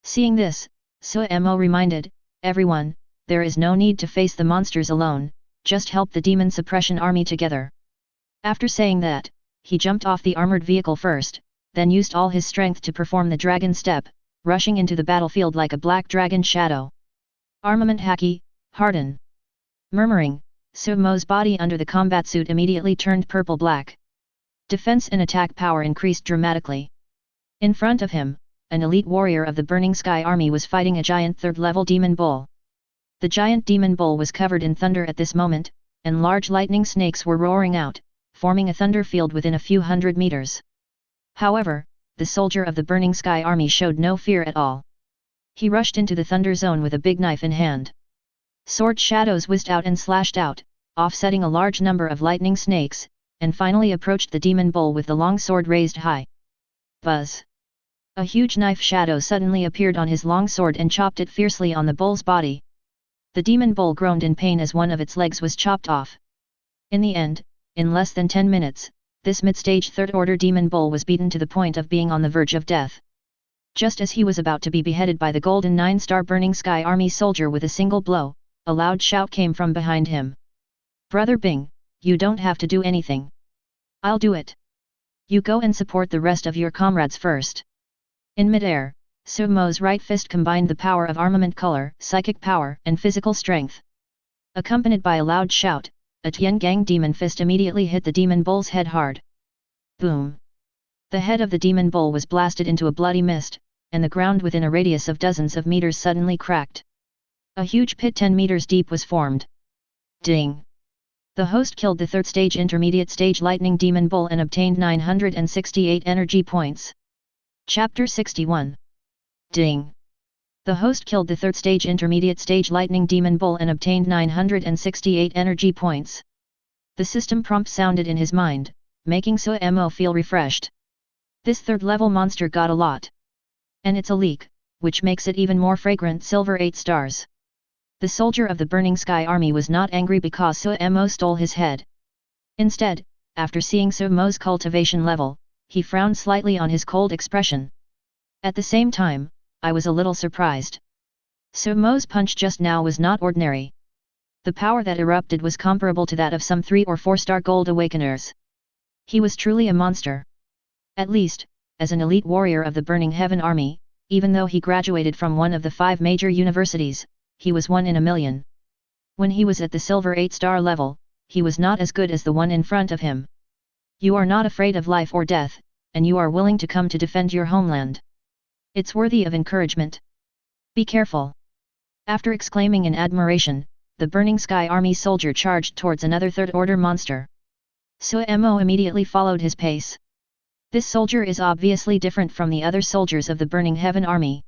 Seeing this, Suemo reminded everyone, there is no need to face the monsters alone, just help the demon suppression army together. After saying that, he jumped off the armored vehicle first, then used all his strength to perform the dragon step, rushing into the battlefield like a black dragon shadow. Armament Haki, harden! Murmuring, Sumo's body under the combat suit immediately turned purple-black. Defense and attack power increased dramatically. In front of him, an elite warrior of the Burning Sky Army was fighting a giant 3rd-level demon bull. The giant demon bull was covered in thunder at this moment, and large lightning snakes were roaring out, forming a thunder field within a few hundred meters. However, the soldier of the Burning Sky Army showed no fear at all. He rushed into the thunder zone with a big knife in hand. Sword shadows whizzed out and slashed out, offsetting a large number of lightning snakes, and finally approached the demon bull with the long sword raised high. Buzz! A huge knife shadow suddenly appeared on his long sword and chopped it fiercely on the bull's body. The demon bull groaned in pain as one of its legs was chopped off. In the end, in less than 10 minutes, this mid-stage 3rd-order demon bull was beaten to the point of being on the verge of death. Just as he was about to be beheaded by the golden 9-star Burning Sky Army soldier with a single blow, a loud shout came from behind him. Brother Bing, you don't have to do anything. I'll do it. You go and support the rest of your comrades first. In midair, Sumo's right fist combined the power of armament color, psychic power, and physical strength. Accompanied by a loud shout, a Tiangang demon fist immediately hit the demon bull's head hard. Boom! The head of the demon bull was blasted into a bloody mist, and the ground within a radius of dozens of meters suddenly cracked. A huge pit 10 meters deep was formed. Ding! The host killed the 3rd stage intermediate stage lightning demon bull and obtained 968 energy points. Chapter 61. Ding! The host killed the 3rd stage intermediate stage lightning demon bull and obtained 968 energy points. The system prompt sounded in his mind, making Suemo feel refreshed. This 3rd-level monster got a lot. And it's a leak, which makes it even more fragrant silver 8 stars. The soldier of the Burning Sky Army was not angry because Suemo stole his head. Instead, after seeing Suemo's cultivation level, he frowned slightly on his cold expression. At the same time, I was a little surprised. Suemo's punch just now was not ordinary. The power that erupted was comparable to that of some 3 or 4-star gold awakeners. He was truly a monster. At least, as an elite warrior of the Burning Heaven Army, even though he graduated from one of the 5 major universities, he was 1 in a million. When he was at the silver 8-star level, he was not as good as the one in front of him. You are not afraid of life or death, and you are willing to come to defend your homeland. It's worthy of encouragement. Be careful. After exclaiming in admiration, the Burning Sky Army soldier charged towards another third-order monster. Suemo immediately followed his pace. This soldier is obviously different from the other soldiers of the Burning Heaven Army.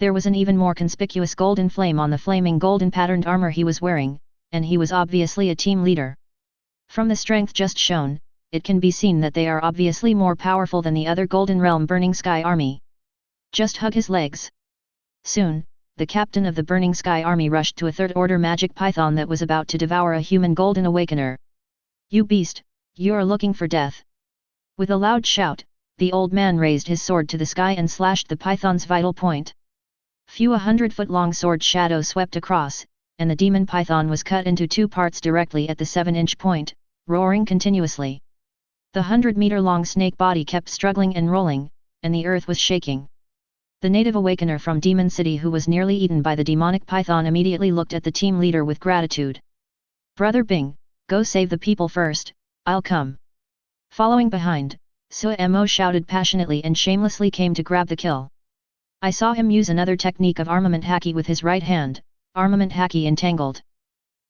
There was an even more conspicuous golden flame on the flaming golden patterned armor he was wearing, and he was obviously a team leader. From the strength just shown, it can be seen that they are obviously more powerful than the other Golden Realm Burning Sky Army. Just hug his legs. Soon, the captain of the Burning Sky Army rushed to a third-order magic python that was about to devour a human Golden Awakener. "You beast, you're looking for death!" With a loud shout, the old man raised his sword to the sky and slashed the python's vital point. Few 100-foot-long sword shadow swept across, and the demon python was cut into 2 parts directly at the 7-inch point, roaring continuously. The 100-meter-long snake body kept struggling and rolling, and the earth was shaking. The native awakener from Demon City who was nearly eaten by the demonic python immediately looked at the team leader with gratitude. "Brother Bing, go save the people first, I'll come." Following behind, Suemo shouted passionately and shamelessly came to grab the kill. I saw him use another technique of armament haki with his right hand, armament haki entangled.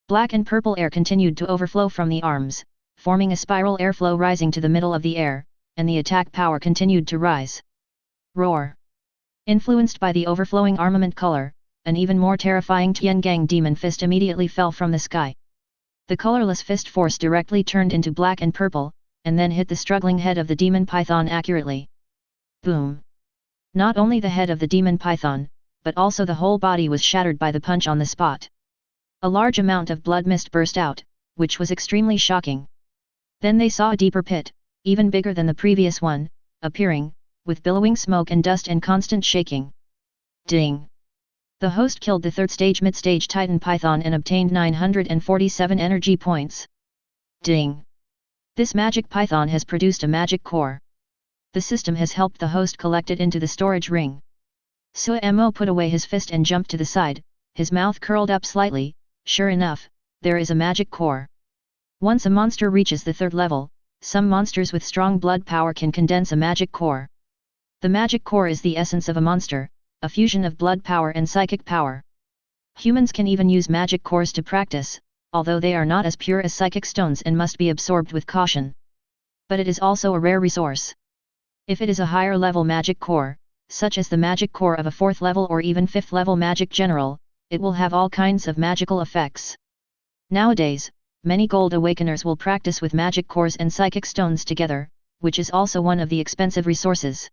Black and purple air continued to overflow from the arms, forming a spiral airflow rising to the middle of the air, and the attack power continued to rise. Roar! Influenced by the overflowing armament color, an even more terrifying Tiangang demon fist immediately fell from the sky. The colorless fist force directly turned into black and purple, and then hit the struggling head of the demon python accurately. Boom! Not only the head of the demon python, but also the whole body was shattered by the punch on the spot. A large amount of blood mist burst out, which was extremely shocking. Then they saw a deeper pit, even bigger than the previous one, appearing, with billowing smoke and dust and constant shaking. Ding! The host killed the third-stage mid-stage Titan Python and obtained 947 energy points. Ding! This magic python has produced a magic core. The system has helped the host collect it into the storage ring. Suemo put away his fist and jumped to the side, his mouth curled up slightly. Sure enough, there is a magic core. Once a monster reaches the 3rd level, some monsters with strong blood power can condense a magic core. The magic core is the essence of a monster, a fusion of blood power and psychic power. Humans can even use magic cores to practice, although they are not as pure as psychic stones and must be absorbed with caution. But it is also a rare resource. If it is a higher level magic core, such as the magic core of a 4th level or even 5th level magic general, it will have all kinds of magical effects. Nowadays, many Gold Awakeners will practice with magic cores and psychic stones together, which is also one of the expensive resources.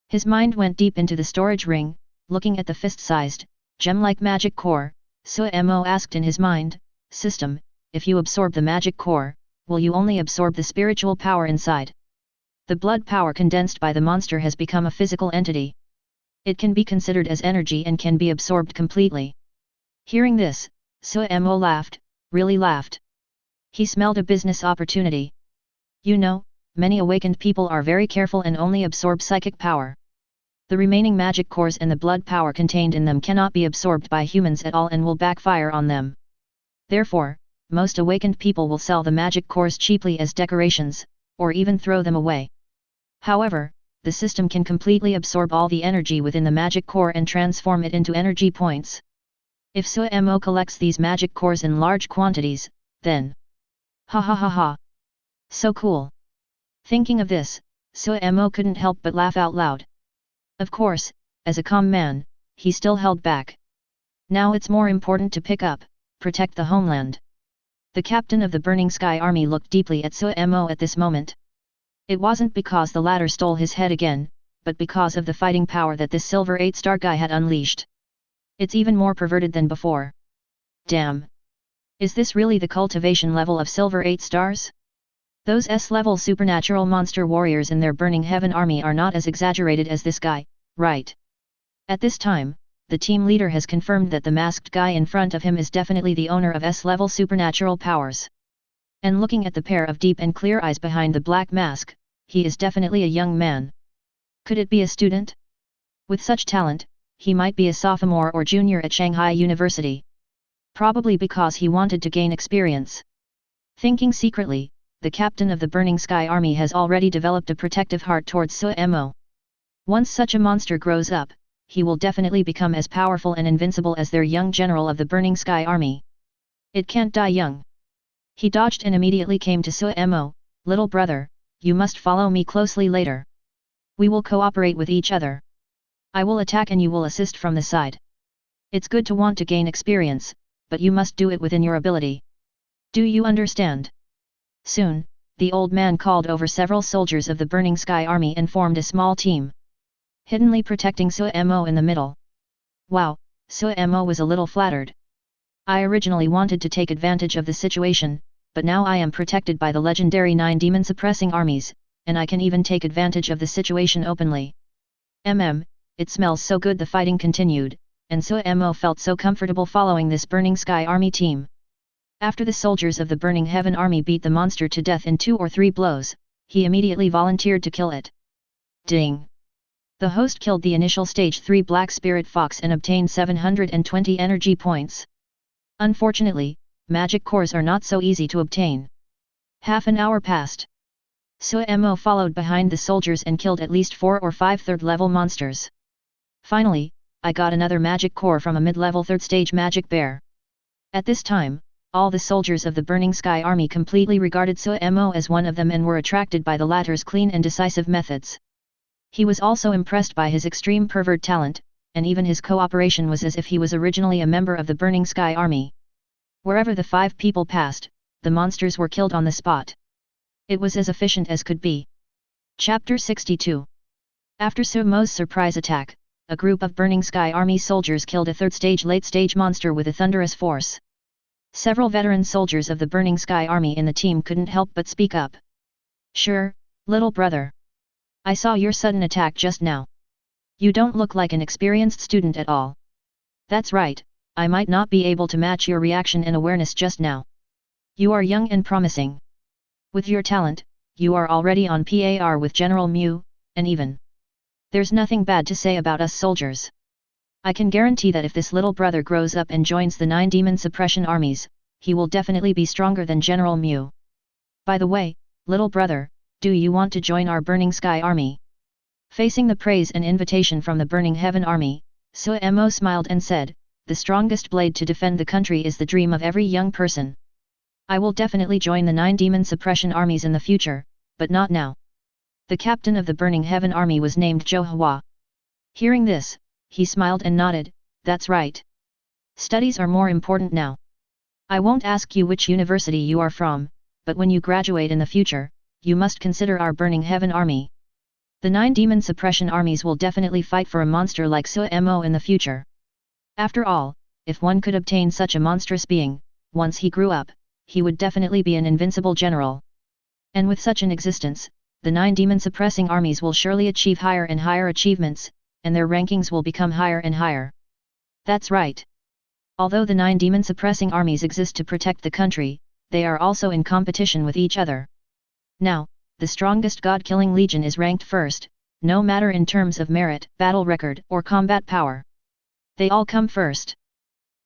His mind went deep into the storage ring, looking at the fist-sized, gem-like magic core. Suemo asked in his mind, "System, if you absorb the magic core, will you only absorb the spiritual power inside?" The blood power condensed by the monster has become a physical entity. It can be considered as energy and can be absorbed completely. Hearing this, Suemo laughed, really laughed. He smelled a business opportunity. You know, many awakened people are very careful and only absorb psychic power. The remaining magic cores and the blood power contained in them cannot be absorbed by humans at all and will backfire on them. Therefore, most awakened people will sell the magic cores cheaply as decorations, or even throw them away. However, the system can completely absorb all the energy within the magic core and transform it into energy points. If Suemo collects these magic cores in large quantities, then... Ha ha ha ha! So cool! Thinking of this, Suemo couldn't help but laugh out loud. Of course, as a calm man, he still held back. Now it's more important to pick up, protect the homeland. The captain of the Burning Sky Army looked deeply at Suemo at this moment. It wasn't because the latter stole his head again, but because of the fighting power that this Silver 8-star guy had unleashed. It's even more perverted than before. Damn! Is this really the cultivation level of Silver 8 stars? Those S-level supernatural monster warriors in their Burning Heaven army are not as exaggerated as this guy, right? At this time, the team leader has confirmed that the masked guy in front of him is definitely the owner of S-level supernatural powers. And looking at the pair of deep and clear eyes behind the black mask, he is definitely a young man. Could it be a student? With such talent, he might be a sophomore or junior at Shanghai University. Probably because he wanted to gain experience. Thinking secretly, the captain of the Burning Sky Army has already developed a protective heart towards Suemo. Once such a monster grows up, he will definitely become as powerful and invincible as their young general of the Burning Sky Army. It can't die young. He dodged and immediately came to Suemo. Little brother, you must follow me closely later. We will cooperate with each other. I will attack and you will assist from the side. It's good to want to gain experience, but you must do it within your ability. Do you understand? Soon, the old man called over several soldiers of the Burning Sky Army and formed a small team, hiddenly protecting Suemo in the middle. Wow, Suemo was a little flattered. I originally wanted to take advantage of the situation, but now I am protected by the legendary 9 demon-suppressing armies, and I can even take advantage of the situation openly. It smells so good. The fighting continued, and Suemo felt so comfortable following this Burning Sky Army team. After the soldiers of the Burning Heaven Army beat the monster to death in 2 or 3 blows, he immediately volunteered to kill it. Ding! The host killed the initial stage 3 Black Spirit Fox and obtained 720 energy points. Unfortunately, magic cores are not so easy to obtain. Half an hour passed. Suemo followed behind the soldiers and killed at least 4 or 5 third-level monsters. Finally, I got another magic core from a mid-level 3rd stage magic bear. At this time, all the soldiers of the Burning Sky Army completely regarded Suemo as one of them and were attracted by the latter's clean and decisive methods. He was also impressed by his extreme pervert talent, and even his cooperation was as if he was originally a member of the Burning Sky Army. Wherever the 5 people passed, the monsters were killed on the spot. It was as efficient as could be. Chapter 62. After Suemo's surprise attack, a group of Burning Sky Army soldiers killed a 3rd stage late stage monster with a thunderous force. Several veteran soldiers of the Burning Sky Army in the team couldn't help but speak up. Sure, little brother. I saw your sudden attack just now. You don't look like an experienced student at all. That's right, I might not be able to match your reaction and awareness just now. You are young and promising. With your talent, you are already on par with General Mew, and even. There's nothing bad to say about us soldiers. I can guarantee that if this little brother grows up and joins the 9 demon suppression armies, he will definitely be stronger than General Mew. By the way, little brother, do you want to join our Burning Sky Army? Facing the praise and invitation from the Burning Heaven Army, Suemo smiled and said, the strongest blade to defend the country is the dream of every young person. I will definitely join the 9 demon suppression armies in the future, but not now. The captain of the Burning Heaven Army was named Gojo. Hearing this, he smiled and nodded, that's right. Studies are more important now. I won't ask you which university you are from, but when you graduate in the future, you must consider our Burning Heaven Army. The 9 demon suppression armies will definitely fight for a monster like Suemo in the future. After all, if one could obtain such a monstrous being, once he grew up, he would definitely be an invincible general. And with such an existence, the 9 demon suppressing armies will surely achieve higher and higher achievements, and their rankings will become higher and higher. That's right. Although the 9 demon suppressing armies exist to protect the country, they are also in competition with each other. Now, the strongest God-killing legion is ranked first, no matter in terms of merit, battle record, or combat power. They all come first.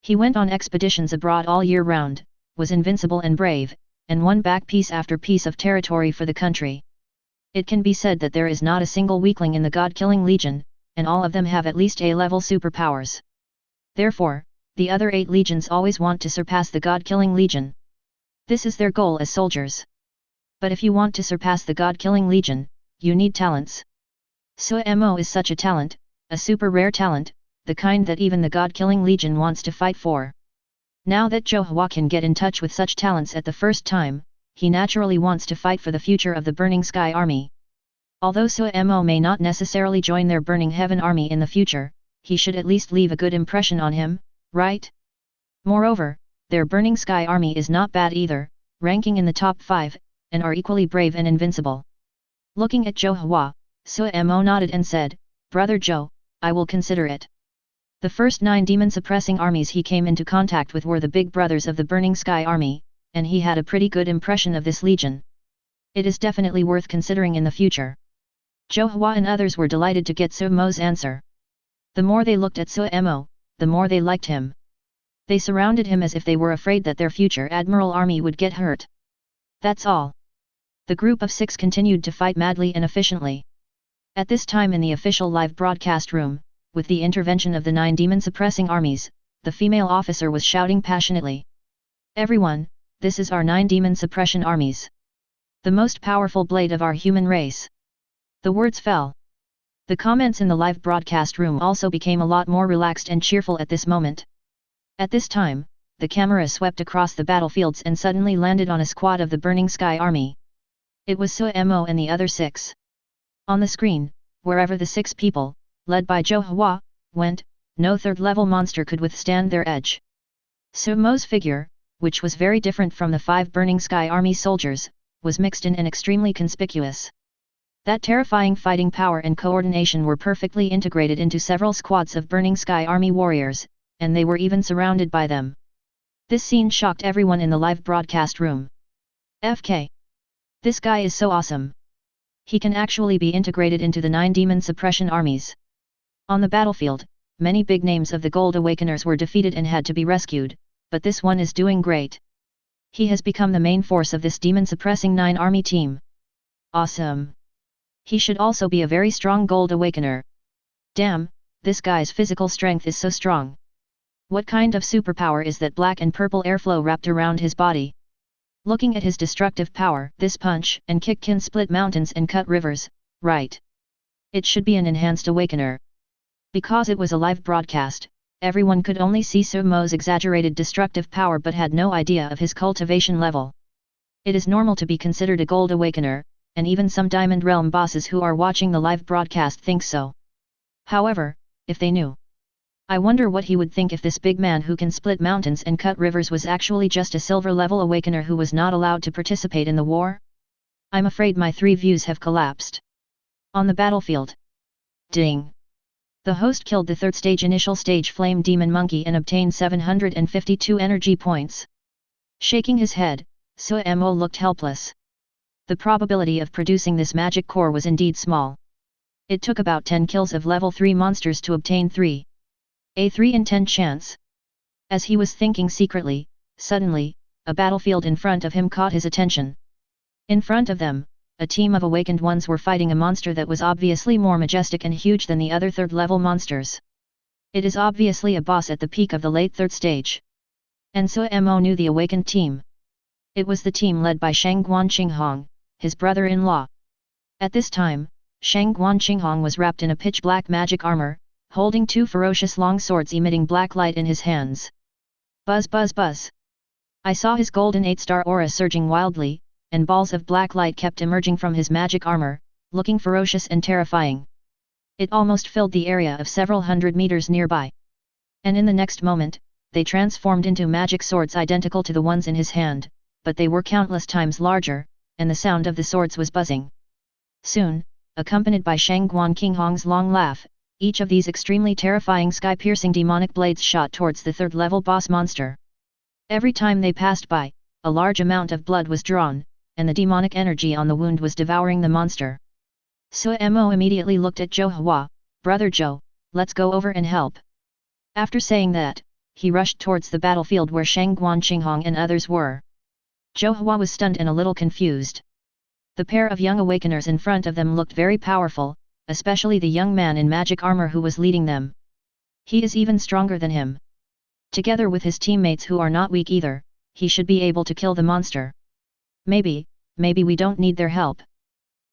He went on expeditions abroad all year round, was invincible and brave, and won back piece after piece of territory for the country. It can be said that there is not a single weakling in the God-killing legion, and all of them have at least A-level superpowers. Therefore, the other 8 legions always want to surpass the God-killing legion. This is their goal as soldiers. But if you want to surpass the God-killing legion, you need talents. Suemo is such a talent, a super rare talent, the kind that even the God-killing legion wants to fight for. Now that Gojo can get in touch with such talents at the first time, he naturally wants to fight for the future of the Burning Sky Army. Although Suemo may not necessarily join their Burning Heaven Army in the future, he should at least leave a good impression on him, right? Moreover, their Burning Sky Army is not bad either, ranking in the top 5, and are equally brave and invincible. Looking at Gojo, Suemo nodded and said, Brother Joe, I will consider it. The first 9 demon-suppressing armies he came into contact with were the big brothers of the Burning Sky Army, and he had a pretty good impression of this legion. It is definitely worth considering in the future. Gojo and others were delighted to get Suemo's answer. The more they looked at Suemo, the more they liked him. They surrounded him as if they were afraid that their future admiral army would get hurt. That's all. The group of 6 continued to fight madly and efficiently. At this time in the official live broadcast room, with the intervention of the 9 demon-suppressing armies, the female officer was shouting passionately. "Everyone, this is our 9 demon suppression armies. The most powerful blade of our human race." The words fell. The comments in the live broadcast room also became a lot more relaxed and cheerful at this moment. At this time, the camera swept across the battlefields and suddenly landed on a squad of the Burning Sky Army. It was Suemo and the other 6. On the screen, wherever the 6 people, led by Gojo, went, no third-level monster could withstand their edge. Suemo's figure, which was very different from the 5 Burning Sky Army soldiers, was mixed in and extremely conspicuous. That terrifying fighting power and coordination were perfectly integrated into several squads of Burning Sky Army warriors, and they were even surrounded by them. This scene shocked everyone in the live broadcast room. FK. This guy is so awesome. He can actually be integrated into the 9 demon suppression armies. On the battlefield, many big names of the Gold Awakeners were defeated and had to be rescued, but this one is doing great. He has become the main force of this demon-suppressing 9 army team. Awesome. He should also be a very strong Gold Awakener. Damn, this guy's physical strength is so strong. What kind of superpower is that black and purple airflow wrapped around his body? Looking at his destructive power, this punch and kick can split mountains and cut rivers, right? It should be an enhanced Awakener. Because it was a live broadcast, everyone could only see Suemo's exaggerated destructive power but had no idea of his cultivation level. It is normal to be considered a Gold Awakener, and even some Diamond Realm bosses who are watching the live broadcast think so. However, if they knew, I wonder what he would think if this big man who can split mountains and cut rivers was actually just a silver-level Awakener who was not allowed to participate in the war? I'm afraid my 3 views have collapsed. On the battlefield. Ding! The host killed the 3rd stage initial stage Flame Demon Monkey and obtained 752 energy points. Shaking his head, Suemo looked helpless. The probability of producing this magic core was indeed small. It took about 10 kills of level 3 monsters to obtain 3. A 3 in 10 chance. As he was thinking secretly, suddenly, a battlefield in front of him caught his attention. In front of them, a team of awakened ones were fighting a monster that was obviously more majestic and huge than the other 3rd-level monsters. It is obviously a boss at the peak of the late 3rd stage. And Suemo knew the awakened team. It was the team led by Shangguan Qinghong, his brother-in-law. At this time, Shangguan Qinghong was wrapped in a pitch-black magic armor, holding 2 ferocious long swords emitting black light in his hands. Buzz buzz buzz. I saw his golden 8-star aura surging wildly, and balls of black light kept emerging from his magic armor, looking ferocious and terrifying. It almost filled the area of several hundred meters nearby. And in the next moment, they transformed into magic swords identical to the ones in his hand, but they were countless times larger, and the sound of the swords was buzzing. Soon, accompanied by Shangguan Qinghong's long laugh, each of these extremely terrifying sky-piercing demonic blades shot towards the 3rd-level boss monster. Every time they passed by, a large amount of blood was drawn, and the demonic energy on the wound was devouring the monster. Suemo immediately looked at Gojo. "Brother Joe, let's go over and help." After saying that, he rushed towards the battlefield where Shangguan Qinghong and others were. Gojo was stunned and a little confused. The pair of young awakeners in front of them looked very powerful, especially the young man in magic armor who was leading them. He is even stronger than him. Together with his teammates who are not weak either, he should be able to kill the monster. Maybe we don't need their help.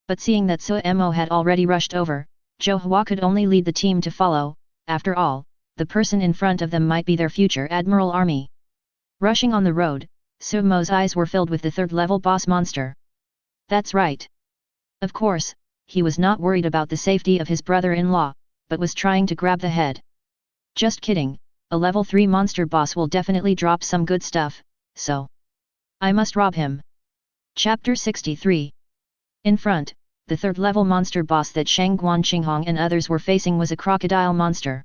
But seeing that Suemo had already rushed over, Gojo could only lead the team to follow. After all, the person in front of them might be their future Admiral Army. Rushing on the road, Suemo's eyes were filled with the 3rd-level boss monster. That's right. Of course, he was not worried about the safety of his brother-in-law, but was trying to grab the head. Just kidding, a level 3 monster boss will definitely drop some good stuff, so I must rob him. Chapter 63. In front, the 3rd-level monster boss that Shangguan Qinghong and others were facing was a crocodile monster.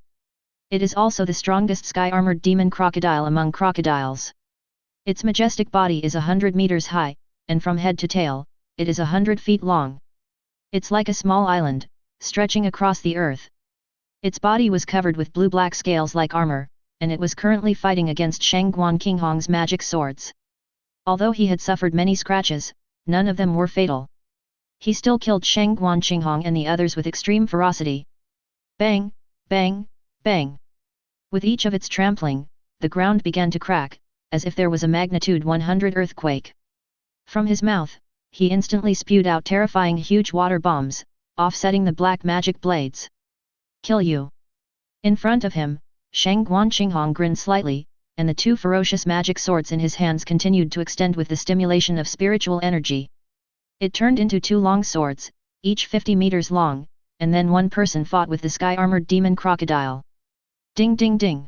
It is also the strongest sky-armored demon crocodile among crocodiles. Its majestic body is 100 meters high, and from head to tail, it is 100 feet long. It's like a small island, stretching across the earth. Its body was covered with blue-black scales like armor, and it was currently fighting against Shangguan Qinghong's magic swords. Although he had suffered many scratches, none of them were fatal. He still killed Shangguan Qinghong and the others with extreme ferocity. Bang, Bang, bang. With each of its trampling, the ground began to crack, as if there was a magnitude 100 earthquake. From his mouth, he instantly spewed out terrifying huge water bombs, offsetting the black magic blades. Kill you. In front of him, Shang Guanqinghong grinned slightly, and the two ferocious magic swords in his hands continued to extend with the stimulation of spiritual energy. It turned into two long swords, each 50 meters long, and then one person fought with the sky-armored demon crocodile. Ding ding ding.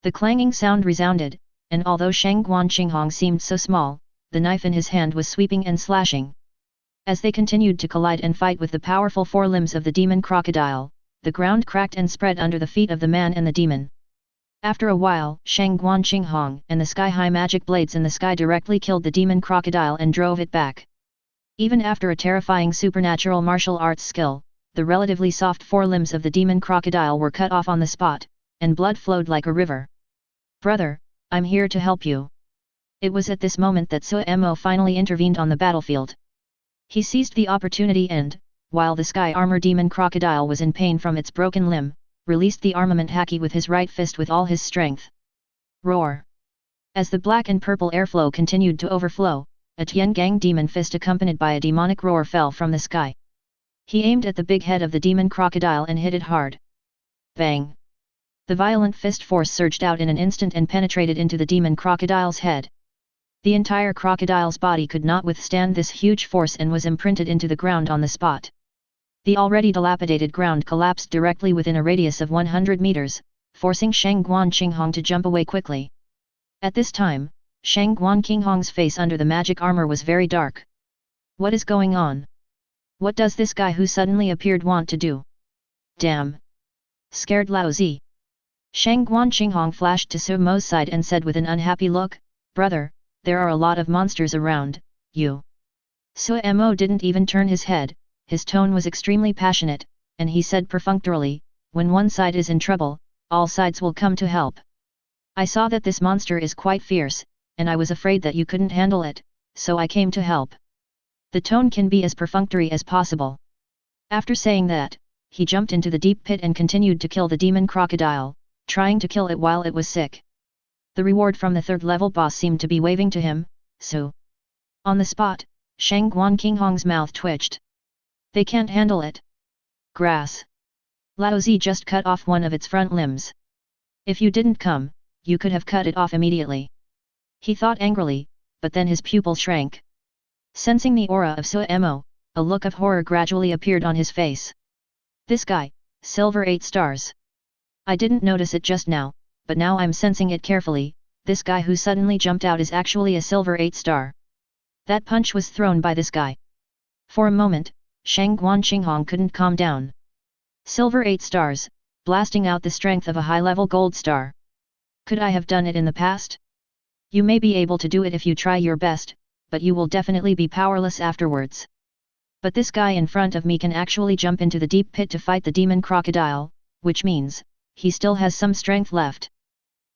The clanging sound resounded, and although Shang Guanqinghong seemed so small, the knife in his hand was sweeping and slashing. As they continued to collide and fight with the powerful forelimbs of the demon crocodile, the ground cracked and spread under the feet of the man and the demon. After a while, Shang Guanqinghong and the sky-high magic blades in the sky directly killed the demon crocodile and drove it back. Even after a terrifying supernatural martial arts skill, the relatively soft forelimbs of the demon crocodile were cut off on the spot, and blood flowed like a river. "Brother, I'm here to help you." It was at this moment that Suemo finally intervened on the battlefield. He seized the opportunity and, while the sky armor demon crocodile was in pain from its broken limb, released the armament haki with his right fist with all his strength. Roar! As the black and purple airflow continued to overflow, a Tiangang demon fist accompanied by a demonic roar fell from the sky. He aimed at the big head of the demon crocodile and hit it hard. Bang! The violent fist force surged out in an instant and penetrated into the demon crocodile's head. The entire crocodile's body could not withstand this huge force and was imprinted into the ground on the spot. The already dilapidated ground collapsed directly within a radius of 100 meters, forcing Shang Guanqinghong to jump away quickly. At this time, Shang Guanqinghong's face under the magic armor was very dark. What is going on? What does this guy who suddenly appeared want to do? Damn! Scared Laozi. Shang Guanqinghong flashed to Sumo's side and said with an unhappy look, "Brother, there are a lot of monsters around, you." Suemo didn't even turn his head. His tone was extremely passionate, and he said perfunctorily, "When one side is in trouble, all sides will come to help. I saw that this monster is quite fierce, and I was afraid that you couldn't handle it, so I came to help." The tone can be as perfunctory as possible. After saying that, he jumped into the deep pit and continued to kill the demon crocodile, trying to kill it while it was sick. The reward from the third-level boss seemed to be waving to him, so... On the spot, Shang Guanqinghong's mouth twitched. They can't handle it. Grass. Laozi just cut off one of its front limbs. If you didn't come, you could have cut it off immediately. He thought angrily, but then his pupil shrank. Sensing the aura of Suemo, a look of horror gradually appeared on his face. This guy, Silver 8 stars. I didn't notice it just now, but now I'm sensing it carefully. This guy who suddenly jumped out is actually a Silver 8 star. That punch was thrown by this guy. For a moment, Shang Guanqinghong couldn't calm down. Silver 8 stars, blasting out the strength of a high-level gold star. Could I have done it in the past? You may be able to do it if you try your best, but you will definitely be powerless afterwards. But this guy in front of me can actually jump into the deep pit to fight the demon crocodile, which means, he still has some strength left.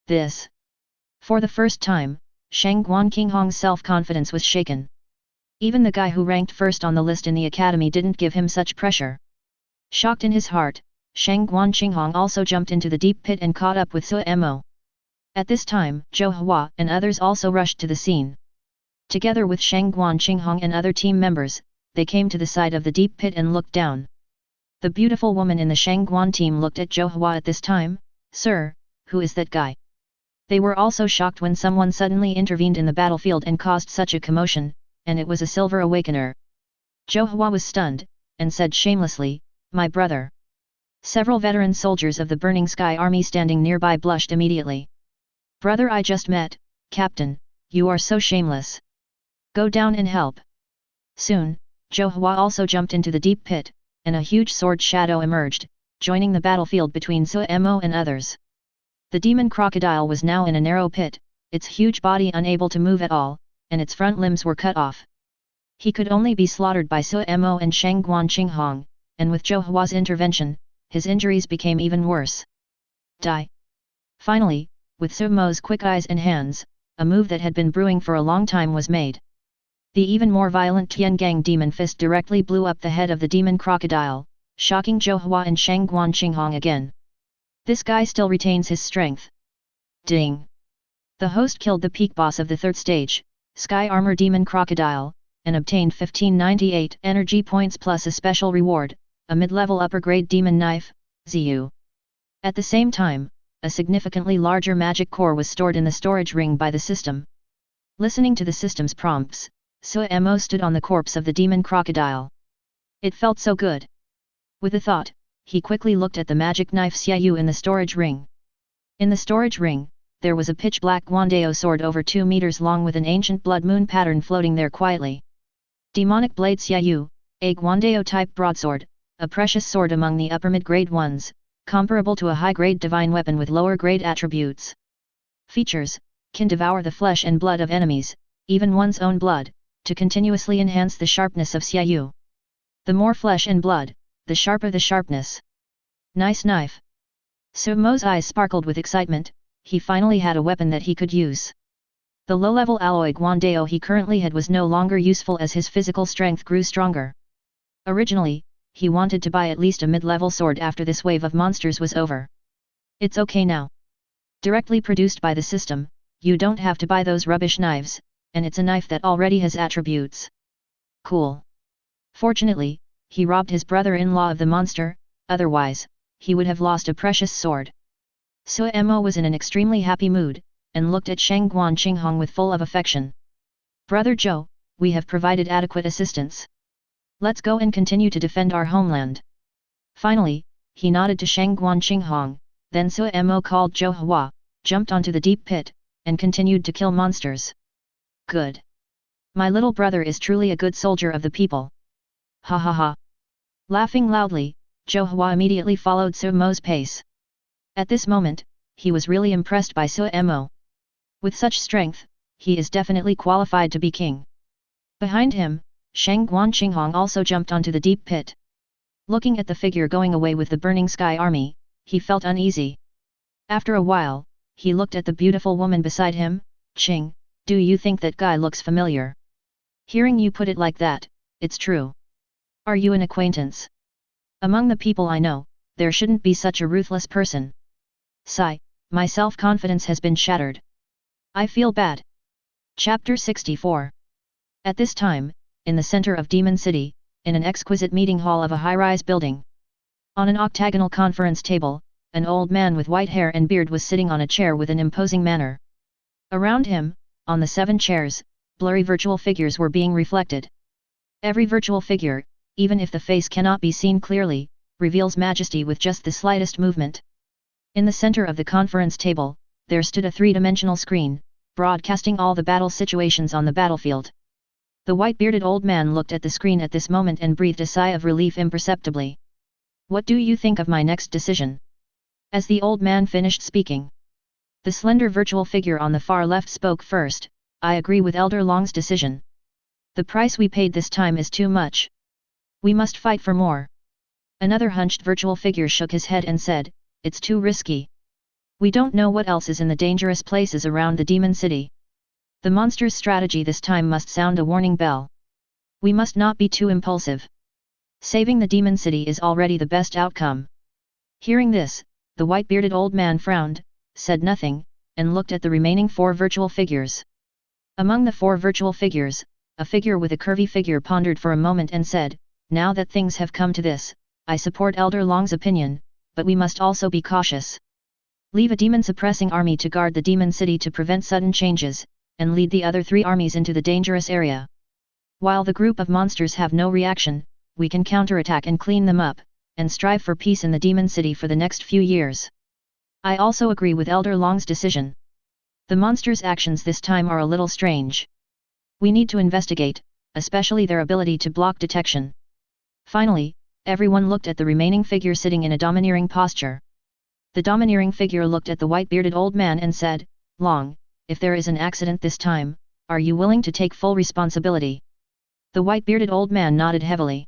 This. For the first time, Shang Guanqinghong's self-confidence was shaken. Even the guy who ranked first on the list in the academy didn't give him such pressure. Shocked in his heart, Shang Guanqinghong also jumped into the deep pit and caught up with Suemo. At this time, Zhou Hua and others also rushed to the scene. Together with Shang Guanqinghong and other team members, they came to the side of the deep pit and looked down. The beautiful woman in the Shang Guan team looked at Zhou Hua at this time. "Sir, who is that guy?" They were also shocked when someone suddenly intervened in the battlefield and caused such a commotion, and it was a Silver Awakener. Zhou Hua was stunned, and said shamelessly, "My brother." Several veteran soldiers of the Burning Sky Army standing nearby blushed immediately. "Brother I just met, Captain, you are so shameless. Go down and help." Soon, Zhou Hua also jumped into the deep pit, and a huge sword shadow emerged, joining the battlefield between Suemo and others. The demon crocodile was now in a narrow pit, its huge body unable to move at all, and its front limbs were cut off. He could only be slaughtered by Suemo and Shang Guanqinghong, and with Zhou Hua's intervention, his injuries became even worse. Die! Finally, with Suemo's quick eyes and hands, a move that had been brewing for a long time was made. The even more violent Tiangang demon fist directly blew up the head of the demon crocodile, shocking Zhou Hua and Shang Guanqinghong again. This guy still retains his strength. Ding! The host killed the peak boss of the third stage, Sky Armor Demon Crocodile, and obtained 1598 energy points plus a special reward, a mid-level upper-grade demon knife, ZU. At the same time, a significantly larger magic core was stored in the storage ring by the system. Listening to the system's prompts, Suemo stood on the corpse of the demon crocodile. It felt so good. With a thought, he quickly looked at the magic knife Xiaoyu in the storage ring. In the storage ring, there was a pitch-black Guandao sword over 2 meters long with an ancient blood moon pattern floating there quietly. Demonic blade Xiaoyu, a Guandao-type broadsword, a precious sword among the upper mid-grade ones, comparable to a high-grade divine weapon with lower-grade attributes. Features: can devour the flesh and blood of enemies, even one's own blood, to continuously enhance the sharpness of Xiaoyu. The more flesh and blood, the sharper the sharpness. Nice knife. Sumo's eyes sparkled with excitement, he finally had a weapon that he could use. The low-level alloy Guandao he currently had was no longer useful as his physical strength grew stronger. Originally, he wanted to buy at least a mid-level sword after this wave of monsters was over. It's okay now. Directly produced by the system, you don't have to buy those rubbish knives, and it's a knife that already has attributes. Cool. Fortunately, he robbed his brother-in-law of the monster, otherwise, he would have lost a precious sword. Suemo was in an extremely happy mood, and looked at Shangguan Qinghong with full of affection. Brother Zhou, we have provided adequate assistance. Let's go and continue to defend our homeland. Finally, he nodded to Shangguan Qinghong, then Suemo called Zhou Hua, jumped onto the deep pit, and continued to kill monsters. Good. My little brother is truly a good soldier of the people. Ha ha ha. Laughing loudly, Zhou Hua immediately followed Suemo's pace. At this moment, he was really impressed by Suemo. With such strength, he is definitely qualified to be king. Behind him, Shangguan Qinghong also jumped onto the deep pit. Looking at the figure going away with the burning sky army, he felt uneasy. After a while, he looked at the beautiful woman beside him. Qing, do you think that guy looks familiar? Hearing you put it like that, it's true. Are you an acquaintance? Among the people I know, there shouldn't be such a ruthless person. Sigh, my self-confidence has been shattered. I feel bad. Chapter 64. At this time, in the center of Demon City, in an exquisite meeting hall of a high-rise building. On an octagonal conference table, an old man with white hair and beard was sitting on a chair with an imposing manner. Around him, on the 7 chairs, blurry virtual figures were being reflected. Every virtual figure, even if the face cannot be seen clearly, reveals majesty with just the slightest movement. In the center of the conference table, there stood a 3-dimensional screen, broadcasting all the battle situations on the battlefield. The white-bearded old man looked at the screen at this moment and breathed a sigh of relief imperceptibly. What do you think of my next decision? As the old man finished speaking, the slender virtual figure on the far left spoke first. I agree with Elder Long's decision. The price we paid this time is too much. We must fight for more. Another hunched virtual figure shook his head and said, it's too risky. We don't know what else is in the dangerous places around the Demon City. The monster's strategy this time must sound a warning bell. We must not be too impulsive. Saving the Demon City is already the best outcome. Hearing this, the white-bearded old man frowned, said nothing, and looked at the remaining 4 virtual figures. Among the 4 virtual figures, a figure with a curvy figure pondered for a moment and said, now that things have come to this, I support Elder Long's opinion, but we must also be cautious. Leave a demon-suppressing army to guard the Demon City to prevent sudden changes, and lead the other 3 armies into the dangerous area. While the group of monsters have no reaction, we can counterattack and clean them up, and strive for peace in the Demon City for the next few years. I also agree with Elder Long's decision. The monsters' actions this time are a little strange. We need to investigate, especially their ability to block detection. Finally, everyone looked at the remaining figure sitting in a domineering posture. The domineering figure looked at the white-bearded old man and said, Long, if there is an accident this time, are you willing to take full responsibility? The white-bearded old man nodded heavily.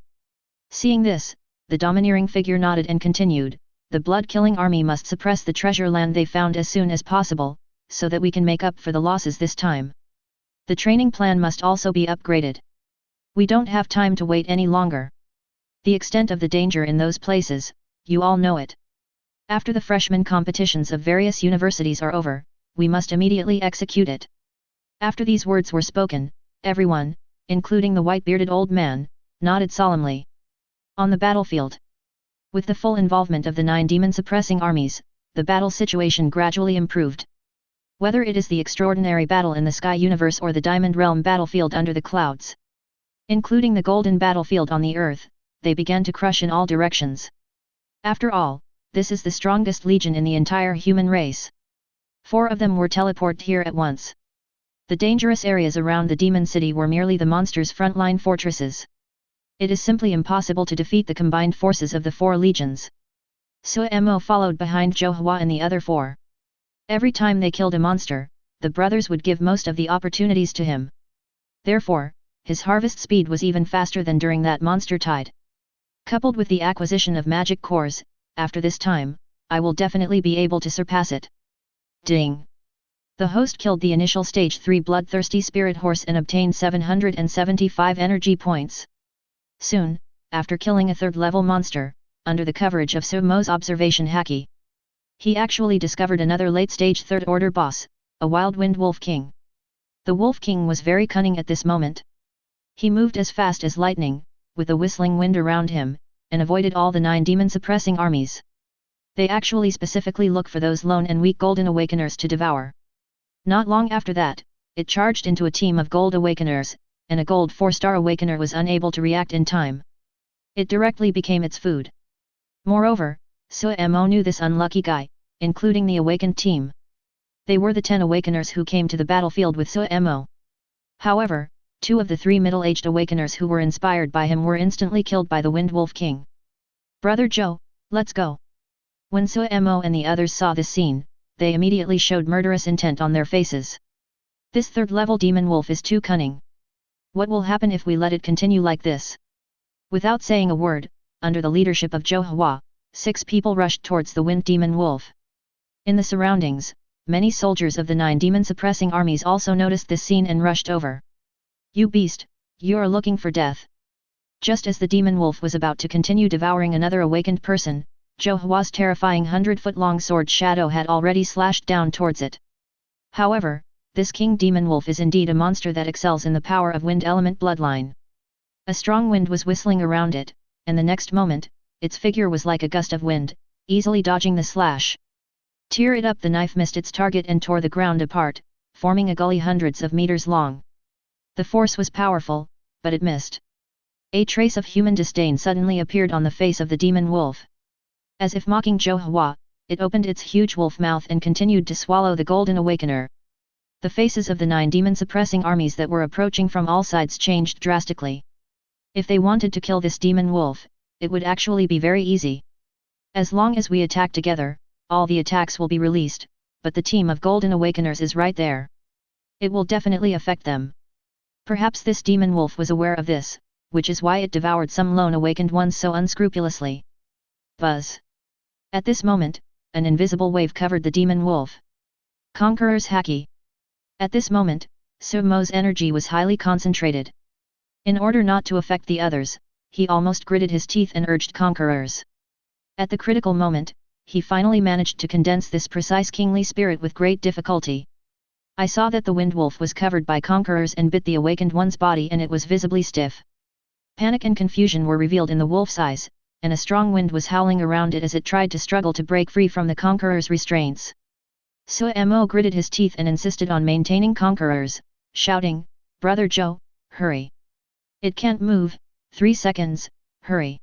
Seeing this, the domineering figure nodded and continued, the blood-killing army must suppress the treasure land they found as soon as possible, so that we can make up for the losses this time. The training plan must also be upgraded. We don't have time to wait any longer. The extent of the danger in those places, you all know it. After the freshman competitions of various universities are over, we must immediately execute it. After these words were spoken, everyone, including the white-bearded old man, nodded solemnly. On the battlefield, with the full involvement of the 9 demon-suppressing armies, the battle situation gradually improved. Whether it is the extraordinary battle in the Sky Universe or the Diamond Realm battlefield under the clouds, including the Golden battlefield on the Earth, they began to crush in all directions. After all, this is the strongest legion in the entire human race. 4 of them were teleported here at once. The dangerous areas around the Demon City were merely the monsters' frontline fortresses. It is simply impossible to defeat the combined forces of the 4 legions. Suemo followed behind Johua and the other 4. Every time they killed a monster, the brothers would give most of the opportunities to him. Therefore, his harvest speed was even faster than during that monster tide. Coupled with the acquisition of magic cores, after this time, I will definitely be able to surpass it. Ding! The host killed the initial stage 3 bloodthirsty spirit horse and obtained 775 energy points. Soon, after killing a 3rd level monster, under the coverage of Sumo's observation haki, he actually discovered another late stage 3rd order boss, a wild wind wolf king. The wolf king was very cunning at this moment. He moved as fast as lightning, with a whistling wind around him, and avoided all the 9 demon-suppressing armies. They actually specifically look for those lone and weak golden awakeners to devour. Not long after that, it charged into a team of gold awakeners, and a gold 4-star awakener was unable to react in time. It directly became its food. Moreover, Suemo knew this unlucky guy, including the awakened team. They were the 10 awakeners who came to the battlefield with Suemo. However, 2 of the 3 middle-aged awakeners who were inspired by him were instantly killed by the Wind Wolf King. "Brother Joe, let's go." When Suemo and the others saw this scene, they immediately showed murderous intent on their faces. This 3rd-level demon wolf is too cunning. What will happen if we let it continue like this? Without saying a word, under the leadership of Johua, 6 people rushed towards the wind demon wolf. In the surroundings, many soldiers of the 9 demon-suppressing armies also noticed this scene and rushed over. "You beast, you are looking for death." Just as the demon wolf was about to continue devouring another awakened person, Johua's terrifying 100-foot-long sword shadow had already slashed down towards it. However, this king demon wolf is indeed a monster that excels in the power of wind element bloodline. A strong wind was whistling around it, and the next moment, its figure was like a gust of wind, easily dodging the slash. Tear it up, the knife missed its target and tore the ground apart, forming a gully hundreds of meters long. The force was powerful, but it missed. A trace of human disdain suddenly appeared on the face of the demon wolf. As if mocking Johua, it opened its huge wolf mouth and continued to swallow the golden awakener. The faces of the 9 demon-suppressing armies that were approaching from all sides changed drastically. If they wanted to kill this demon wolf, it would actually be very easy. As long as we attack together, all the attacks will be released, but the team of golden awakeners is right there. It will definitely affect them. Perhaps this demon wolf was aware of this, which is why it devoured some lone awakened ones so unscrupulously. Buzz! At this moment, an invisible wave covered the demon wolf. Conqueror's Haki. At this moment, Sumo's energy was highly concentrated. In order not to affect the others, he almost gritted his teeth and urged Conquerors. At the critical moment, he finally managed to condense this precise kingly spirit with great difficulty. I saw that the wind wolf was covered by Conquerors and bit the awakened one's body, and it was visibly stiff. Panic and confusion were revealed in the wolf's eyes, and a strong wind was howling around it as it tried to struggle to break free from the Conqueror's restraints. Suemo gritted his teeth and insisted on maintaining Conquerors, shouting, "Brother Joe, hurry! It can't move, 3 seconds, hurry!"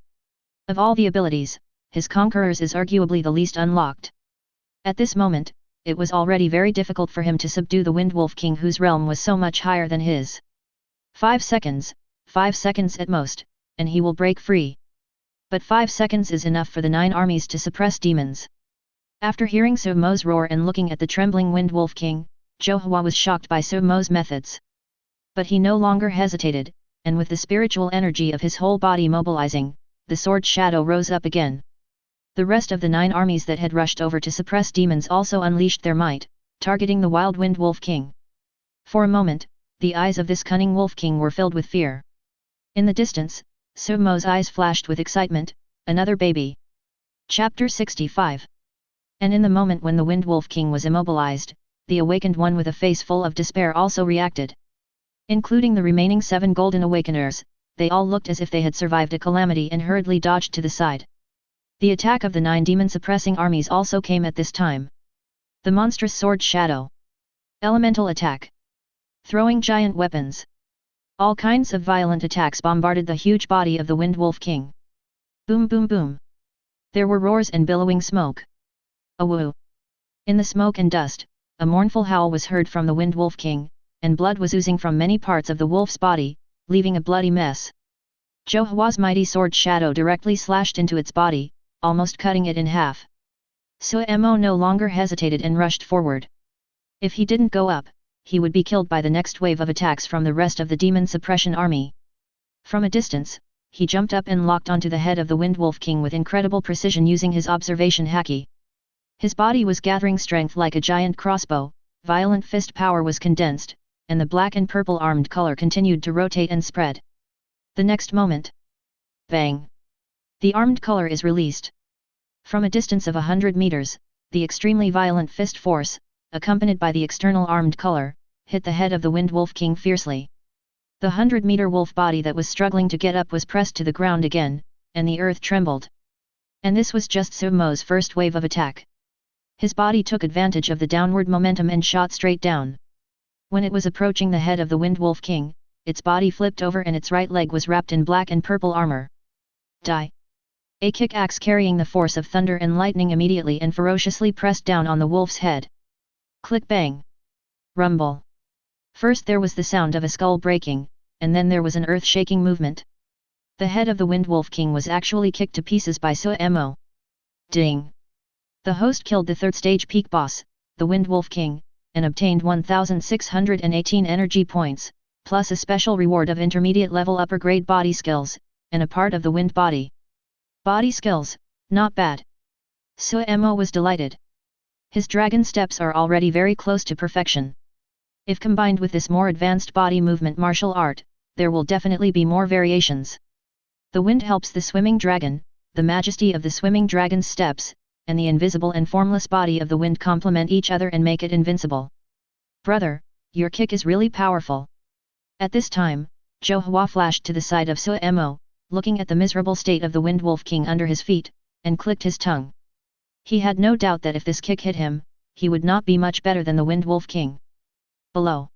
Of all the abilities, his Conquerors is arguably the least unlocked. At this moment, it was already very difficult for him to subdue the Wind Wolf King, whose realm was so much higher than his. 5 seconds at most, and he will break free. But 5 seconds is enough for the 9 armies to suppress demons. After hearing Sumo's roar and looking at the trembling Wind Wolf King, Johua was shocked by Sumo's methods. But he no longer hesitated, and with the spiritual energy of his whole body mobilizing, the sword shadow rose up again. The rest of the 9 armies that had rushed over to suppress demons also unleashed their might, targeting the wild Wind Wolf King. For a moment, the eyes of this cunning Wolf King were filled with fear. In the distance, Sumo's eyes flashed with excitement. Another baby. Chapter 65. And in the moment when the Wind Wolf King was immobilized, the awakened one with a face full of despair also reacted. Including the remaining 7 golden awakeners, they all looked as if they had survived a calamity and hurriedly dodged to the side. The attack of the 9 demon-suppressing armies also came at this time. The monstrous sword shadow. Elemental attack. Throwing giant weapons. All kinds of violent attacks bombarded the huge body of the Wind Wolf King. Boom boom boom. There were roars and billowing smoke. Awoo. In the smoke and dust, a mournful howl was heard from the Wind Wolf King, and blood was oozing from many parts of the wolf's body, leaving a bloody mess. Zhou mighty sword shadow directly slashed into its body, almost cutting it in half. Suemo no longer hesitated and rushed forward. If he didn't go up, he would be killed by the next wave of attacks from the rest of the demon suppression army. From a distance, he jumped up and locked onto the head of the Wind Wolf King with incredible precision using his observation haki. His body was gathering strength like a giant crossbow, violent fist power was condensed, and the black and purple armed color continued to rotate and spread. The next moment. Bang! The armed color is released. From a distance of 100 meters, the extremely violent fist force, accompanied by the external armed color, hit the head of the Wind Wolf King fiercely. The 100-meter wolf body that was struggling to get up was pressed to the ground again, and the earth trembled. And this was just Sumo's first wave of attack. His body took advantage of the downward momentum and shot straight down. When it was approaching the head of the Wind Wolf King, its body flipped over and its right leg was wrapped in black and purple armor. Die! A kick-axe carrying the force of thunder and lightning immediately and ferociously pressed down on the wolf's head. Click bang! Rumble! First there was the sound of a skull breaking, and then there was an earth-shaking movement. The head of the Wind Wolf King was actually kicked to pieces by Suemo. Ding! The host killed the third stage peak boss, the Wind Wolf King, and obtained 1618 energy points, plus a special reward of intermediate level upper grade body skills, and a part of the wind body. Body skills, not bad. Suemo was delighted. His dragon steps are already very close to perfection. If combined with this more advanced body movement martial art, there will definitely be more variations. The wind helps the swimming dragon, the majesty of the swimming dragon's steps, and the invisible and formless body of the wind complement each other and make it invincible. Brother, your kick is really powerful. At this time, Zhou flashed to the side of Suemo, looking at the miserable state of the Wind Wolf King under his feet, and clicked his tongue. He had no doubt that if this kick hit him, he would not be much better than the Wind Wolf King. Below.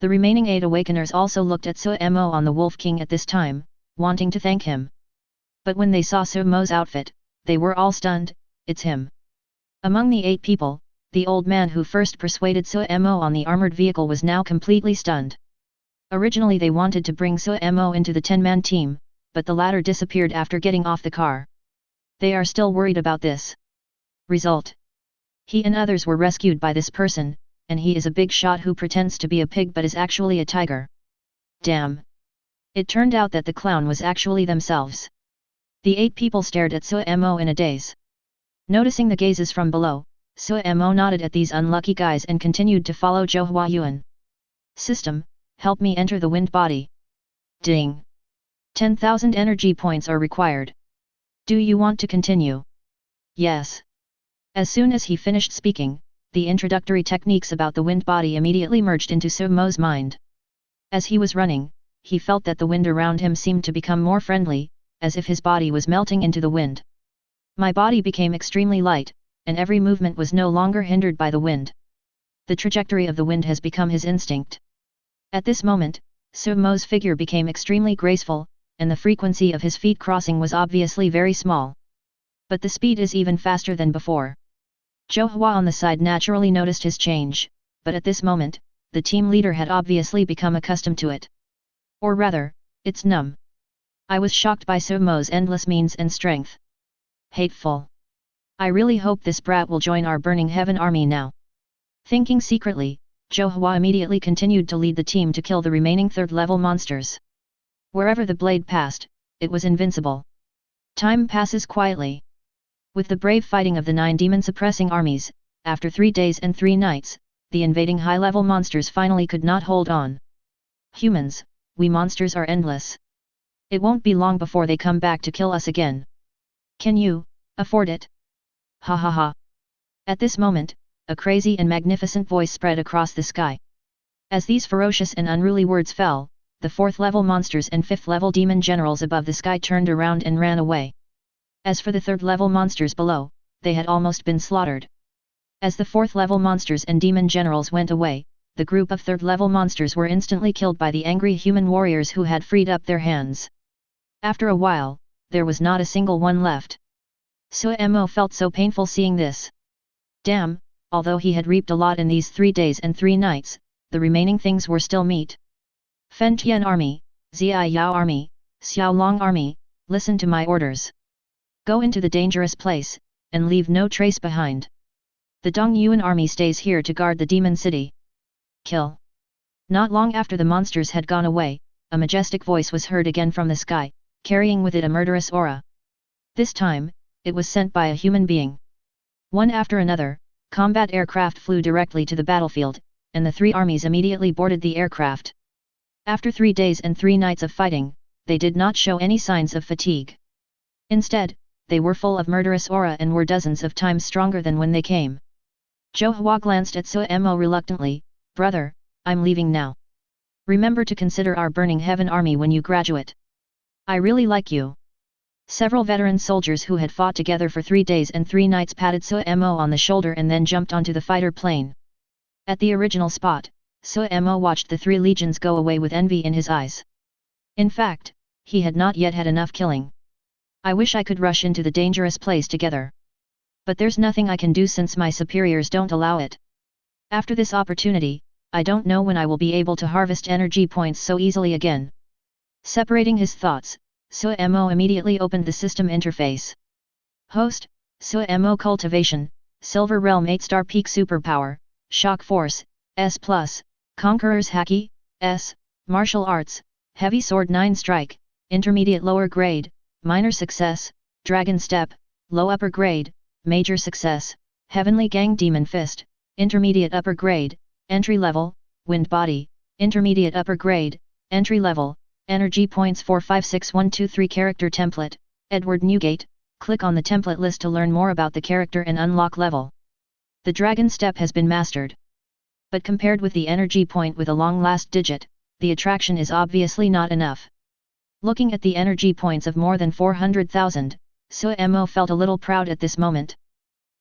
The remaining 8 awakeners also looked at Suemo on the Wolf King at this time, wanting to thank him. But when they saw Suemo's outfit, they were all stunned. It's him. Among the 8 people, the old man who first persuaded Suemo on the armored vehicle was now completely stunned. Originally they wanted to bring Suemo into the 10-man team, but the latter disappeared after getting off the car. They are still worried about this. Result. He and others were rescued by this person, and he is a big shot who pretends to be a pig but is actually a tiger. Damn. It turned out that the clown was actually themselves. The 8 people stared at Suemo in a daze. Noticing the gazes from below, Suemo nodded at these unlucky guys and continued to follow Zhou Huayuan. System, help me enter the wind body. Ding! 10,000 energy points are required. Do you want to continue? Yes. As soon as he finished speaking, the introductory techniques about the wind body immediately merged into Suemo's mind. As he was running, he felt that the wind around him seemed to become more friendly, as if his body was melting into the wind. My body became extremely light, and every movement was no longer hindered by the wind. The trajectory of the wind has become his instinct. At this moment, Suemo's figure became extremely graceful, and the frequency of his feet crossing was obviously very small. But the speed is even faster than before. Zhou Hua on the side naturally noticed his change, but at this moment, the team leader had obviously become accustomed to it. Or rather, it's numb. I was shocked by Suemo's endless means and strength. Hateful. I really hope this brat will join our Burning Heaven army now. Thinking secretly, Zhou Hua immediately continued to lead the team to kill the remaining 3rd-level monsters. Wherever the blade passed, it was invincible. Time passes quietly. With the brave fighting of the 9 demon-suppressing armies, after 3 days and 3 nights, the invading high-level monsters finally could not hold on. Humans, we monsters are endless. It won't be long before they come back to kill us again. Can you afford it? Ha ha ha. At this moment, a crazy and magnificent voice spread across the sky. As these ferocious and unruly words fell, the 4th level monsters and 5th level demon generals above the sky turned around and ran away. As for the 3rd level monsters below, they had almost been slaughtered. As the 4th level monsters and demon generals went away, the group of 3rd level monsters were instantly killed by the angry human warriors who had freed up their hands. After a while, there was not a single one left. Suemo felt so painful seeing this. Damn, although he had reaped a lot in these 3 days and 3 nights, the remaining things were still meat. Fen Tian Army, Zia Yao Army, Xiao Long Army, listen to my orders. Go into the dangerous place, and leave no trace behind. The Dong Yuan Army stays here to guard the demon city. Kill. Not long after the monsters had gone away, a majestic voice was heard again from the sky, carrying with it a murderous aura. This time, it was sent by a human being. One after another, combat aircraft flew directly to the battlefield, and the 3 armies immediately boarded the aircraft. After 3 days and 3 nights of fighting, they did not show any signs of fatigue. Instead, they were full of murderous aura and were dozens of times stronger than when they came. Zhou Hua glanced at Suemo reluctantly. Brother, I'm leaving now. Remember to consider our Burning Heaven army when you graduate. I really like you. Several veteran soldiers who had fought together for 3 days and 3 nights patted Suemo on the shoulder and then jumped onto the fighter plane. At the original spot, Suemo watched the 3 legions go away with envy in his eyes. In fact, he had not yet had enough killing. I wish I could rush into the dangerous place together. But there's nothing I can do since my superiors don't allow it. After this opportunity, I don't know when I will be able to harvest energy points so easily again. Separating his thoughts, Suemo immediately opened the system interface. Host, Suemo Cultivation, Silver Realm 8-star Peak Superpower, Shock Force, S+, Conqueror's Haki, S, Martial Arts, Heavy Sword 9 Strike, Intermediate Lower Grade, Minor Success, Dragon Step, Low Upper Grade, Major Success, Heavenly Gang Demon Fist, Intermediate Upper Grade, Entry Level, Wind Body, Intermediate Upper Grade, Entry Level, Energy Points 456123 Character Template, Edward Newgate. Click on the template list to learn more about the character and unlock level. The Dragon Step has been mastered. But compared with the energy point with a long last digit, the attraction is obviously not enough. Looking at the energy points of more than 400,000, Suemo felt a little proud at this moment.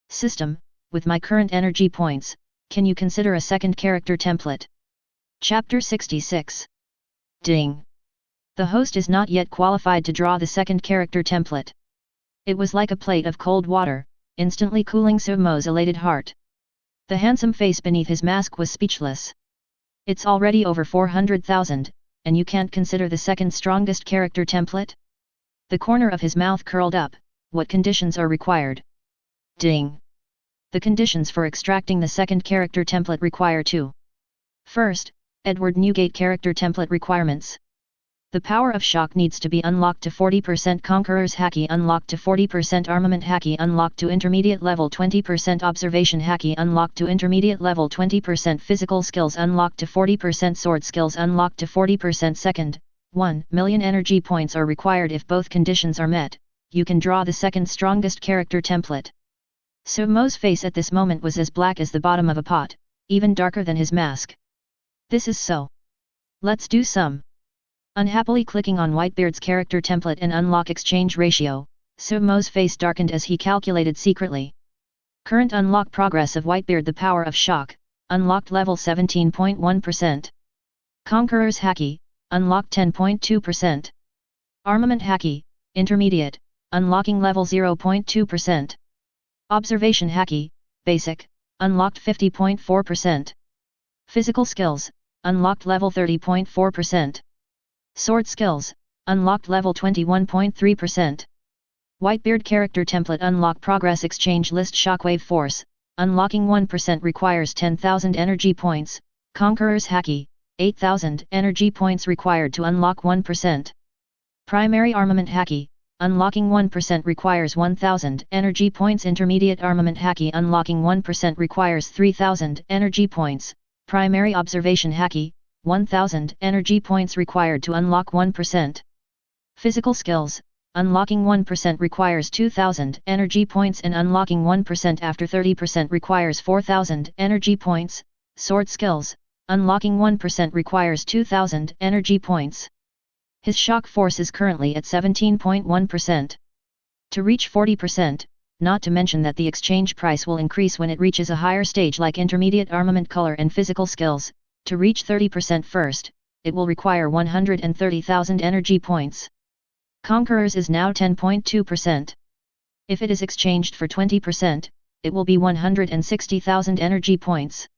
System, with my current energy points, can you consider a second character template? Chapter 66. Ding. The host is not yet qualified to draw the second character template. It was like a plate of cold water, instantly cooling Suemo's elated heart. The handsome face beneath his mask was speechless. It's already over 400,000, and you can't consider the second strongest character template? The corner of his mouth curled up. What conditions are required? Ding. The conditions for extracting the second character template require 2. First, Edward Newgate character template requirements. The power of shock needs to be unlocked to 40%, Conqueror's Haki unlocked to 40%, Armament Haki unlocked to intermediate level 20%, Observation Haki unlocked to intermediate level 20%, Physical skills unlocked to 40%, Sword skills unlocked to 40%. Second, 1 million energy points are required. If both conditions are met, you can draw the second strongest character template. Suemo's face at this moment was as black as the bottom of a pot, even darker than his mask. This is so. Let's do some. Unhappily clicking on Whitebeard's character template and unlock exchange ratio, Suemo's face darkened as he calculated secretly. Current unlock progress of Whitebeard: the power of shock, unlocked level 17.1%. Conqueror's Haki, unlocked 10.2%. Armament Haki, intermediate, unlocking level 0.2%. Observation Haki, basic, unlocked 50.4%. Physical skills, unlocked level 30.4%. Sword skills, unlocked level 21.3%. Whitebeard character template unlock progress: exchange list Shockwave Force, unlocking 1% requires 10,000 energy points. Conqueror's Haki, 8,000 energy points required to unlock 1%. Primary Armament Haki, unlocking 1% requires 1,000 energy points. Intermediate Armament Haki unlocking 1% requires 3,000 energy points. Primary Observation Haki, 1,000 energy points required to unlock 1%. Physical skills, unlocking 1% requires 2000 energy points and unlocking 1% after 30% requires 4000 energy points. Sword skills, unlocking 1% requires 2000 energy points. His shock force is currently at 17.1%. To reach 40%, not to mention that the exchange price will increase when it reaches a higher stage like intermediate armament color and physical skills, to reach 30% first, it will require 130,000 energy points. Conquerors is now 10.2%. If it is exchanged for 20%, it will be 160,000 energy points.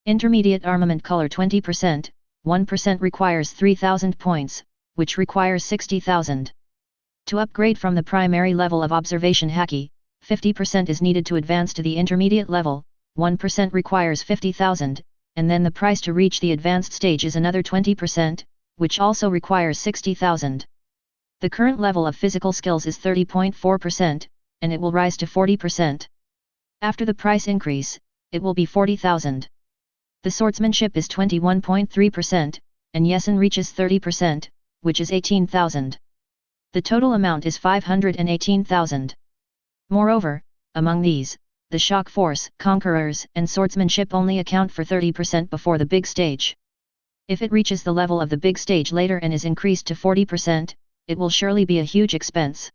Intermediate armament color 20%, 1% requires 3,000 points, which requires 60,000. To upgrade from the primary level of observation Haki, 50% is needed to advance to the intermediate level, 1% requires 50,000, and then the price to reach the advanced stage is another 20%, which also requires 60,000. The current level of physical skills is 30.4%, and it will rise to 40%. After the price increase, it will be 40,000. The swordsmanship is 21.3%, and Yesin reaches 30%, which is 18,000. The total amount is 518,000. Moreover, among these, the shock force, conquerors, and swordsmanship only account for 30% before the big stage. If it reaches the level of the big stage later and is increased to 40%, it will surely be a huge expense.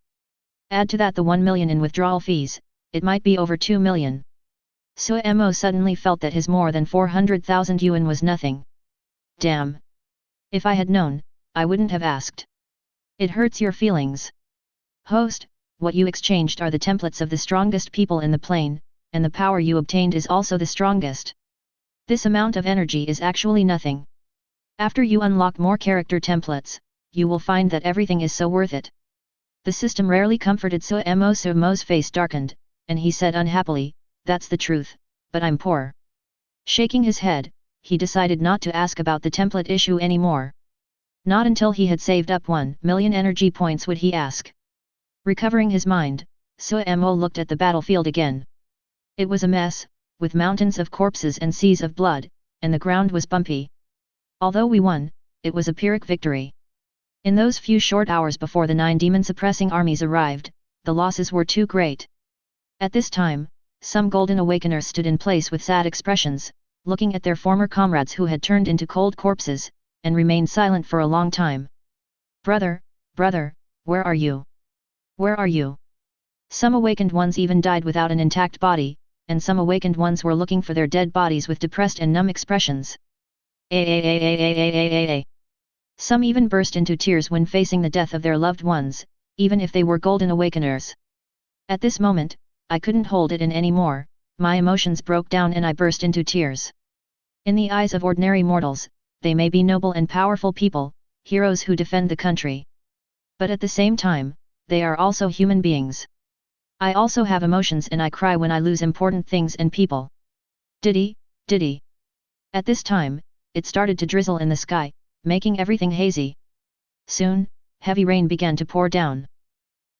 Add to that the 1 million in withdrawal fees, it might be over 2 million. Suemo suddenly felt that his more than 400,000 yuan was nothing. Damn! If I had known, I wouldn't have asked. It hurts your feelings. Host, what you exchanged are the templates of the strongest people in the plane, and the power you obtained is also the strongest. This amount of energy is actually nothing. After you unlock more character templates, you will find that everything is so worth it. The system rarely comforted Suemo. Suemo's face darkened, and he said unhappily, that's the truth, but I'm poor. Shaking his head, he decided not to ask about the template issue anymore. Not until he had saved up 1 million energy points would he ask. Recovering his mind, Suemo looked at the battlefield again. It was a mess, with mountains of corpses and seas of blood, and the ground was bumpy. Although we won, it was a Pyrrhic victory. In those few short hours before the 9 demon-suppressing armies arrived, the losses were too great. At this time, some golden awakeners stood in place with sad expressions, looking at their former comrades who had turned into cold corpses, and remained silent for a long time. Brother, brother, where are you? Where are you? Some awakened ones even died without an intact body, and some awakened ones were looking for their dead bodies with depressed and numb expressions. Some even burst into tears when facing the death of their loved ones, even if they were golden awakeners. At this moment, I couldn't hold it in anymore, my emotions broke down and I burst into tears. In the eyes of ordinary mortals, they may be noble and powerful people, heroes who defend the country. But at the same time, they are also human beings. I also have emotions and I cry when I lose important things and people. Diddy. At this time, it started to drizzle in the sky, making everything hazy. Soon, heavy rain began to pour down.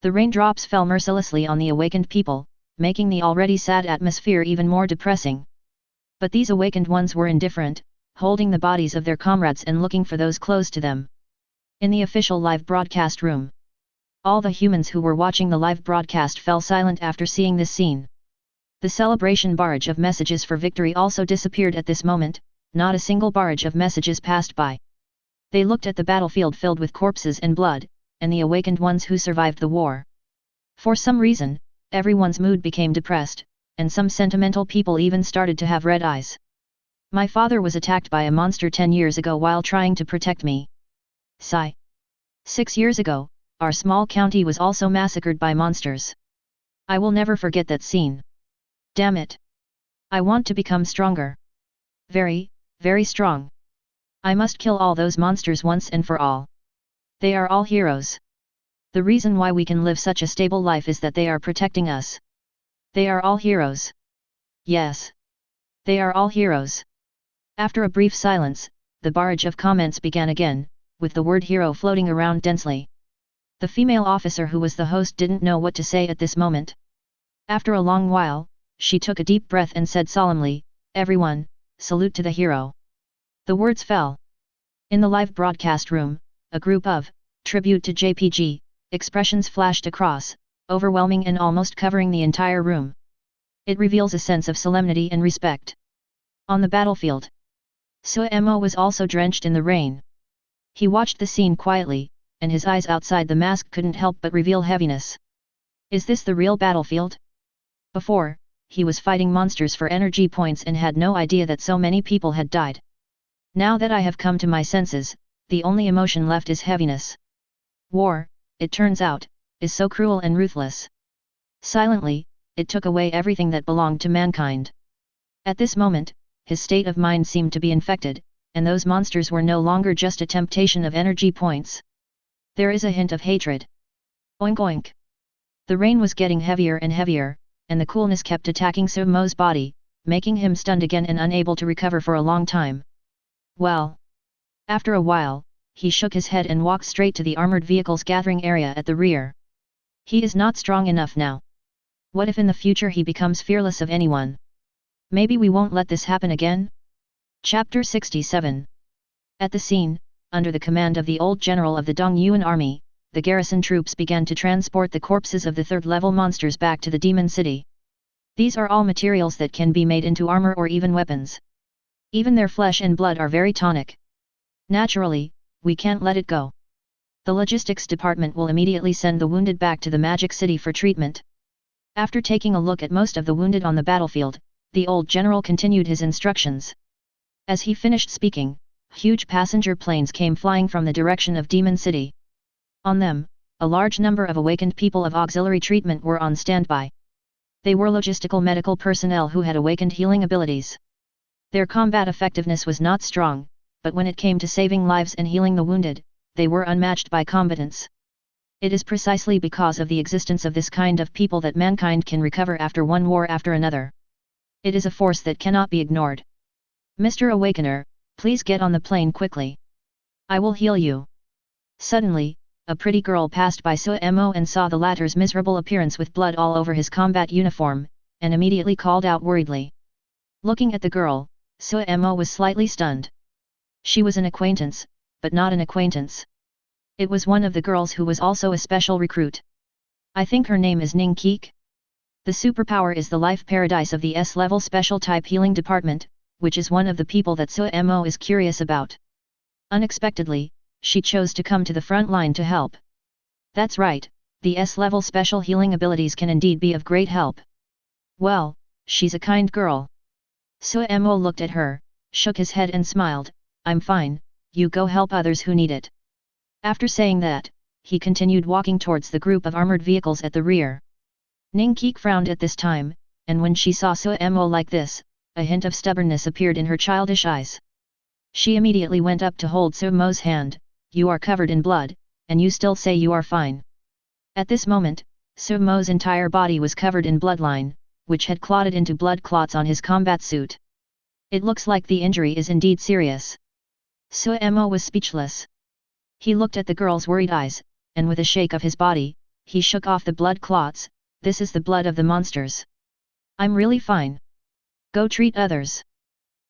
The raindrops fell mercilessly on the awakened people, making the already sad atmosphere even more depressing. But these awakened ones were indifferent, holding the bodies of their comrades and looking for those close to them. In the official live broadcast room, all the humans who were watching the live broadcast fell silent after seeing this scene. The celebration barrage of messages for victory also disappeared at this moment, not a single barrage of messages passed by. They looked at the battlefield filled with corpses and blood, and the awakened ones who survived the war. For some reason, everyone's mood became depressed, and some sentimental people even started to have red eyes. My father was attacked by a monster 10 years ago while trying to protect me. Sigh. 6 years ago, our small county was also massacred by monsters. I will never forget that scene. Damn it. I want to become stronger. Very, very strong. I must kill all those monsters once and for all. They are all heroes. The reason why we can live such a stable life is that they are protecting us. They are all heroes. Yes. They are all heroes. After a brief silence, the barrage of comments began again, with the word hero floating around densely. The female officer who was the host didn't know what to say at this moment. After a long while, she took a deep breath and said solemnly, "Everyone, salute to the hero." The words fell. In the live broadcast room, a group of, "Tribute to JPG," expressions flashed across, overwhelming and almost covering the entire room. It reveals a sense of solemnity and respect. On the battlefield, Suemo was also drenched in the rain. He watched the scene quietly, and his eyes outside the mask couldn't help but reveal heaviness. Is this the real battlefield? Before, he was fighting monsters for energy points and had no idea that so many people had died. Now that I have come to my senses, the only emotion left is heaviness. War, it turns out, is so cruel and ruthless. Silently, it took away everything that belonged to mankind. At this moment, his state of mind seemed to be infected, and those monsters were no longer just a temptation of energy points. There is a hint of hatred. Oink oink. The rain was getting heavier and heavier, and the coolness kept attacking Suemo's body, making him stunned again and unable to recover for a long time. Well. After a while, he shook his head and walked straight to the armored vehicle's gathering area at the rear. He is not strong enough now. What if in the future he becomes fearless of anyone? Maybe we won't let this happen again? Chapter 67. At the scene, under the command of the old general of the Dongyuan army, the garrison troops began to transport the corpses of the third-level monsters back to the demon city. These are all materials that can be made into armor or even weapons. Even their flesh and blood are very tonic. Naturally, we can't let it go. The logistics department will immediately send the wounded back to the magic city for treatment. After taking a look at most of the wounded on the battlefield, the old general continued his instructions. As he finished speaking, huge passenger planes came flying from the direction of Demon City. On them, a large number of awakened people of auxiliary treatment were on standby. They were logistical medical personnel who had awakened healing abilities. Their combat effectiveness was not strong, but when it came to saving lives and healing the wounded, they were unmatched by combatants. It is precisely because of the existence of this kind of people that mankind can recover after one war after another. It is a force that cannot be ignored. Mr. Awakener, please get on the plane quickly. I will heal you. Suddenly, a pretty girl passed by Suemo and saw the latter's miserable appearance with blood all over his combat uniform, and immediately called out worriedly. Looking at the girl, Suemo was slightly stunned. She was an acquaintance, but not an acquaintance. It was one of the girls who was also a special recruit. I think her name is Ning Keek. The superpower is the life paradise of the S-level special type healing department, which is one of the people that Suemo is curious about. Unexpectedly, she chose to come to the front line to help. That's right, the S-level special healing abilities can indeed be of great help. Well, she's a kind girl. Suemo looked at her, shook his head and smiled. I'm fine, you go help others who need it. After saying that, he continued walking towards the group of armored vehicles at the rear. Ning Keek frowned at this time, and when she saw Suemo like this, a hint of stubbornness appeared in her childish eyes. She immediately went up to hold Suemo's hand. You are covered in blood, and you still say you are fine. At this moment, Suemo's entire body was covered in bloodline, which had clotted into blood clots on his combat suit. It looks like the injury is indeed serious. Suemo was speechless. He looked at the girl's worried eyes, and with a shake of his body, he shook off the blood clots. This is the blood of the monsters. I'm really fine. Go treat others.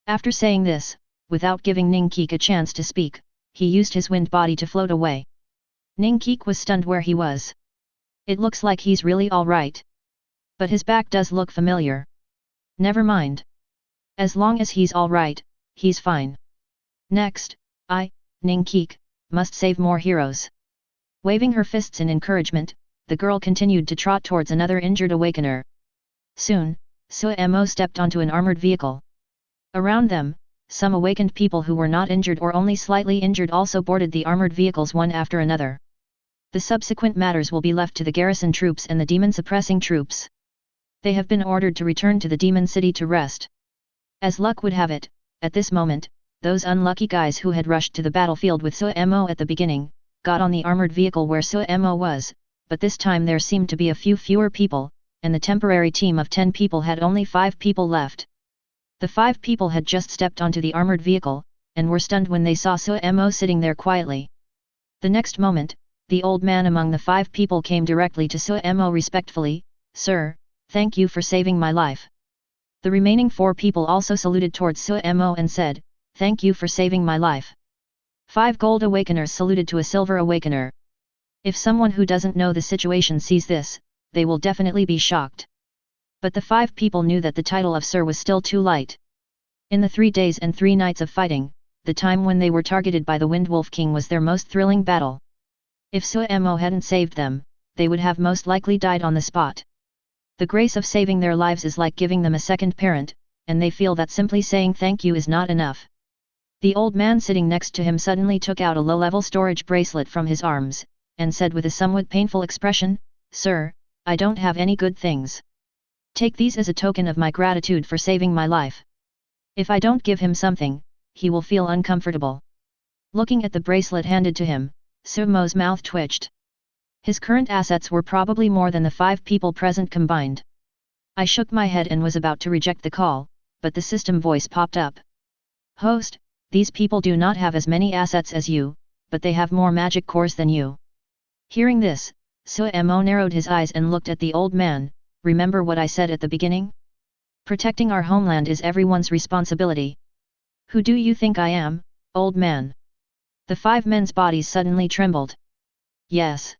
After saying this, without giving Ning Keek a chance to speak, he used his wind body to float away. Ning Keek was stunned where he was. It looks like he's really alright. But his back does look familiar. Never mind. As long as he's alright, he's fine. Next, I, Ning Keek, must save more heroes. Waving her fists in encouragement, the girl continued to trot towards another injured awakener. Soon, Suemo stepped onto an armored vehicle. Around them, some awakened people who were not injured or only slightly injured also boarded the armored vehicles one after another. The subsequent matters will be left to the garrison troops and the demon-suppressing troops. They have been ordered to return to the demon city to rest. As luck would have it, at this moment, those unlucky guys who had rushed to the battlefield with Suemo at the beginning, got on the armored vehicle where Suemo was, but this time there seemed to be a few fewer people, and the temporary team of 10 people had only 5 people left. The 5 people had just stepped onto the armored vehicle, and were stunned when they saw Suemo sitting there quietly. The next moment, the old man among the 5 people came directly to Suemo respectfully. Sir, thank you for saving my life. The remaining 4 people also saluted towards Suemo and said, thank you for saving my life. 5 gold awakeners saluted to a silver awakener. If someone who doesn't know the situation sees this, they will definitely be shocked. But the 5 people knew that the title of Sir was still too light. In the 3 days and 3 nights of fighting, the time when they were targeted by the Windwolf King was their most thrilling battle. If Suemo hadn't saved them, they would have most likely died on the spot. The grace of saving their lives is like giving them a second parent, and they feel that simply saying thank you is not enough. The old man sitting next to him suddenly took out a low-level storage bracelet from his arms, and said with a somewhat painful expression, "Sir, I don't have any good things. Take these as a token of my gratitude for saving my life. If I don't give him something, he will feel uncomfortable." Looking at the bracelet handed to him, Sumo's mouth twitched. His current assets were probably more than the 5 people present combined. I shook my head and was about to reject the call, but the system voice popped up. "Host, these people do not have as many assets as you, but they have more magic cores than you." Hearing this, Suemo narrowed his eyes and looked at the old man. "Remember what I said at the beginning? Protecting our homeland is everyone's responsibility. Who do you think I am, old man?" The 5 men's bodies suddenly trembled. Yes.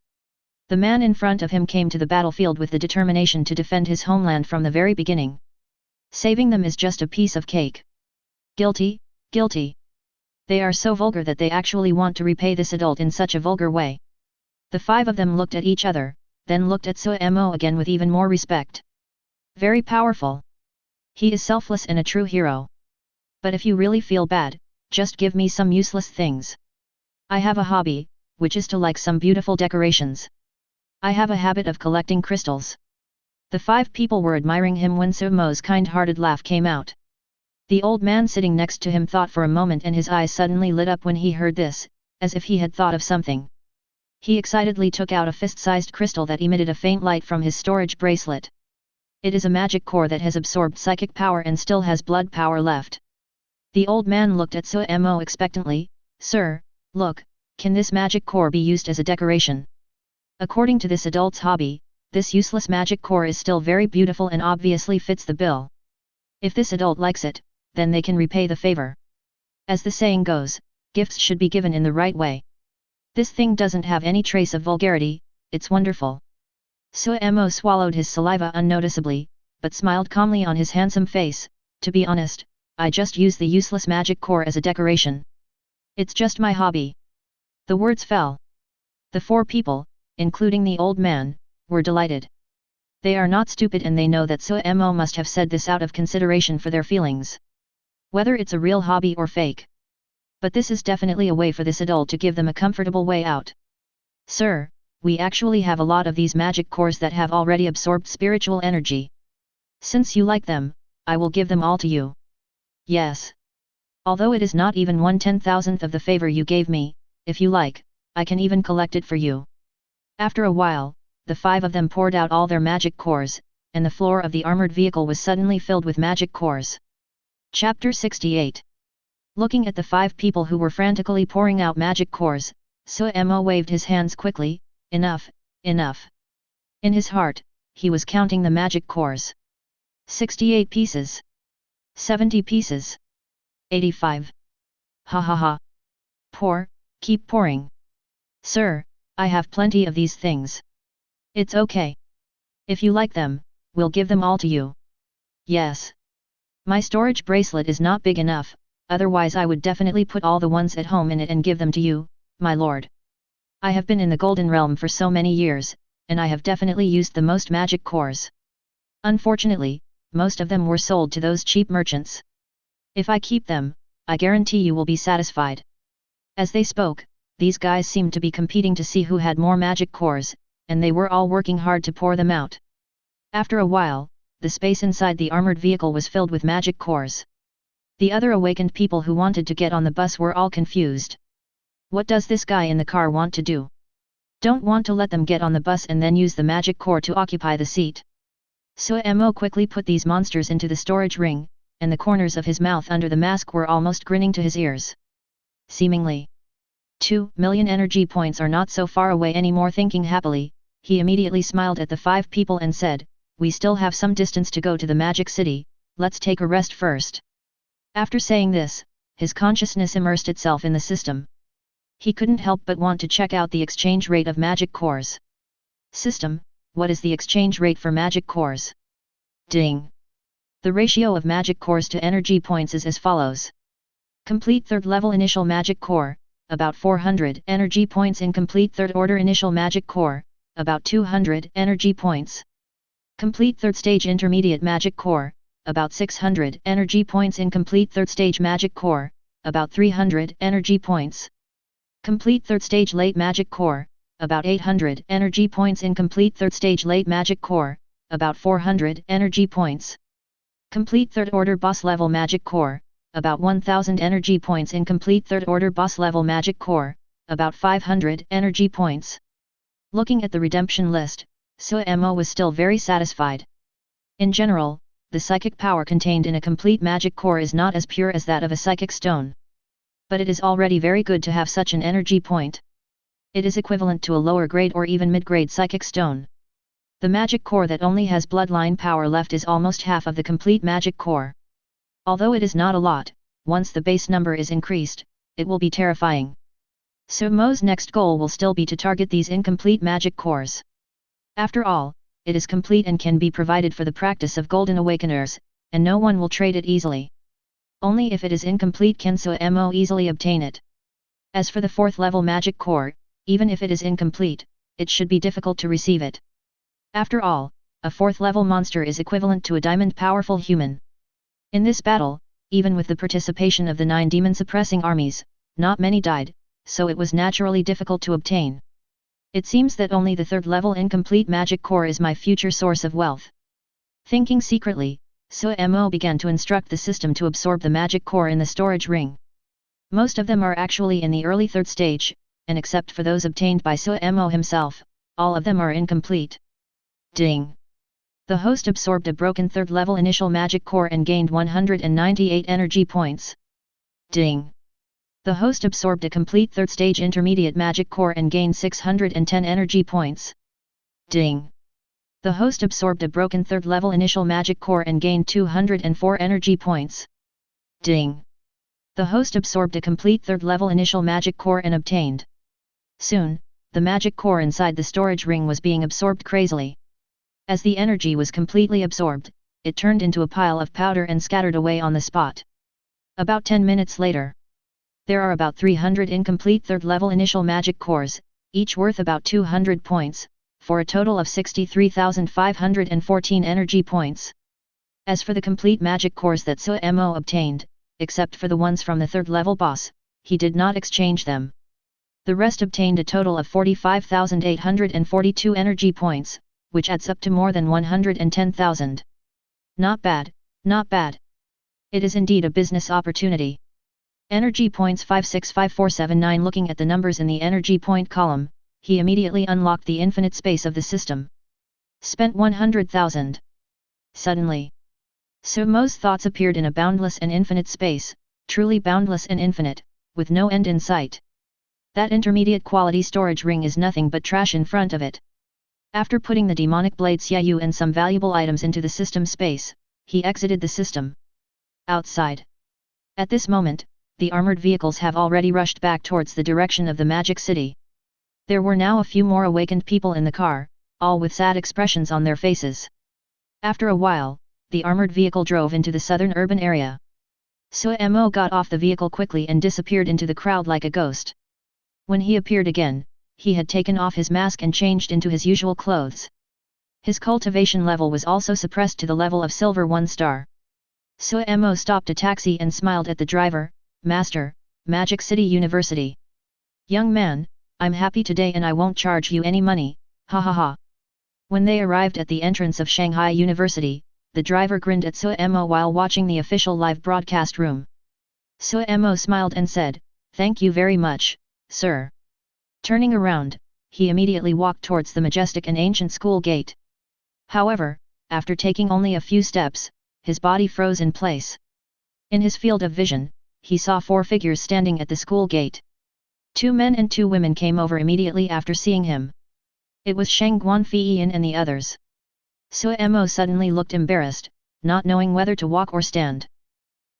The man in front of him came to the battlefield with the determination to defend his homeland from the very beginning. Saving them is just a piece of cake. Guilty, guilty. They are so vulgar that they actually want to repay this adult in such a vulgar way. The 5 of them looked at each other, then looked at Suemo again with even more respect. Very powerful. He is selfless and a true hero. But if you really feel bad, just give me some useless things. I have a hobby, which is to like some beautiful decorations. I have a habit of collecting crystals. The 5 people were admiring him when Sumo's kind-hearted laugh came out. The old man sitting next to him thought for a moment and his eyes suddenly lit up when he heard this, as if he had thought of something. He excitedly took out a fist-sized crystal that emitted a faint light from his storage bracelet. It is a magic core that has absorbed psychic power and still has blood power left. The old man looked at Suemo expectantly. "Sir, look, can this magic core be used as a decoration?" According to this adult's hobby, this useless magic core is still very beautiful and obviously fits the bill. If this adult likes it, then they can repay the favor. As the saying goes, gifts should be given in the right way. This thing doesn't have any trace of vulgarity, it's wonderful. Suemo swallowed his saliva unnoticeably, but smiled calmly on his handsome face. "To be honest, I just use the useless magic core as a decoration. It's just my hobby." The words fell. The 4 people, including the old man, were delighted. They are not stupid and they know that Suemo must have said this out of consideration for their feelings. Whether it's a real hobby or fake. But this is definitely a way for this adult to give them a comfortable way out. "Sir, we actually have a lot of these magic cores that have already absorbed spiritual energy. Since you like them, I will give them all to you." "Yes. Although it is not even 1/10,000th of the favor you gave me, if you like, I can even collect it for you." After a while, the 5 of them poured out all their magic cores, and the floor of the armored vehicle was suddenly filled with magic cores. Chapter 68. Looking at the 5 people who were frantically pouring out magic cores, Suemo waved his hands quickly. "Enough, enough." In his heart, he was counting the magic cores. 68 pieces. 70 pieces. 85. Ha ha ha. Pour, keep pouring. "Sir, I have plenty of these things. It's okay. If you like them, we'll give them all to you." "Yes. My storage bracelet is not big enough, otherwise I would definitely put all the ones at home in it and give them to you, my lord. I have been in the Golden Realm for so many years, and I have definitely used the most magic cores. Unfortunately, most of them were sold to those cheap merchants. If I keep them, I guarantee you will be satisfied." As they spoke, these guys seemed to be competing to see who had more magic cores, and they were all working hard to pour them out. After a while, the space inside the armored vehicle was filled with magic cores. The other awakened people who wanted to get on the bus were all confused. What does this guy in the car want to do? Don't want to let them get on the bus and then use the magic core to occupy the seat. Suemo quickly put these monsters into the storage ring, and the corners of his mouth under the mask were almost grinning to his ears. Seemingly 2 million energy points are not so far away anymore. Thinking happily, he immediately smiled at the 5 people and said, "We still have some distance to go to the Magic City, let's take a rest first." After saying this, his consciousness immersed itself in the system. He couldn't help but want to check out the exchange rate of magic cores. System, what is the exchange rate for magic cores? Ding! The ratio of magic cores to energy points is as follows. Complete third level initial magic core, about 400 energy points. Incomplete third order initial magic core, about 200 energy points. Complete third stage intermediate magic core, about 600 energy points. Incomplete third stage magic core, about 300 energy points. Complete third stage late magic core, about 800 energy points. Incomplete third stage late magic core, about 400 energy points. Complete third order boss level magic core, about 1000 energy points. Incomplete third order boss level magic core, about 500 energy points. Looking at the redemption list, Suemo was still very satisfied. In general, the psychic power contained in a complete magic core is not as pure as that of a psychic stone. But it is already very good to have such an energy point. It is equivalent to a lower grade or even mid-grade psychic stone. The magic core that only has bloodline power left is almost half of the complete magic core. Although it is not a lot, once the base number is increased, it will be terrifying. Suemo's next goal will still be to target these incomplete magic cores. After all, it is complete and can be provided for the practice of Golden Awakeners, and no one will trade it easily. Only if it is incomplete can Suemo easily obtain it. As for the 4th level magic core, even if it is incomplete, it should be difficult to receive it. After all, a 4th level monster is equivalent to a diamond powerful human. In this battle, even with the participation of the 9 demon suppressing armies, not many died, so it was naturally difficult to obtain. It seems that only the 3rd level incomplete magic core is my future source of wealth. Thinking secretly, Suemo began to instruct the system to absorb the magic core in the storage ring. Most of them are actually in the early 3rd stage, and except for those obtained by Suemo himself, all of them are incomplete. Ding! The host absorbed a broken 3rd level initial magic core and gained 198 energy points. Ding! The host absorbed a complete 3rd stage intermediate magic core and gained 610 energy points. Ding! The host absorbed a broken 3rd level initial magic core and gained 204 energy points. Ding! The host absorbed a complete 3rd level initial magic core and obtained. Soon, the magic core inside the storage ring was being absorbed crazily. As the energy was completely absorbed, it turned into a pile of powder and scattered away on the spot. About 10 minutes later, there are about 300 incomplete 3rd level initial magic cores, each worth about 200 points, for a total of 63,514 energy points. As for the complete magic cores that Suemo obtained, except for the ones from the 3rd level boss, he did not exchange them. The rest obtained a total of 45,842 energy points, which adds up to more than 110,000. Not bad, not bad. It is indeed a business opportunity. Energy points 565479. Looking at the numbers in the energy point column, he immediately unlocked the infinite space of the system. Spent 100,000. Suddenly, Suemo's thoughts appeared in a boundless and infinite space, truly boundless and infinite, with no end in sight. That intermediate quality storage ring is nothing but trash in front of it. After putting the demonic blade Xiaoyu and some valuable items into the system space, he exited the system. Outside. At this moment, the armored vehicles have already rushed back towards the direction of the Magic City. There were now a few more awakened people in the car, all with sad expressions on their faces. After a while, the armored vehicle drove into the southern urban area. Suemo got off the vehicle quickly and disappeared into the crowd like a ghost. When he appeared again, he had taken off his mask and changed into his usual clothes. His cultivation level was also suppressed to the level of silver 1 star. Suemo stopped a taxi and smiled at the driver. Master, Magic City University. Young man, I'm happy today and I won't charge you any money, ha ha ha. When they arrived at the entrance of Shanghai University, the driver grinned at Suemo while watching the official live broadcast room. Suemo smiled and said, "Thank you very much, sir." Turning around, he immediately walked towards the majestic and ancient school gate. However, after taking only a few steps, his body froze in place. In his field of vision, he saw 4 figures standing at the school gate. 2 men and 2 women came over immediately after seeing him. It was Shang Guanfeiyan and the others. Suemo suddenly looked embarrassed, not knowing whether to walk or stand.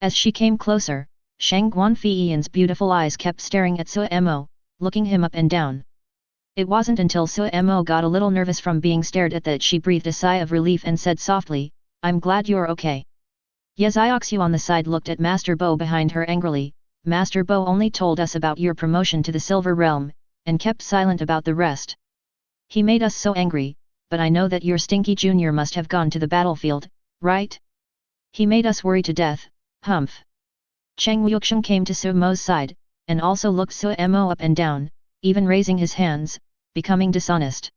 As she came closer, Shang Guanfeiyan's beautiful eyes kept staring at Suemo, looking him up and down. It wasn't until Suemo got a little nervous from being stared at that she breathed a sigh of relief and said softly, "I'm glad you're okay." Yezioxu on the side looked at Master Bo behind her angrily. "Master Bo only told us about your promotion to the Silver Realm, and kept silent about the rest. He made us so angry, but I know that your stinky junior must have gone to the battlefield, right? He made us worry to death, humph." Cheng Wuxiang came to Suemo's side, and also looked Suemo up and down, even raising his hands, becoming dishonest.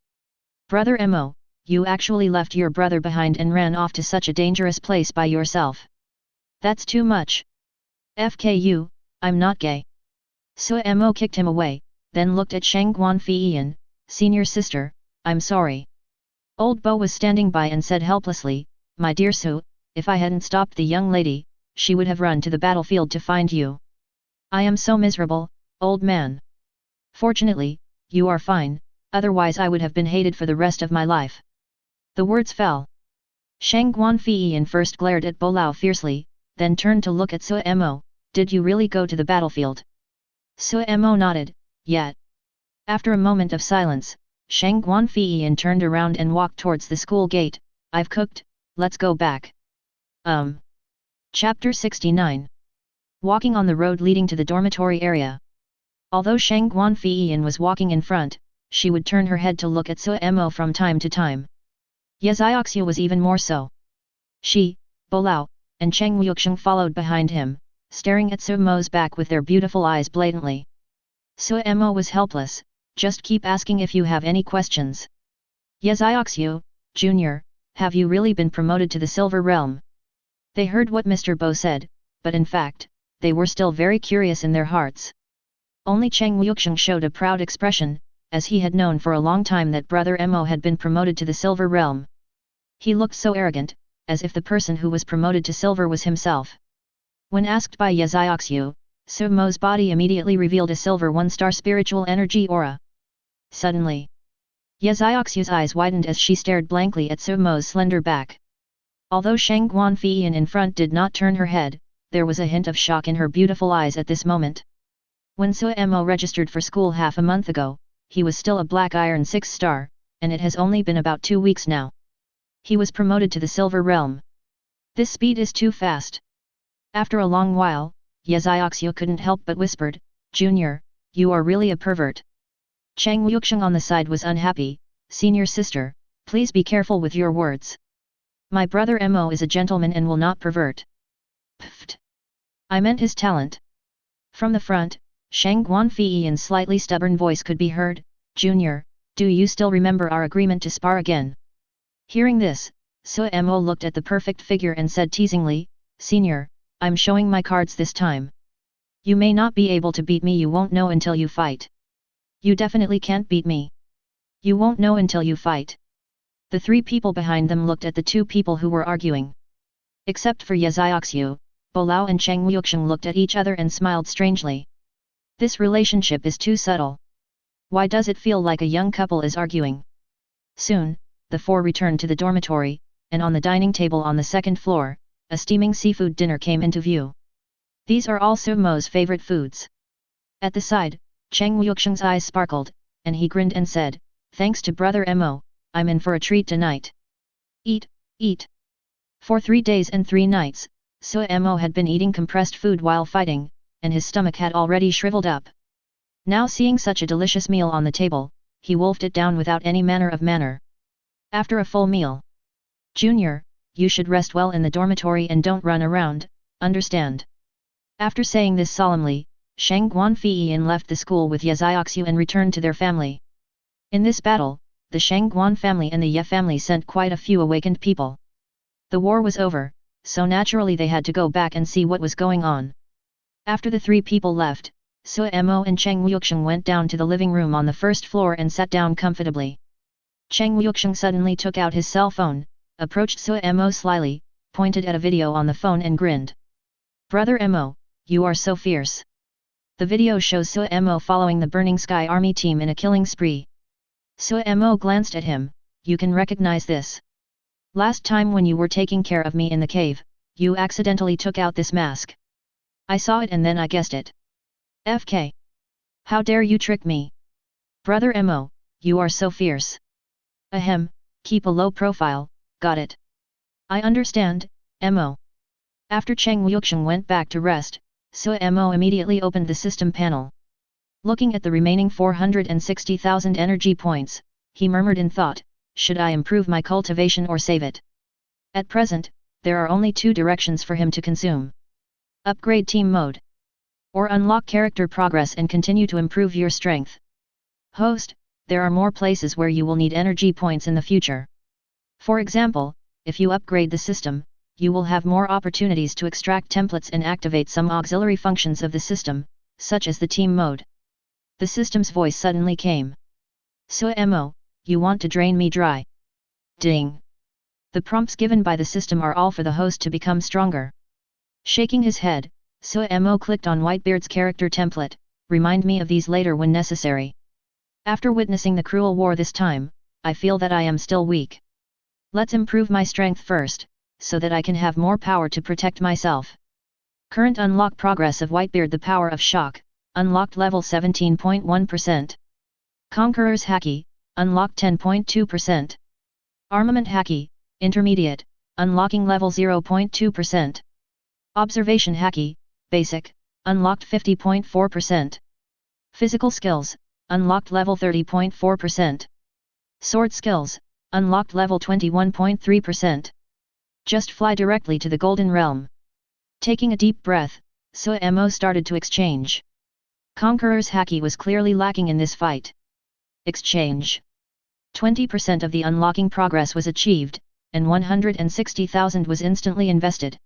"Brother Mo, you actually left your brother behind and ran off to such a dangerous place by yourself. That's too much. FKU, I'm not gay." Suemo kicked him away, then looked at Shang Guanfian, "Senior sister, I'm sorry." Old Bo was standing by and said helplessly, "My dear Su, if I hadn't stopped the young lady, she would have run to the battlefield to find you. I am so miserable, old man. Fortunately, you are fine, otherwise I would have been hated for the rest of my life." The words fell. Shang Guanfian first glared at Bolao fiercely, then turned to look at Suemo. "Did you really go to the battlefield?" Suemo nodded, "Yet." After a moment of silence, Shang Guanfian turned around and walked towards the school gate. "I've cooked, let's go back." Chapter 69. Walking on the road leading to the dormitory area. Although Shang Guanfian was walking in front, she would turn her head to look at Suemo from time to time. Yezioxu was even more so. She, Bolao, and Cheng Wuxiang followed behind him, staring at Suemo's back with their beautiful eyes blatantly. Suemo was helpless. "Just keep asking if you have any questions." "Yezioxu, Jr., have you really been promoted to the Silver Realm?" They heard what Mr. Bo said, but in fact, they were still very curious in their hearts. Only Cheng Wuxiang showed a proud expression, as he had known for a long time that Brother Mo had been promoted to the Silver Realm. He looked so arrogant, as if the person who was promoted to Silver was himself. When asked by Yezioxu, Suemo's body immediately revealed a Silver 1-star spiritual energy aura. Suddenly, Yezioxu's eyes widened as she stared blankly at Suemo's slender back. Although Shang Guanfian in front did not turn her head, there was a hint of shock in her beautiful eyes at this moment. When Suemo registered for school half a month ago, he was still a Black Iron 6-star, and it has only been about 2 weeks now. He was promoted to the Silver Realm. This speed is too fast. After a long while, Yezioxu couldn't help but whispered, "Junior, you are really a pervert." Cheng Wuxiang on the side was unhappy. "Senior sister, please be careful with your words. My brother Mo is a gentleman and will not pervert." "Pfft! I meant his talent." From the front, Shang Guanfian's slightly stubborn voice could be heard, "Junior, do you still remember our agreement to spar again?" Hearing this, Suemo looked at the perfect figure and said teasingly, "Senior, I'm showing my cards this time. You may not be able to beat me, you won't know until you fight." "You definitely can't beat me." "You won't know until you fight." The 3 people behind them looked at the 2 people who were arguing. Except for Yezioxu, Bolao and Cheng Wuxiang looked at each other and smiled strangely. This relationship is too subtle. Why does it feel like a young couple is arguing? Soon, the 4 returned to the dormitory, and on the dining table on the 2nd floor, a steaming seafood dinner came into view. These are all Suemo's favorite foods. At the side, Cheng Wuxiang's eyes sparkled, and he grinned and said, "Thanks to Brother Mo, I'm in for a treat tonight. Eat, eat." For 3 days and 3 nights, Suemo had been eating compressed food while fighting, and his stomach had already shriveled up. Now seeing such a delicious meal on the table, he wolfed it down without any manner of manner. After a full meal, "Junior, you should rest well in the dormitory and don't run around, understand?" After saying this solemnly, Shang Guanfian left the school with Yezioxu and returned to their family. In this battle, the Shang Guan family and the Ye family sent quite a few awakened people. The war was over, so naturally they had to go back and see what was going on. After the 3 people left, Suemo and Cheng Wuxiang went down to the living room on the 1st floor and sat down comfortably. Cheng Wuxiang suddenly took out his cell phone, approached Suemo slyly, pointed at a video on the phone and grinned. "Brother Mo, you are so fierce." The video shows Suemo following the Burning Sky Army team in a killing spree. Suemo glanced at him, "You can recognize this. Last time when you were taking care of me in the cave, you accidentally took out this mask. I saw it and then I guessed it. FK. How dare you trick me? Brother Mo, you are so fierce. Ahem, keep a low profile, got it. I understand, Mo. After Cheng Wuxiang went back to rest, Mo immediately opened the system panel. Looking at the remaining 460,000 energy points, he murmured in thought, should I improve my cultivation or save it? At present, there are only two directions for him to consume. Upgrade team mode. Or unlock character progress and continue to improve your strength. Host, there are more places where you will need energy points in the future. For example, if you upgrade the system, you will have more opportunities to extract templates and activate some auxiliary functions of the system, such as the team mode. The system's voice suddenly came. Mo, you want to drain me dry? Ding! The prompts given by the system are all for the host to become stronger. Shaking his head, Mo clicked on Whitebeard's character template, remind me of these later when necessary. After witnessing the cruel war this time, I feel that I am still weak. Let's improve my strength first, so that I can have more power to protect myself. Current unlock progress of Whitebeard. The power of shock, unlocked level 17.1%. Conqueror's Haki, unlocked 10.2%. Armament Haki, intermediate, unlocking level 0.2%. Observation Haki, basic, unlocked 50.4%. Physical skills, unlocked level 30.4%. Sword skills, unlocked level 21.3%. Just fly directly to the Golden Realm. Taking a deep breath, Mo started to exchange. Conqueror's Haki was clearly lacking in this fight. Exchange. 20% of the unlocking progress was achieved, and 160,000 was instantly invested.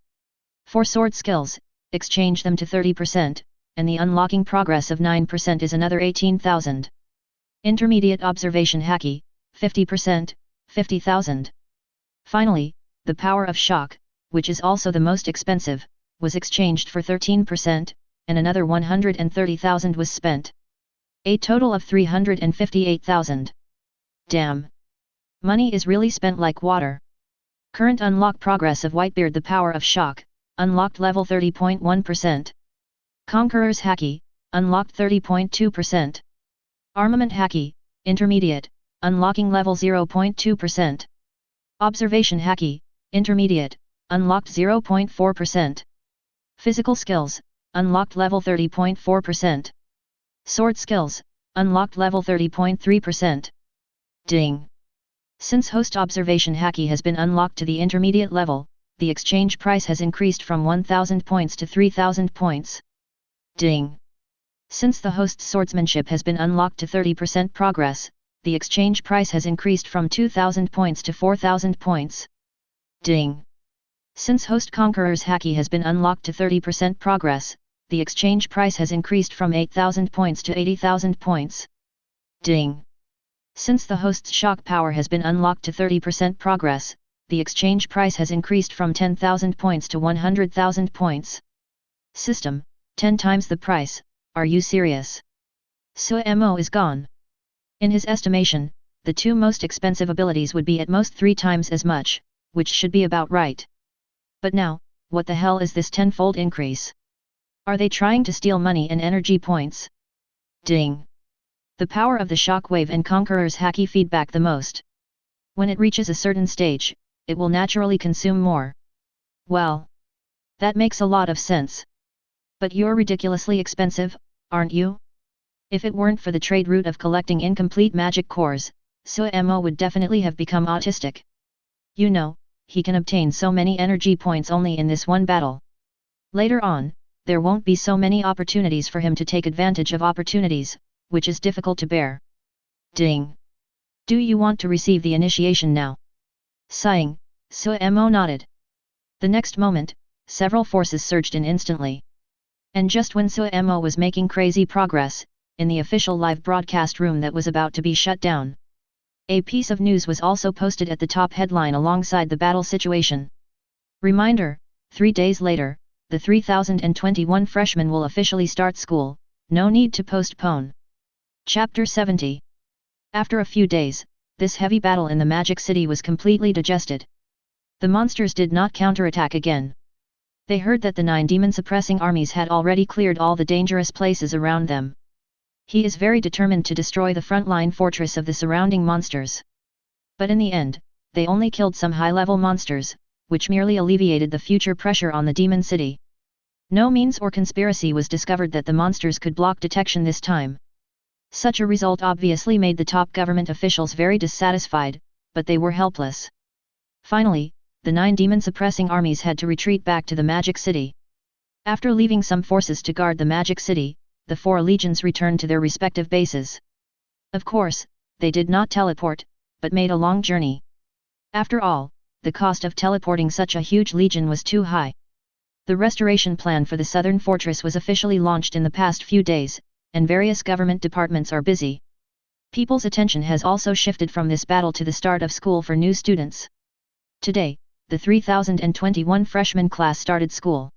For sword skills, exchange them to 30%, and the unlocking progress of 9% is another 18,000. Intermediate observation Haki, 50%, 50,000. Finally, the power of shock, which is also the most expensive, was exchanged for 13%, and another 130,000 was spent. A total of 358,000. Damn! Money is really spent like water. Current unlock progress of Whitebeard. The power of shock, unlocked level 30.1%. Conqueror's Haki, unlocked 30.2%. Armament Haki, intermediate, unlocking level 0.2%. Observation Haki, intermediate, unlocked 0.4%. Physical skills, unlocked level 30.4%. Sword skills, unlocked level 30.3%. Ding! Since host observation Haki has been unlocked to the intermediate level, the exchange price has increased from 1,000 points to 3,000 points. Ding! Since the host's swordsmanship has been unlocked to 30% progress, the exchange price has increased from 2,000 points to 4,000 points. Ding! Since host Conqueror's Haki has been unlocked to 30% progress, the exchange price has increased from 8,000 points to 80,000 points. Ding! Since the host's shock power has been unlocked to 30% progress, the exchange price has increased from 10,000 points to 100,000 points. System, 10 times the price, are you serious? Mo is gone. In his estimation, the two most expensive abilities would be at most 3 times as much, which should be about right. But now, what the hell is this tenfold increase? Are they trying to steal money and energy points? Ding! The power of the shockwave and Conqueror's Haki feedback the most. When it reaches a certain stage, it will naturally consume more. Well, that makes a lot of sense. But you're ridiculously expensive, aren't you? If it weren't for the trade route of collecting incomplete magic cores, Mo would definitely have become autistic. You know, he can obtain so many energy points only in this one battle. Later on, there won't be so many opportunities for him to take advantage of opportunities, which is difficult to bear. Ding! Do you want to receive the initiation now? Sighing, Mo nodded. The next moment, several forces surged in instantly. And just when Mo was making crazy progress, in the official live broadcast room that was about to be shut down, a piece of news was also posted at the top headline alongside the battle situation. Reminder, 3 days later, the 3021 freshmen will officially start school, no need to postpone. Chapter 70. After a few days, this heavy battle in the Magic City was completely digested. The monsters did not counterattack again. They heard that the 9 demon-suppressing armies had already cleared all the dangerous places around them. He is very determined to destroy the frontline fortress of the surrounding monsters. But in the end, they only killed some high-level monsters, which merely alleviated the future pressure on the demon city. No means or conspiracy was discovered that the monsters could block detection this time. Such a result obviously made the top government officials very dissatisfied, but they were helpless. Finally, the 9 demon-suppressing armies had to retreat back to the Magic City. After leaving some forces to guard the Magic City, the 4 legions returned to their respective bases. Of course, they did not teleport, but made a long journey. After all, the cost of teleporting such a huge legion was too high. The restoration plan for the southern fortress was officially launched in the past few days, and various government departments are busy. People's attention has also shifted from this battle to the start of school for new students. Today, the 3021 freshman class started school.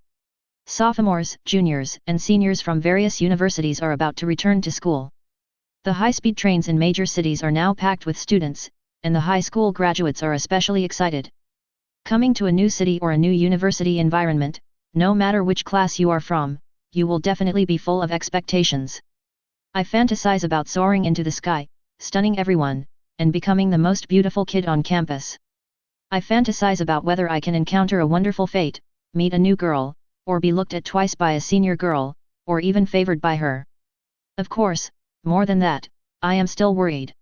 Sophomores, juniors, and seniors from various universities are about to return to school. The high-speed trains in major cities are now packed with students, and the high school graduates are especially excited. Coming to a new city or a new university environment, no matter which class you are from, you will definitely be full of expectations. I fantasize about soaring into the sky, stunning everyone, and becoming the most beautiful kid on campus. I fantasize about whether I can encounter a wonderful fate, meet a new girl, or be looked at twice by a senior girl, or even favored by her. Of course, more than that, I am still worried.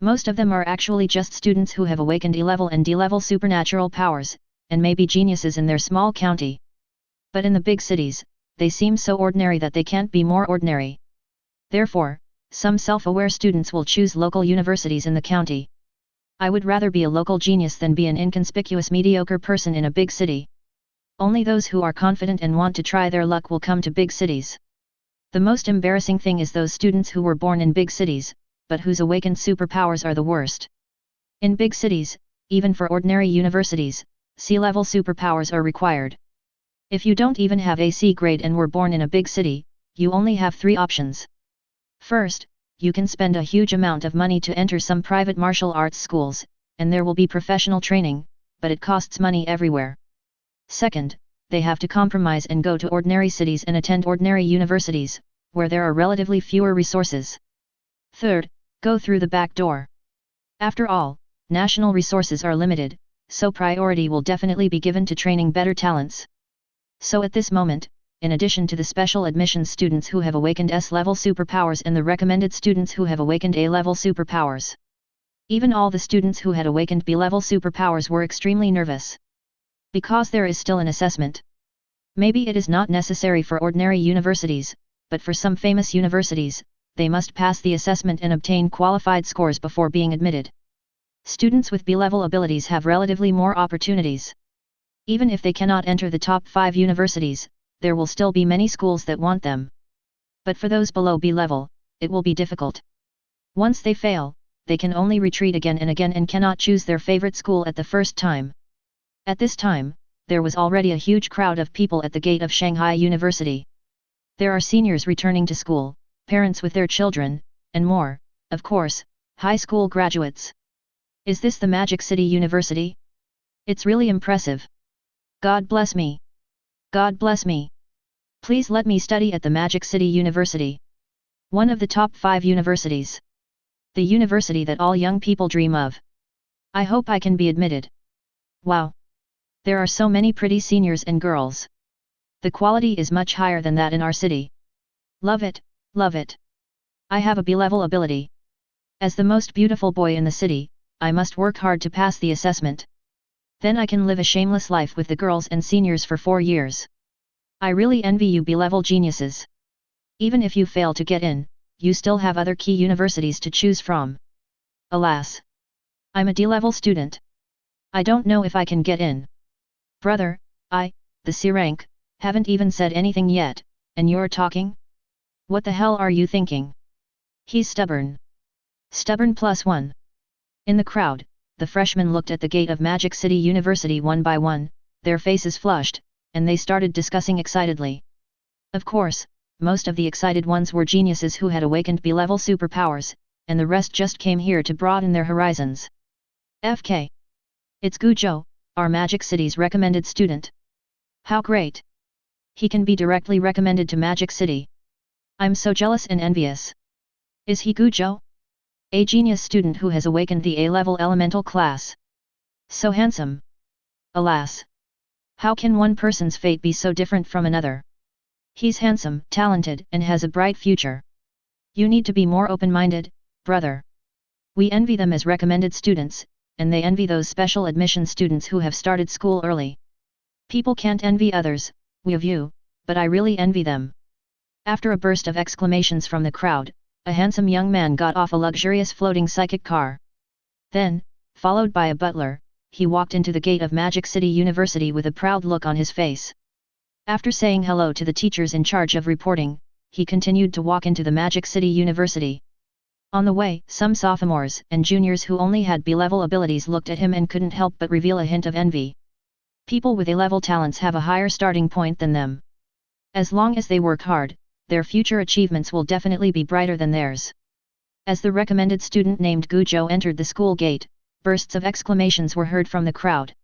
Most of them are actually just students who have awakened E-level and D-level supernatural powers, and may be geniuses in their small county. But in the big cities, they seem so ordinary that they can't be more ordinary. Therefore, some self-aware students will choose local universities in the county. I would rather be a local genius than be an inconspicuous mediocre person in a big city. Only those who are confident and want to try their luck will come to big cities. The most embarrassing thing is those students who were born in big cities, but whose awakened superpowers are the worst. In big cities, even for ordinary universities, C-level superpowers are required. If you don't even have a C grade and were born in a big city, you only have 3 options. First, you can spend a huge amount of money to enter some private martial arts schools, and there will be professional training, but it costs money everywhere. Second, they have to compromise and go to ordinary cities and attend ordinary universities, where there are relatively fewer resources. Third, go through the back door. After all, national resources are limited, so priority will definitely be given to training better talents. So at this moment, in addition to the special admissions students who have awakened S-level superpowers and the recommended students who have awakened A-level superpowers, even all the students who had awakened B-level superpowers were extremely nervous. Because there is still an assessment. Maybe it is not necessary for ordinary universities, but for some famous universities, they must pass the assessment and obtain qualified scores before being admitted. Students with B-level abilities have relatively more opportunities. Even if they cannot enter the top 5 universities, there will still be many schools that want them. But for those below B-level, it will be difficult. Once they fail, they can only retreat again and cannot choose their favorite school at the first time. At this time, there was already a huge crowd of people at the gate of Shanghai University. There are seniors returning to school, parents with their children, and more, of course, high school graduates. Is this the Magic City University? It's really impressive. God bless me. God bless me. Please let me study at the Magic City University. One of the top 5 universities. The university that all young people dream of. I hope I can be admitted. Wow. There are so many pretty seniors and girls. The quality is much higher than that in our city. Love it, love it. I have a B-level ability. As the most beautiful boy in the city, I must work hard to pass the assessment. Then I can live a shameless life with the girls and seniors for 4 years. I really envy you B-level geniuses. Even if you fail to get in, you still have other key universities to choose from. Alas. I'm a D-level student. I don't know if I can get in. Brother, the C rank, haven't even said anything yet, and you're talking? What the hell are you thinking? He's stubborn. Stubborn +1. In the crowd, the freshmen looked at the gate of Magic City University one by one, their faces flushed, and they started discussing excitedly. Of course, most of the excited ones were geniuses who had awakened B-level superpowers, and the rest just came here to broaden their horizons. FK. It's Gojo, our Magic City's recommended student. How great! He can be directly recommended to Magic City. I'm so jealous and envious. Is he Gojo? A genius student who has awakened the A-level elemental class. So handsome. Alas! How can one person's fate be so different from another? He's handsome, talented, and has a bright future. You need to be more open-minded, brother. We envy them as recommended students, and they envy those special admission students who have started school early. People can't envy others, we of you, but I really envy them. After a burst of exclamations from the crowd, a handsome young man got off a luxurious floating psychic car. Then, followed by a butler, he walked into the gate of Magic City University with a proud look on his face. After saying hello to the teachers in charge of reporting, he continued to walk into the Magic City University. On the way, some sophomores and juniors who only had B-level abilities looked at him and couldn't help but reveal a hint of envy. People with A-level talents have a higher starting point than them. As long as they work hard, their future achievements will definitely be brighter than theirs. As the recommended student named Gojo entered the school gate, bursts of exclamations were heard from the crowd.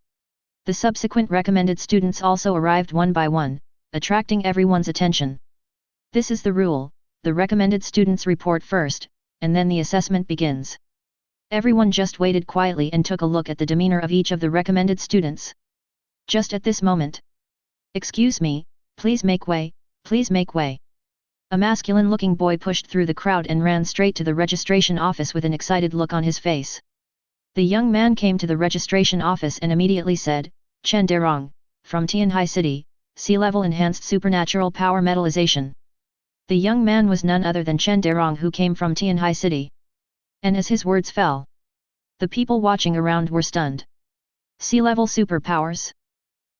The subsequent recommended students also arrived one by one, attracting everyone's attention. This is the rule, the recommended students report first, and then the assessment begins. Everyone just waited quietly and took a look at the demeanor of each of the recommended students. Just at this moment. Excuse me, please make way, please make way. A masculine-looking boy pushed through the crowd and ran straight to the registration office with an excited look on his face. The young man came to the registration office and immediately said, Chen Derong, from Tianhai City, sea-level enhanced supernatural power metallization. The young man was none other than Chen Derong, who came from Tianhai City. And as his words fell, the people watching around were stunned. Sea-level superpowers?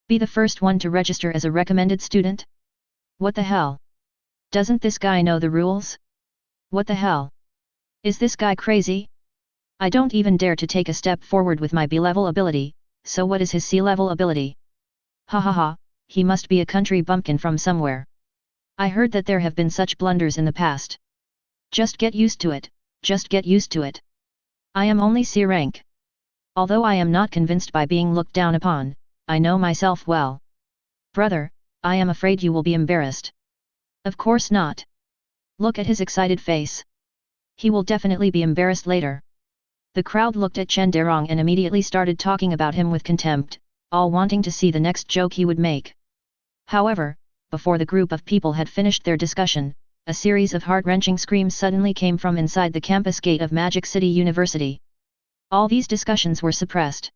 Be the first one to register as a recommended student? What the hell? Doesn't this guy know the rules? What the hell? Is this guy crazy? I don't even dare to take a step forward with my B-level ability, so what is his C-level ability? Ha ha ha, he must be a country bumpkin from somewhere. I heard that there have been such blunders in the past. Just get used to it, just get used to it. I am only C rank. Although I am not convinced by being looked down upon, I know myself well. Brother, I am afraid you will be embarrassed. Of course not. Look at his excited face. He will definitely be embarrassed later. The crowd looked at Chen Derong and immediately started talking about him with contempt, all wanting to see the next joke he would make. However, before the group of people had finished their discussion, a series of heart-wrenching screams suddenly came from inside the campus gate of Magic City University. All these discussions were suppressed.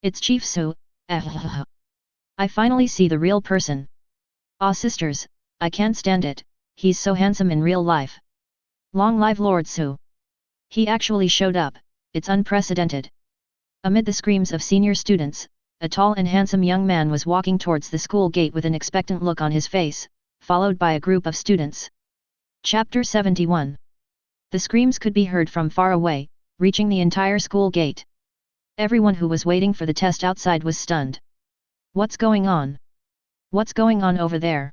It's Chief Su. I finally see the real person. Ah sisters, I can't stand it, he's so handsome in real life. Long live Lord Su. He actually showed up, it's unprecedented. Amid the screams of senior students, a tall and handsome young man was walking towards the school gate with an expectant look on his face, followed by a group of students. Chapter 71. The screams could be heard from far away, reaching the entire school gate. Everyone who was waiting for the test outside was stunned. What's going on? What's going on over there?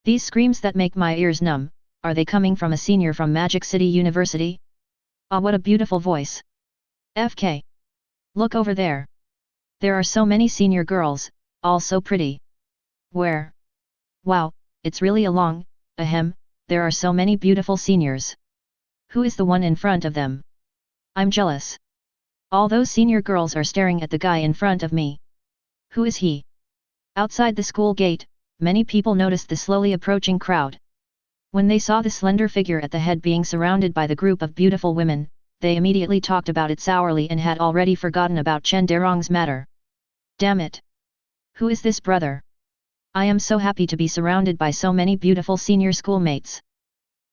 These screams that make my ears numb, are they coming from a senior from Magic City University? Ah, what a beautiful voice. FK. Look over there. There are so many senior girls, all so pretty. Where? Wow, it's really a long, there are so many beautiful seniors. Who is the one in front of them? I'm jealous. All those senior girls are staring at the guy in front of me. Who is he? Outside the school gate, many people noticed the slowly approaching crowd. When they saw the slender figure at the head being surrounded by the group of beautiful women, they immediately talked about it sourly and had already forgotten about Chen Derong's matter. Damn it! Who is this brother? I am so happy to be surrounded by so many beautiful senior schoolmates.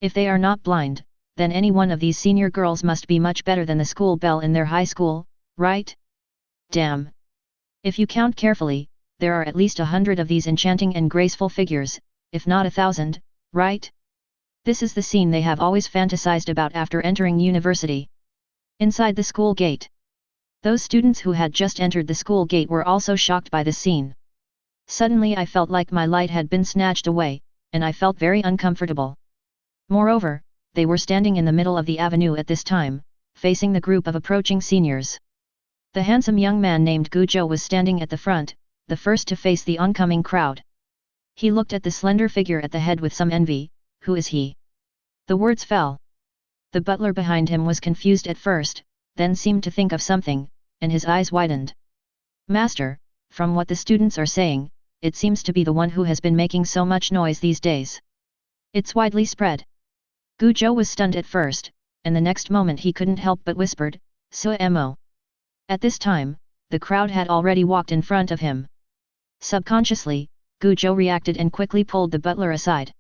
If they are not blind, then any one of these senior girls must be much better than the school belle in their high school, right? Damn! If you count carefully, there are at least 100 of these enchanting and graceful figures, if not 1,000, right? This is the scene they have always fantasized about after entering university. Inside the school gate. Those students who had just entered the school gate were also shocked by the scene. Suddenly I felt like my light had been snatched away, and I felt very uncomfortable. Moreover, they were standing in the middle of the avenue at this time, facing the group of approaching seniors. The handsome young man named Gojo was standing at the front, the first to face the oncoming crowd. He looked at the slender figure at the head with some envy. Who is he? The words fell. The butler behind him was confused at first, then seemed to think of something, and his eyes widened. Master, from what the students are saying, it seems to be the one who has been making so much noise these days. It's widely spread. Gojo was stunned at first, and the next moment he couldn't help but whispered, Suemo. At this time, the crowd had already walked in front of him. Subconsciously, Gojo reacted and quickly pulled the butler aside.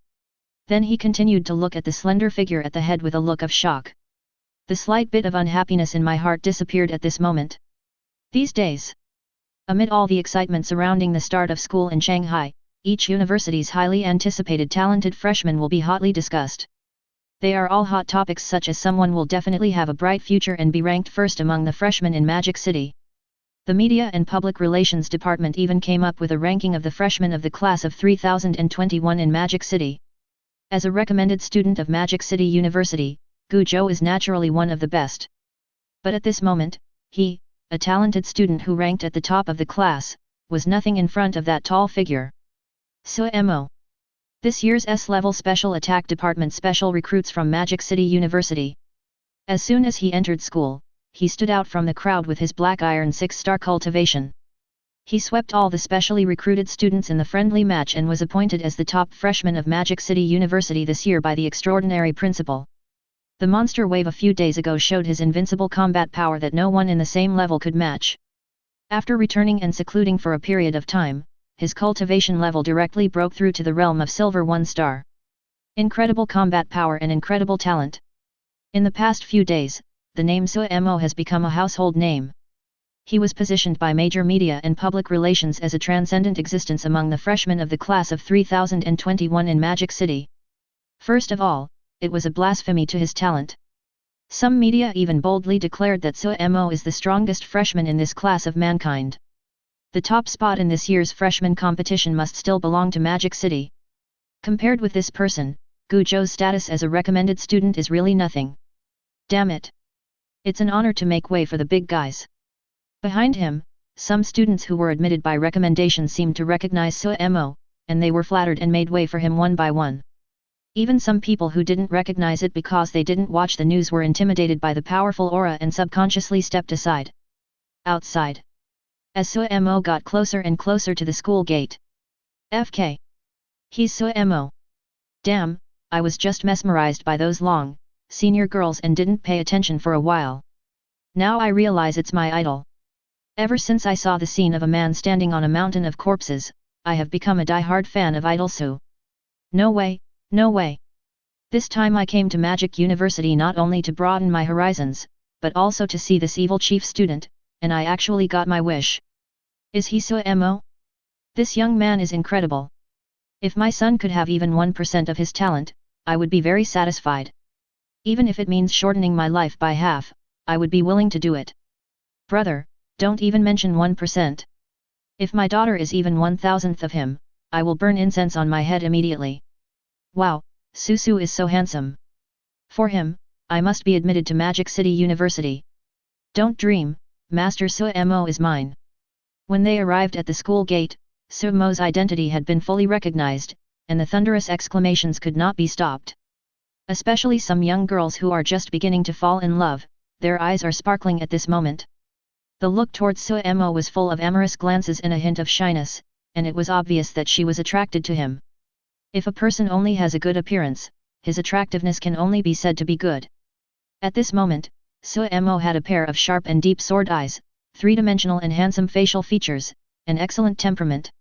Then he continued to look at the slender figure at the head with a look of shock. The slight bit of unhappiness in my heart disappeared at this moment. These days, amid all the excitement surrounding the start of school in Shanghai, each university's highly anticipated talented freshmen will be hotly discussed. They are all hot topics, such as someone will definitely have a bright future and be ranked first among the freshmen in Magic City. The Media and Public Relations Department even came up with a ranking of the freshmen of the class of 3021 in Magic City. As a recommended student of Magic City University, Gojo is naturally one of the best. But at this moment, he, a talented student who ranked at the top of the class, was nothing in front of that tall figure. Suemo. This year's S-level Special Attack Department special recruits from Magic City University. As soon as he entered school, he stood out from the crowd with his black iron 6-star cultivation. He swept all the specially recruited students in the friendly match and was appointed as the top freshman of Magic City University this year by the extraordinary principal. The monster wave a few days ago showed his invincible combat power that no one in the same level could match. After returning and secluding for a period of time, his cultivation level directly broke through to the realm of Silver 1-star. Incredible combat power and incredible talent. In the past few days, the name Suemo has become a household name. He was positioned by major media and public relations as a transcendent existence among the freshmen of the class of 3021 in Magic City. First of all, it was a blasphemy to his talent. Some media even boldly declared that Suemo is the strongest freshman in this class of mankind. The top spot in this year's freshman competition must still belong to Magic City. Compared with this person, Gojo's status as a recommended student is really nothing. Damn it! It's an honor to make way for the big guys. Behind him, some students who were admitted by recommendation seemed to recognize Suemo, and they were flattered and made way for him one by one. Even some people who didn't recognize it because they didn't watch the news were intimidated by the powerful aura and subconsciously stepped aside. Outside. As Suemo got closer and closer to the school gate. FK. He's Suemo. Damn, I was just mesmerized by those long, senior girls and didn't pay attention for a while. Now I realize it's my idol. Ever since I saw the scene of a man standing on a mountain of corpses, I have become a die-hard fan of Idol Su. No way, no way. This time I came to Magic University not only to broaden my horizons, but also to see this evil chief student, and I actually got my wish. Is he Suemo? This young man is incredible. If my son could have even 1% of his talent, I would be very satisfied. Even if it means shortening my life by half, I would be willing to do it. Brother, don't even mention 1%. If my daughter is even 1,000th of him, I will burn incense on my head immediately. Wow, Susu is so handsome. For him, I must be admitted to Magic City University. Don't dream, Master Suemo is mine. When they arrived at the school gate, Suemo's identity had been fully recognized, and the thunderous exclamations could not be stopped. Especially some young girls who are just beginning to fall in love, their eyes are sparkling at this moment. The look towards Suemo was full of amorous glances and a hint of shyness, and it was obvious that she was attracted to him. If a person only has a good appearance, his attractiveness can only be said to be good. At this moment, Suemo had a pair of sharp and deep sword eyes, three-dimensional and handsome facial features, and excellent temperament.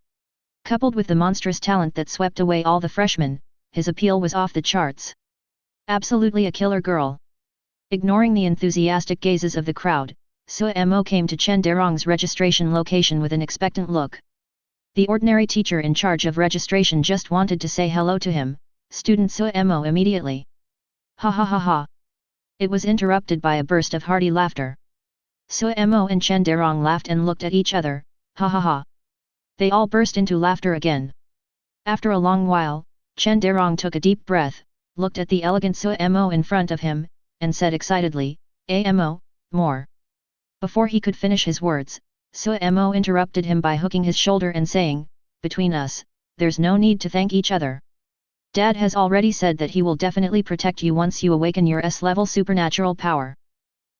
Coupled with the monstrous talent that swept away all the freshmen, his appeal was off the charts. Absolutely a killer girl. Ignoring the enthusiastic gazes of the crowd, Suemo came to Chen Derong's registration location with an expectant look. The ordinary teacher in charge of registration just wanted to say hello to him, student Suemo immediately. Ha ha ha ha. It was interrupted by a burst of hearty laughter. Suemo and Chen Derong laughed and looked at each other, ha ha ha. They all burst into laughter again. After a long while, Chen Derong took a deep breath, looked at the elegant Suemo in front of him, and said excitedly, Amo, more. Before he could finish his words, Suemo interrupted him by hooking his shoulder and saying, between us, there's no need to thank each other. Dad has already said that he will definitely protect you once you awaken your S-level supernatural power.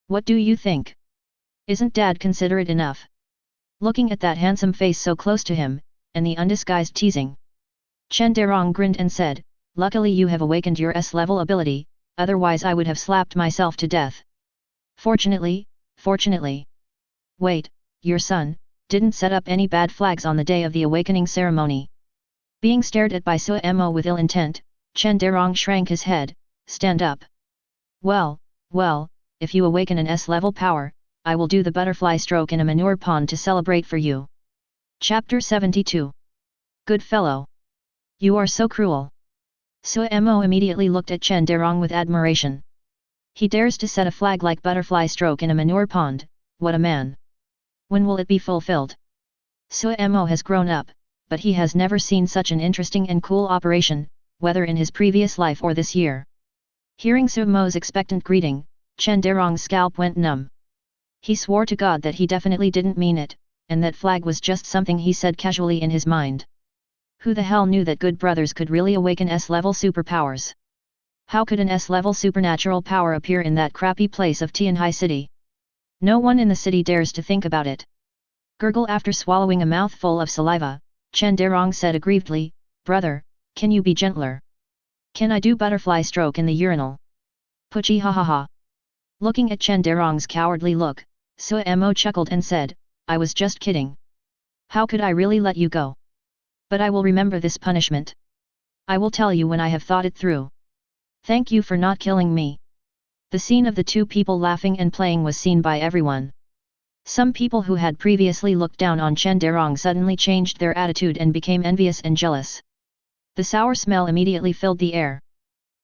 What do you think? Isn't Dad considerate enough? Looking at that handsome face so close to him, and the undisguised teasing, Chen Derong grinned and said, luckily you have awakened your S-level ability, otherwise I would have slapped myself to death. Fortunately. Wait, your son didn't set up any bad flags on the day of the awakening ceremony. Being stared at by Suemo with ill intent, Chen Derong shrank his head. Stand up. Well, if you awaken an S-level power, I will do the butterfly stroke in a manure pond to celebrate for you. Chapter 72. Good fellow. You are so cruel. Suemo immediately looked at Chen Derong with admiration. He dares to set a flag like butterfly stroke in a manure pond, what a man. When will it be fulfilled? Suemo has grown up, but he has never seen such an interesting and cool operation, whether in his previous life or this year. Hearing Suemo's expectant greeting, Chen Derong's scalp went numb. He swore to God that he definitely didn't mean it, and that flag was just something he said casually in his mind. Who the hell knew that good brothers could really awaken S-level superpowers? How could an S-level supernatural power appear in that crappy place of Tianhai City? No one in the city dares to think about it. Gurgle after swallowing a mouthful of saliva, Chen Derong said aggrievedly, brother, can you be gentler? Can I do butterfly stroke in the urinal? Puchi ha ha ha. Looking at Chen Derong's cowardly look, Suemo chuckled and said, I was just kidding. How could I really let you go? But I will remember this punishment. I will tell you when I have thought it through. Thank you for not killing me. The scene of the two people laughing and playing was seen by everyone. Some people who had previously looked down on Chen Derong suddenly changed their attitude and became envious and jealous. The sour smell immediately filled the air.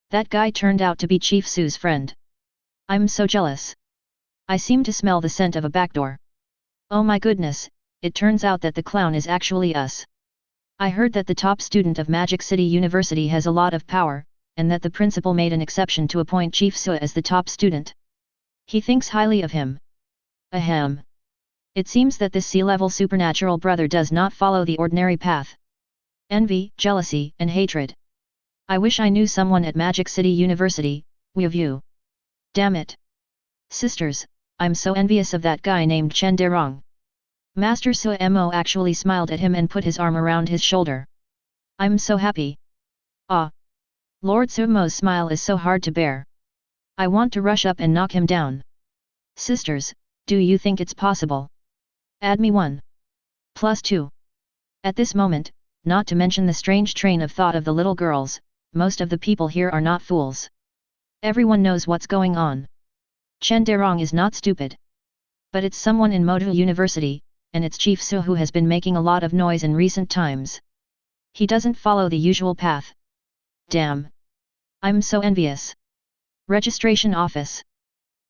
That guy turned out to be Chief Su's friend. I'm so jealous. I seem to smell the scent of a backdoor. Oh my goodness, it turns out that the clown is actually us. I heard that the top student of Magic City University has a lot of power, and that the principal made an exception to appoint Chief Su as the top student. He thinks highly of him. Ahem. It seems that this C-level supernatural brother does not follow the ordinary path. Envy, jealousy, and hatred. I wish I knew someone at Magic City University, with you. Damn it. Sisters, I'm so envious of that guy named Chen Derong. Master Suemo actually smiled at him and put his arm around his shoulder. I'm so happy. Ah. Lord Suemo's smile is so hard to bear. I want to rush up and knock him down. Sisters, do you think it's possible? Add me 1. Plus 2. At this moment, not to mention the strange train of thought of the little girls, most of the people here are not fools. Everyone knows what's going on. Chen Derong is not stupid. But it's someone in Modu University, and it's Chief Su who has been making a lot of noise in recent times. He doesn't follow the usual path. Damn. I'm so envious. Registration office.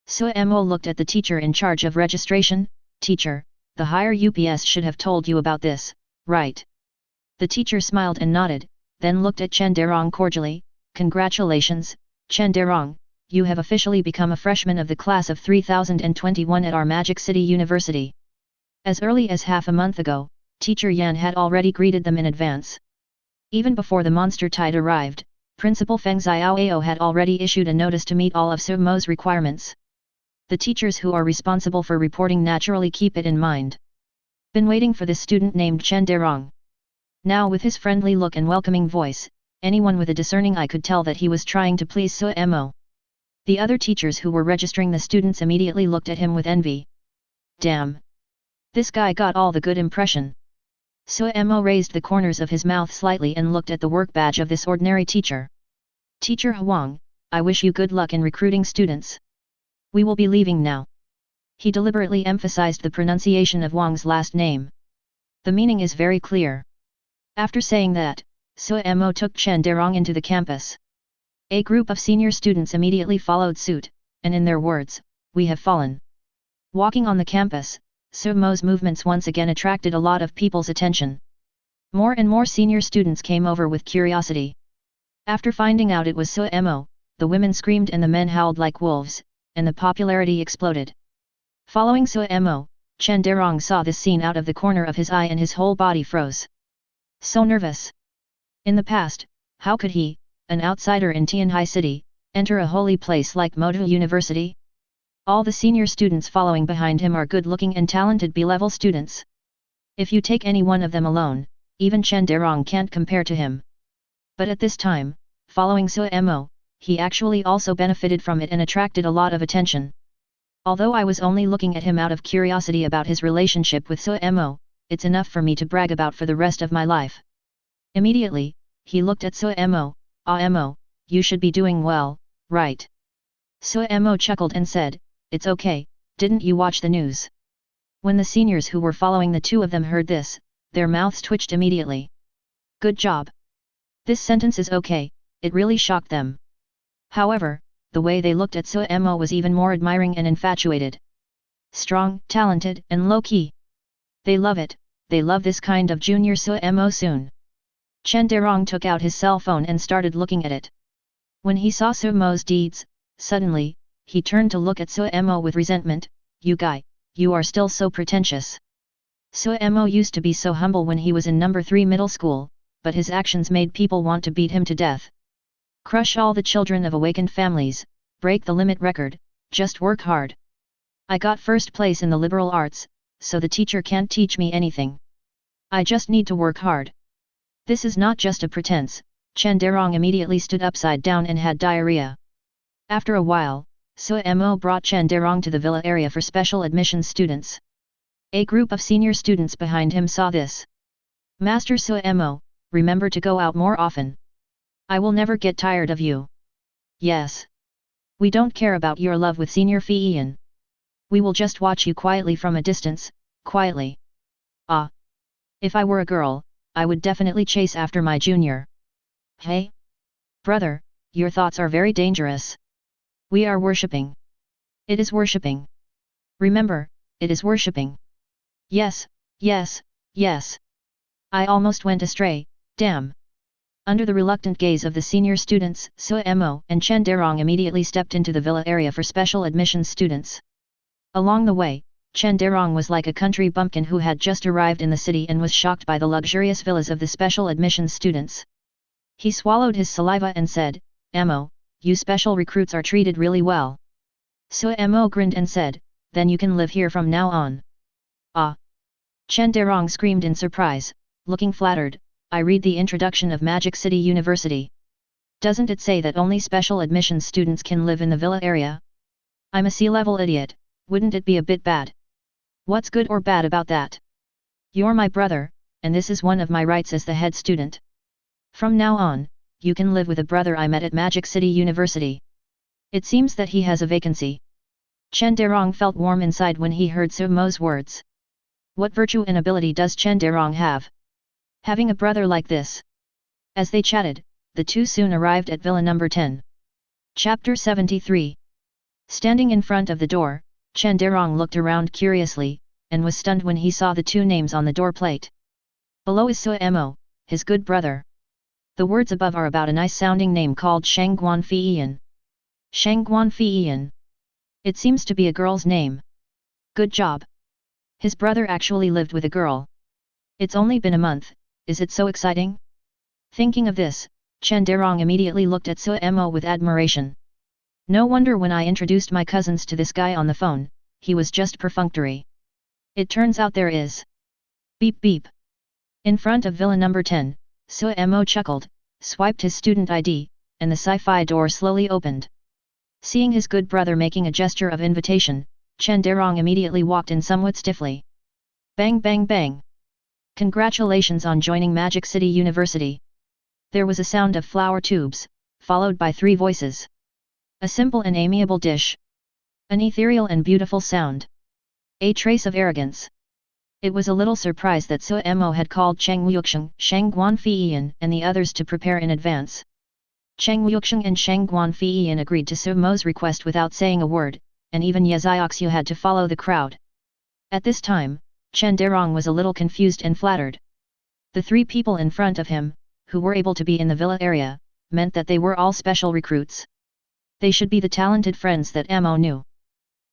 Suemo looked at the teacher in charge of registration. Teacher, the higher UPS should have told you about this, right? The teacher smiled and nodded, then looked at Chen Derong cordially. Congratulations, Chen Derong, you have officially become a freshman of the class of 3021 at our Magic City University. As early as half a month ago, Teacher Yan had already greeted them in advance. Even before the monster tide arrived, Principal Feng Xiaoao had already issued a notice to meet all of Suemo's requirements. The teachers who are responsible for reporting naturally keep it in mind. Been waiting for this student named Chen Derong. Now with his friendly look and welcoming voice, anyone with a discerning eye could tell that he was trying to please Suemo. The other teachers who were registering the students immediately looked at him with envy. Damn! This guy got all the good impression. Suemo raised the corners of his mouth slightly and looked at the work badge of this ordinary teacher. Teacher Huang, I wish you good luck in recruiting students. We will be leaving now. He deliberately emphasized the pronunciation of Wang's last name. The meaning is very clear. After saying that, Suemo took Chen Derong into the campus. A group of senior students immediately followed suit, and in their words, we have fallen. Walking on the campus, Suemo's movements once again attracted a lot of people's attention. More and more senior students came over with curiosity. After finding out it was Suemo, the women screamed and the men howled like wolves, and the popularity exploded. Following Suemo, Chen Derong saw this scene out of the corner of his eye and his whole body froze. So nervous. In the past, how could he, an outsider in Tianhai City, enter a holy place like Motu University? All the senior students following behind him are good-looking and talented B-level students. If you take any one of them alone, even Chen Derong can't compare to him. But at this time, following Suemo, he actually also benefited from it and attracted a lot of attention. Although I was only looking at him out of curiosity about his relationship with Suemo, it's enough for me to brag about for the rest of my life. Immediately, he looked at Suemo. Emo, you should be doing well, right? Suemo chuckled and said, it's okay, didn't you watch the news? When the seniors who were following the two of them heard this, their mouths twitched immediately. Good job. This sentence is okay, it really shocked them. However, the way they looked at Suemo was even more admiring and infatuated. Strong, talented, and low-key. They love it, they love this kind of junior Suemo soon. Chen Derong took out his cell phone and started looking at it. When he saw Suemo's deeds, suddenly, he turned to look at Suemo with resentment. You guy, you are still so pretentious. Suemo used to be so humble when he was in number 3 middle school, but his actions made people want to beat him to death. Crush all the children of awakened families, break the limit record, just work hard. I got first place in the liberal arts, so the teacher can't teach me anything. I just need to work hard. This is not just a pretense. Chen Derong immediately stood upside down and had diarrhea. After a while, Suemo brought Chen Derong to the villa area for special admissions students. A group of senior students behind him saw this. Master Suemo, remember to go out more often. I will never get tired of you. Yes. We don't care about your love with Senior Fiian. We will just watch you quietly from a distance, quietly. Ah. If I were a girl, I would definitely chase after my junior. Hey? Brother, your thoughts are very dangerous. We are worshipping. It is worshipping. Remember, it is worshipping. Yes, yes, yes. I almost went astray, damn. Under the reluctant gaze of the senior students, Suemo and Chen Derong immediately stepped into the villa area for special admissions students. Along the way, Chen Derong was like a country bumpkin who had just arrived in the city and was shocked by the luxurious villas of the special admissions students. He swallowed his saliva and said, Emo, you special recruits are treated really well. Suemo grinned and said, then you can live here from now on. Ah! Chen Derong screamed in surprise, looking flattered. I read the introduction of Magic City University. Doesn't it say that only special admissions students can live in the villa area? I'm a C-level idiot, wouldn't it be a bit bad? What's good or bad about that? You're my brother, and this is one of my rights as the head student. From now on, you can live with a brother I met at Magic City University. It seems that he has a vacancy. Chen Derong felt warm inside when he heard Suemo's words. What virtue and ability does Chen Derong have? Having a brother like this. As they chatted, the two soon arrived at Villa number 10. Chapter 73. Standing in front of the door, Chen Derong looked around curiously, and was stunned when he saw the two names on the door plate. Below is Suemo, his good brother. The words above are about a nice-sounding name called Shangguan Fiian. Shangguan Fiian. It seems to be a girl's name. Good job. His brother actually lived with a girl. It's only been a month. Is it so exciting? Thinking of this, Chen Derong immediately looked at Suemo with admiration. No wonder when I introduced my cousins to this guy on the phone, he was just perfunctory. It turns out there is. Beep beep. In front of Villa number 10, Suemo chuckled, swiped his student ID, and the sci-fi door slowly opened. Seeing his good brother making a gesture of invitation, Chen Derong immediately walked in somewhat stiffly. Bang bang bang. Congratulations on joining Magic City University. There was a sound of flower tubes, followed by 3 voices. A simple and amiable dish. An ethereal and beautiful sound. A trace of arrogance. It was a little surprise that Suemo had called Cheng Wuxiang, Shangguan Fiian and the others to prepare in advance. Cheng Wuxiang and Shangguan Fiian agreed to Suemo's request without saying a word, and even Ye Zioxiu had to follow the crowd. At this time, Chen Derong was a little confused and flattered. The 3 people in front of him, who were able to be in the villa area, meant that they were all special recruits. They should be the talented friends that Amo knew.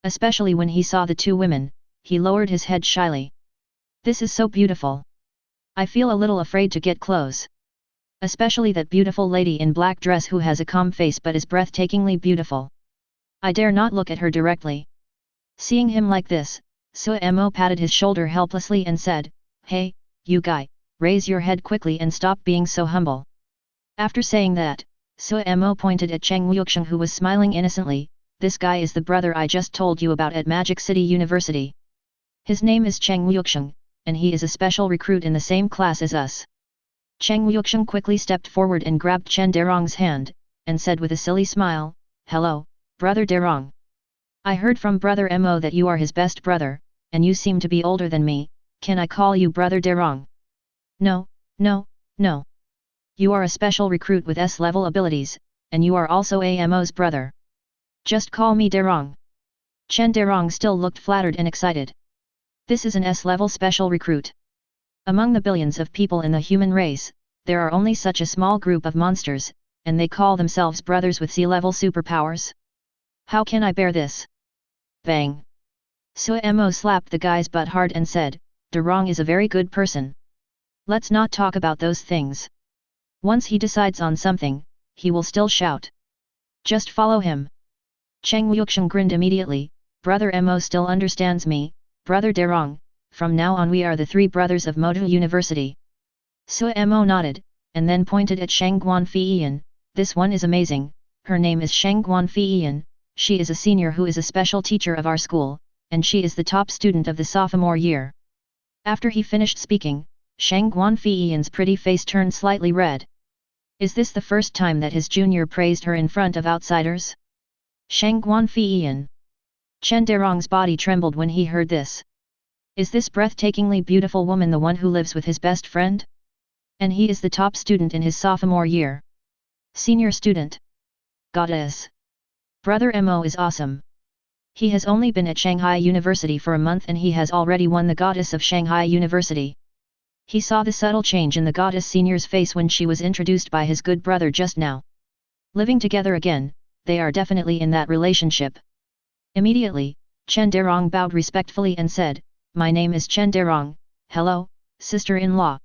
Especially when he saw the 2 women, he lowered his head shyly. This is so beautiful. I feel a little afraid to get close. Especially that beautiful lady in black dress who has a calm face but is breathtakingly beautiful. I dare not look at her directly. Seeing him like this, Suemo patted his shoulder helplessly and said, "Hey, you guy, raise your head quickly and stop being so humble." After saying that, Suemo pointed at Cheng Wuxiang who was smiling innocently. "This guy is the brother I just told you about at Magic City University. His name is Cheng Wuxiang, and he is a special recruit in the same class as us." Cheng Wuxiang quickly stepped forward and grabbed Chen Derong's hand, and said with a silly smile, "Hello, Brother Derong. I heard from Brother Mo that you are his best brother, and you seem to be older than me. Can I call you Brother Derong?" "No, no, no. You are a special recruit with S-level abilities, and you are also Amo's brother. Just call me Derong." Chen Derong still looked flattered and excited. This is an S-level special recruit. Among the billions of people in the human race, there are only such a small group of monsters, and they call themselves brothers with C-level superpowers. How can I bear this? Bang! Suemo slapped the guy's butt hard and said, "Derong is a very good person. Let's not talk about those things. Once he decides on something, he will still shout. Just follow him." Cheng Wuxiang grinned immediately. "Brother Mo still understands me, Brother Derong. From now on we are the three brothers of Moto University." Suemo nodded, and then pointed at Shang Guanfiyan. "This one is amazing, her name is Shang Guanfiyan, she is a senior who is a special teacher of our school, and she is the top student of the sophomore year." After he finished speaking, Shang Guanfiyan's pretty face turned slightly red. Is this the first time that his junior praised her in front of outsiders? Shang Guanfiyan. Chen Derong's body trembled when he heard this. Is this breathtakingly beautiful woman the one who lives with his best friend? And he is the top student in his sophomore year. Senior student. Goddess. Brother Mo is awesome. He has only been at Shanghai University for a month and he has already won the Goddess of Shanghai University. He saw the subtle change in the Goddess Senior's face when she was introduced by his good brother just now. Living together again, they are definitely in that relationship. Immediately, Chen Derong bowed respectfully and said, "My name is Chen Derong, hello, sister-in-law.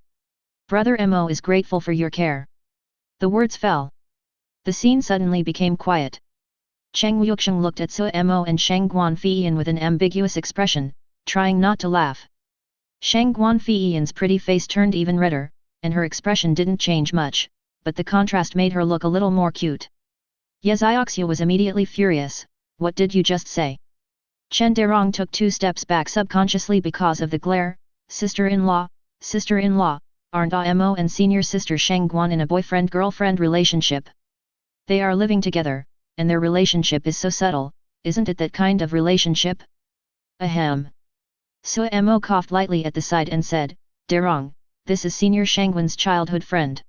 Brother Mo is grateful for your care." The words fell. The scene suddenly became quiet. Cheng Wuxiang looked at Suemo and Shang Guanfiyan with an ambiguous expression, trying not to laugh. Shang Guanfiyan's pretty face turned even redder, and her expression didn't change much, but the contrast made her look a little more cute. Yezioxia was immediately furious. "What did you just say?" Chen Derong took 2 steps back subconsciously because of the glare. Sister-in-law, aren't Mo and senior sister Shang Guan in a boyfriend-girlfriend relationship? They are living together, and their relationship is so subtle, isn't it that kind of relationship? Ahem. Suemo coughed lightly at the side and said, "Derong, this is senior Shangguan's childhood friend.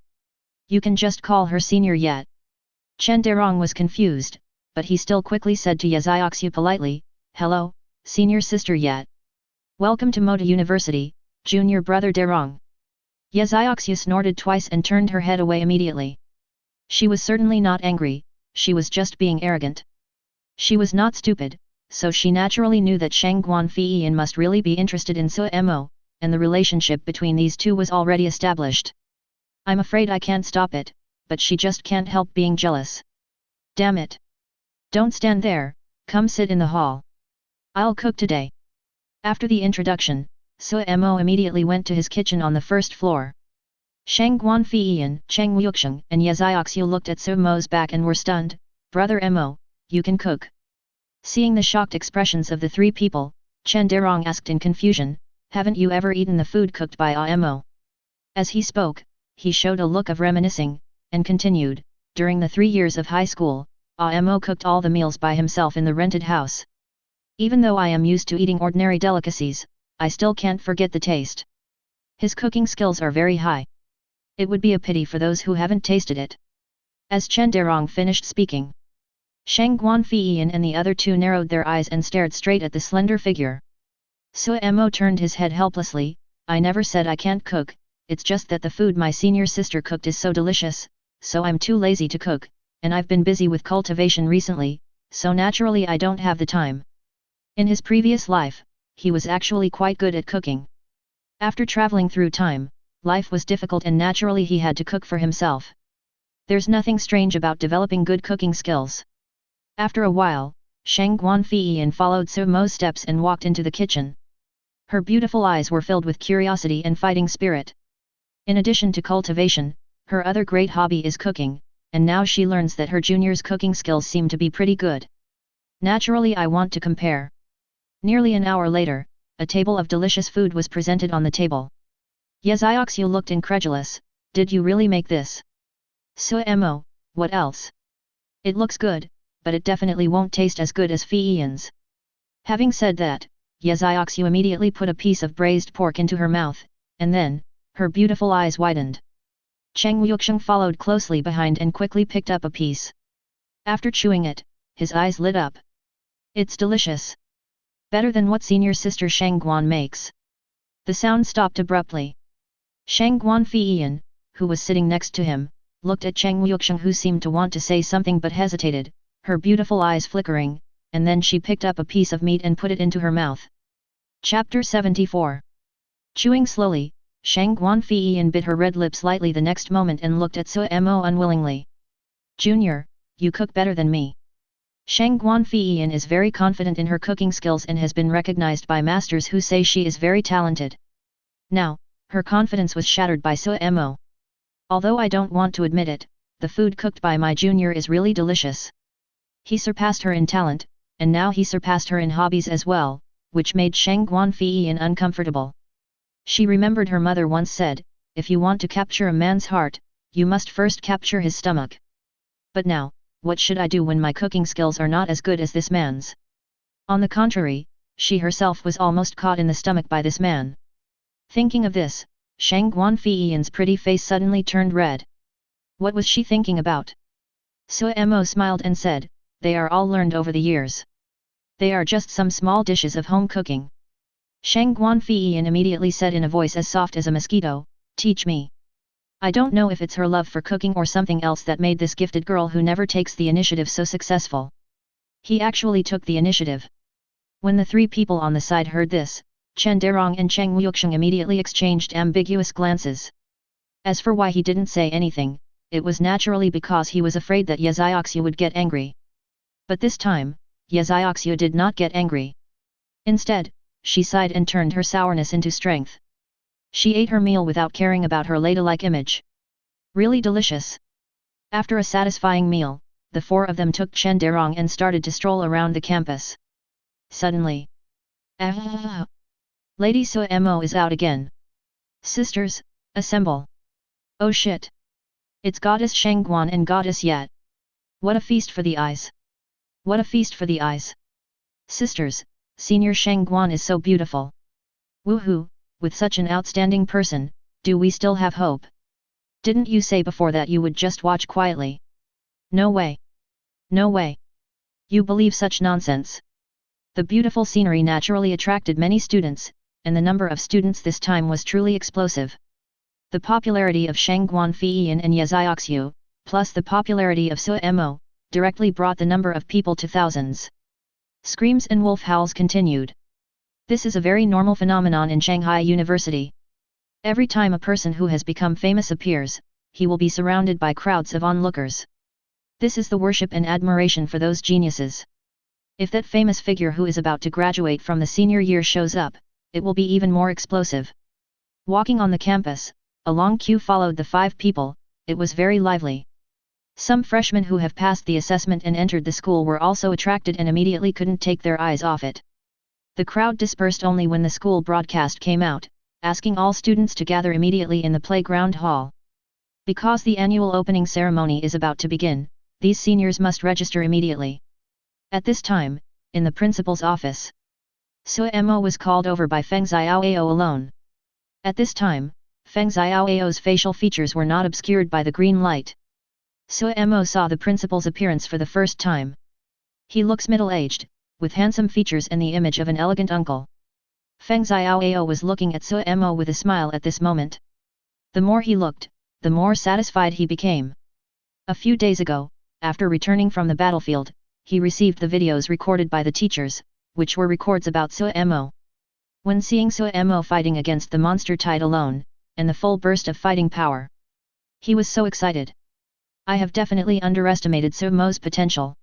You can just call her senior yet." Chen Derong was confused, but he still quickly said to Yezioxia politely, "Hello, senior sister yet. Welcome to Moto University, junior brother Derong." Yezioxia snorted twice and turned her head away immediately. She was certainly not angry, she was just being arrogant. She was not stupid, so she naturally knew that Shang Guanfiyan must really be interested in Suemo, and the relationship between these two was already established. I'm afraid I can't stop it, but she just can't help being jealous. Damn it! Don't stand there, come sit in the hall. I'll cook today. After the introduction, Suemo immediately went to his kitchen on the first floor. Shang Guanfiyan, Cheng Wuxiang and Yezioxia looked at Suemo's back and were stunned. "Brother Mo, you can cook?" Seeing the shocked expressions of the 3 people, Chen Derong asked in confusion, "Haven't you ever eaten the food cooked by Mo?" As he spoke, he showed a look of reminiscing, and continued, "During the 3 years of high school, Mo cooked all the meals by himself in the rented house. Even though I am used to eating ordinary delicacies, I still can't forget the taste. His cooking skills are very high. It would be a pity for those who haven't tasted it." As Chen Derong finished speaking, Shang Guanfiyan and the other 2 narrowed their eyes and stared straight at the slender figure. Suemo turned his head helplessly. "I never said I can't cook, it's just that the food my senior sister cooked is so delicious, so I'm too lazy to cook, and I've been busy with cultivation recently, so naturally I don't have the time." In his previous life, he was actually quite good at cooking. After traveling through time, life was difficult and naturally he had to cook for himself. There's nothing strange about developing good cooking skills. After a while, Shang Guanfeiyan followed Su Mo's steps and walked into the kitchen. Her beautiful eyes were filled with curiosity and fighting spirit. In addition to cultivation, her other great hobby is cooking, and now she learns that her junior's cooking skills seem to be pretty good. Naturally I want to compare. Nearly an hour later, a table of delicious food was presented on the table. Yezioxu looked incredulous. Did you really make this? Suemo, what else? It looks good, but it definitely won't taste as good as Feiyan's. Having said that, Yezioxu immediately put a piece of braised pork into her mouth, and then, her beautiful eyes widened. Cheng Wuxiang followed closely behind and quickly picked up a piece. After chewing it, his eyes lit up. It's delicious. Better than what senior sister Shang Guan makes. The sound stopped abruptly. Shang Guanfeiyan, who was sitting next to him, looked at Cheng Wuxiang who seemed to want to say something but hesitated, her beautiful eyes flickering, and then she picked up a piece of meat and put it into her mouth. Chapter 74. Chewing slowly, Shang Guanfeiyan bit her red lips lightly the next moment and looked at Suemo unwillingly. Junior, you cook better than me. Shang Guanfeiyan is very confident in her cooking skills and has been recognized by masters who say she is very talented. Now, her confidence was shattered by Suemo. Although I don't want to admit it, the food cooked by my junior is really delicious. He surpassed her in talent, and now he surpassed her in hobbies as well, which made Shang Guanfeiyan uncomfortable. She remembered her mother once said, if you want to capture a man's heart, you must first capture his stomach. But now, what should I do when my cooking skills are not as good as this man's? On the contrary, she herself was almost caught in the stomach by this man. Thinking of this, Shang Guanfeiyan's pretty face suddenly turned red. What was she thinking about? Suemo smiled and said, they are all learned over the years. They are just some small dishes of home cooking. Shang Guanfeiyan immediately said in a voice as soft as a mosquito, teach me. I don't know if it's her love for cooking or something else that made this gifted girl who never takes the initiative so successful. He actually took the initiative. When the three people on the side heard this, Chen Derong and Cheng Wuxiang immediately exchanged ambiguous glances. As for why he didn't say anything, it was naturally because he was afraid that Yezioxu would get angry. But this time, Yezioxu did not get angry. Instead, she sighed and turned her sourness into strength. She ate her meal without caring about her ladylike image. Really delicious. After a satisfying meal, the four of them took Chen Derong and started to stroll around the campus. Suddenly, ah! Lady Suemo is out again. Sisters, assemble. Oh shit! It's Goddess Shangguan and Goddess Yat. What a feast for the eyes! What a feast for the eyes! Sisters, Senior Shangguan is so beautiful. Woohoo! With such an outstanding person, do we still have hope? Didn't you say before that you would just watch quietly? No way! No way! You believe such nonsense? The beautiful scenery naturally attracted many students, and the number of students this time was truly explosive. The popularity of Shang Guanfeiyan and Yezioxu, plus the popularity of Suemo, directly brought the number of people to thousands. Screams and wolf howls continued. This is a very normal phenomenon in Shanghai University. Every time a person who has become famous appears, he will be surrounded by crowds of onlookers. This is the worship and admiration for those geniuses. If that famous figure who is about to graduate from the senior year shows up, it will be even more explosive. Walking on the campus, a long queue followed the 5 people, it was very lively. Some freshmen who have passed the assessment and entered the school were also attracted and immediately couldn't take their eyes off it. The crowd dispersed only when the school broadcast came out, asking all students to gather immediately in the playground hall. Because the annual opening ceremony is about to begin, these seniors must register immediately. At this time, in the principal's office, Suemo was called over by Feng Xiaoao alone. At this time, Feng Xiaoao's facial features were not obscured by the green light. Suemo saw the principal's appearance for the first time. He looks middle-aged, with handsome features and the image of an elegant uncle. Feng Xiaoao was looking at Suemo with a smile at this moment. The more he looked, the more satisfied he became. A few days ago, after returning from the battlefield, he received the videos recorded by the teachers, which were records about Suemo. When seeing Suemo fighting against the monster tide alone, and the full burst of fighting power. He was so excited. I have definitely underestimated Sumo's potential.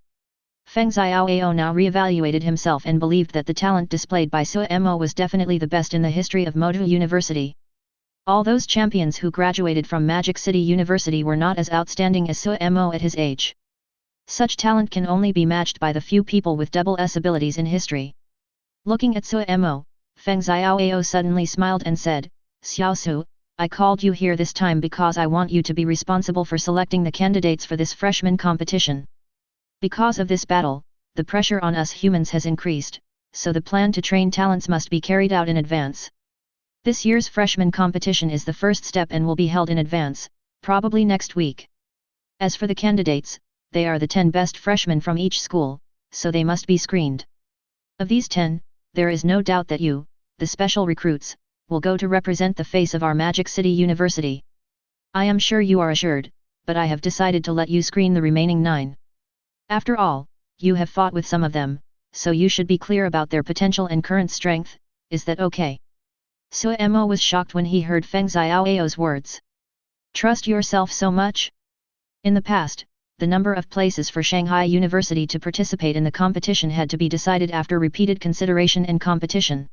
Feng Xiaoao now re-evaluated himself and believed that the talent displayed by Sumo was definitely the best in the history of Motu University. All those champions who graduated from Magic City University were not as outstanding as Sumo at his age. Such talent can only be matched by the few people with double S abilities in history. Looking at Sumo, Feng Xiaoao suddenly smiled and said, Xiaosu, I called you here this time because I want you to be responsible for selecting the candidates for this freshman competition. Because of this battle, the pressure on us humans has increased, so the plan to train talents must be carried out in advance. This year's freshman competition is the first step and will be held in advance, probably next week. As for the candidates, they are the 10 best freshmen from each school, so they must be screened. Of these 10, there is no doubt that you, the special recruits, will go to represent the face of our Magic City University. I am sure you are assured, but I have decided to let you screen the remaining 9. After all, you have fought with some of them, so you should be clear about their potential and current strength, is that okay? Suemo was shocked when he heard Feng Xiaoao's words. Trust yourself so much? In the past, the number of places for Shanghai University to participate in the competition had to be decided after repeated consideration and competition.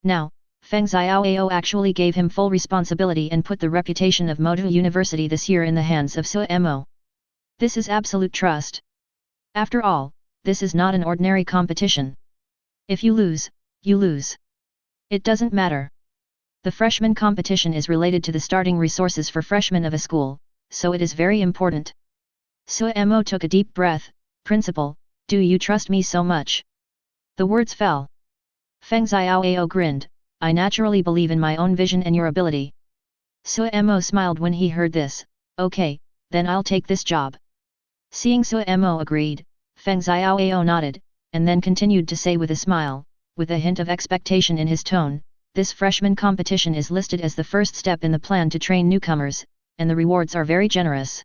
Now, Feng Xiaoao actually gave him full responsibility and put the reputation of Motu University this year in the hands of Suemo. This is absolute trust. After all, this is not an ordinary competition. If you lose, you lose. It doesn't matter. The freshman competition is related to the starting resources for freshmen of a school, so it is very important. Suemo took a deep breath. Principal, do you trust me so much? The words fell. Feng Xiaoao grinned. I naturally believe in my own vision and your ability. Suemo smiled when he heard this. Okay, then I'll take this job. Seeing Suemo agreed, Feng Xiaoao nodded, and then continued to say with a smile, with a hint of expectation in his tone, this freshman competition is listed as the first step in the plan to train newcomers, and the rewards are very generous.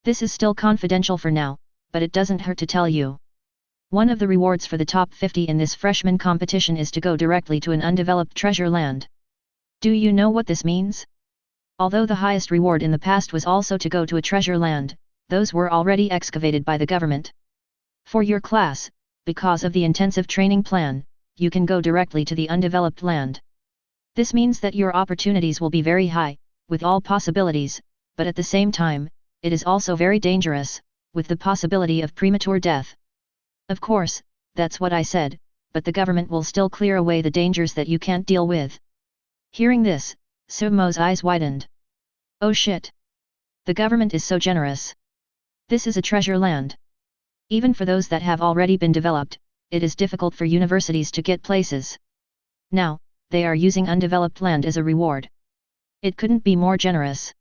This is still confidential for now, but it doesn't hurt to tell you. One of the rewards for the top 50 in this freshman competition is to go directly to an undeveloped treasure land. Do you know what this means? Although the highest reward in the past was also to go to a treasure land, those were already excavated by the government. For your class, because of the intensive training plan, you can go directly to the undeveloped land. This means that your opportunities will be very high, with all possibilities, but at the same time, it is also very dangerous, with the possibility of premature death. Of course, that's what I said, but the government will still clear away the dangers that you can't deal with. Hearing this, Sumo's eyes widened. Oh shit! The government is so generous. This is a treasure land. Even for those that have already been developed, it is difficult for universities to get places. Now, they are using undeveloped land as a reward. It couldn't be more generous.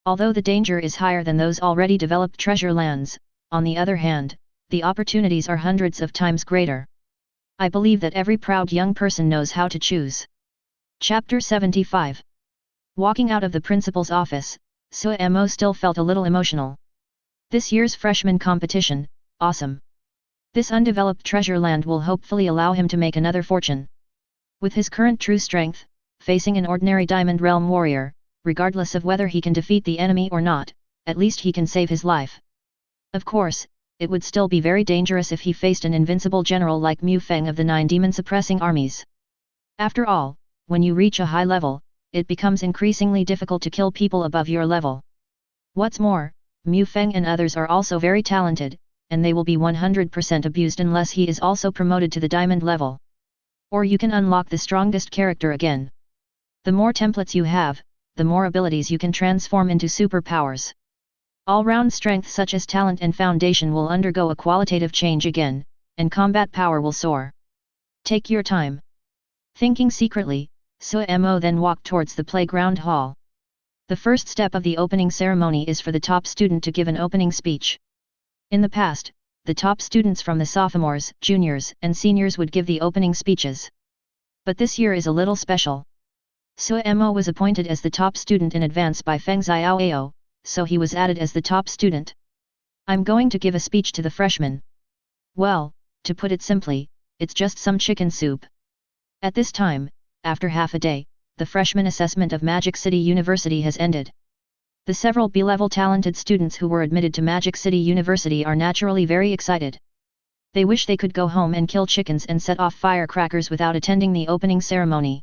Although the danger is higher than those already developed treasure lands, on the other hand, the opportunities are hundreds of times greater. I believe that every proud young person knows how to choose. Chapter 75. Walking out of the principal's office, Suemo still felt a little emotional. This year's freshman competition, awesome. This undeveloped treasure land will hopefully allow him to make another fortune. With his current true strength, facing an ordinary Diamond Realm warrior, regardless of whether he can defeat the enemy or not, at least he can save his life. Of course, it would still be very dangerous if he faced an invincible general like Mu Feng of the 9 demon-suppressing armies. After all, when you reach a high level, it becomes increasingly difficult to kill people above your level. What's more, Mu Feng and others are also very talented, and they will be 100% abused unless he is also promoted to the diamond level. Or you can unlock the strongest character again. The more templates you have, the more abilities you can transform into superpowers. All-round strength such as talent and foundation will undergo a qualitative change again, and combat power will soar. Take your time. Thinking secretly, Suemo then walked towards the playground hall. The first step of the opening ceremony is for the top student to give an opening speech. In the past, the top students from the sophomores, juniors, and seniors would give the opening speeches. But this year is a little special. Suemo was appointed as the top student in advance by Feng Xiaoao, so he was added as the top student. I'm going to give a speech to the freshmen. Well, to put it simply, it's just some chicken soup. At this time, after half a day, the freshman assessment of Magic City University has ended. The several B-level talented students who were admitted to Magic City University are naturally very excited. They wish they could go home and kill chickens and set off firecrackers without attending the opening ceremony.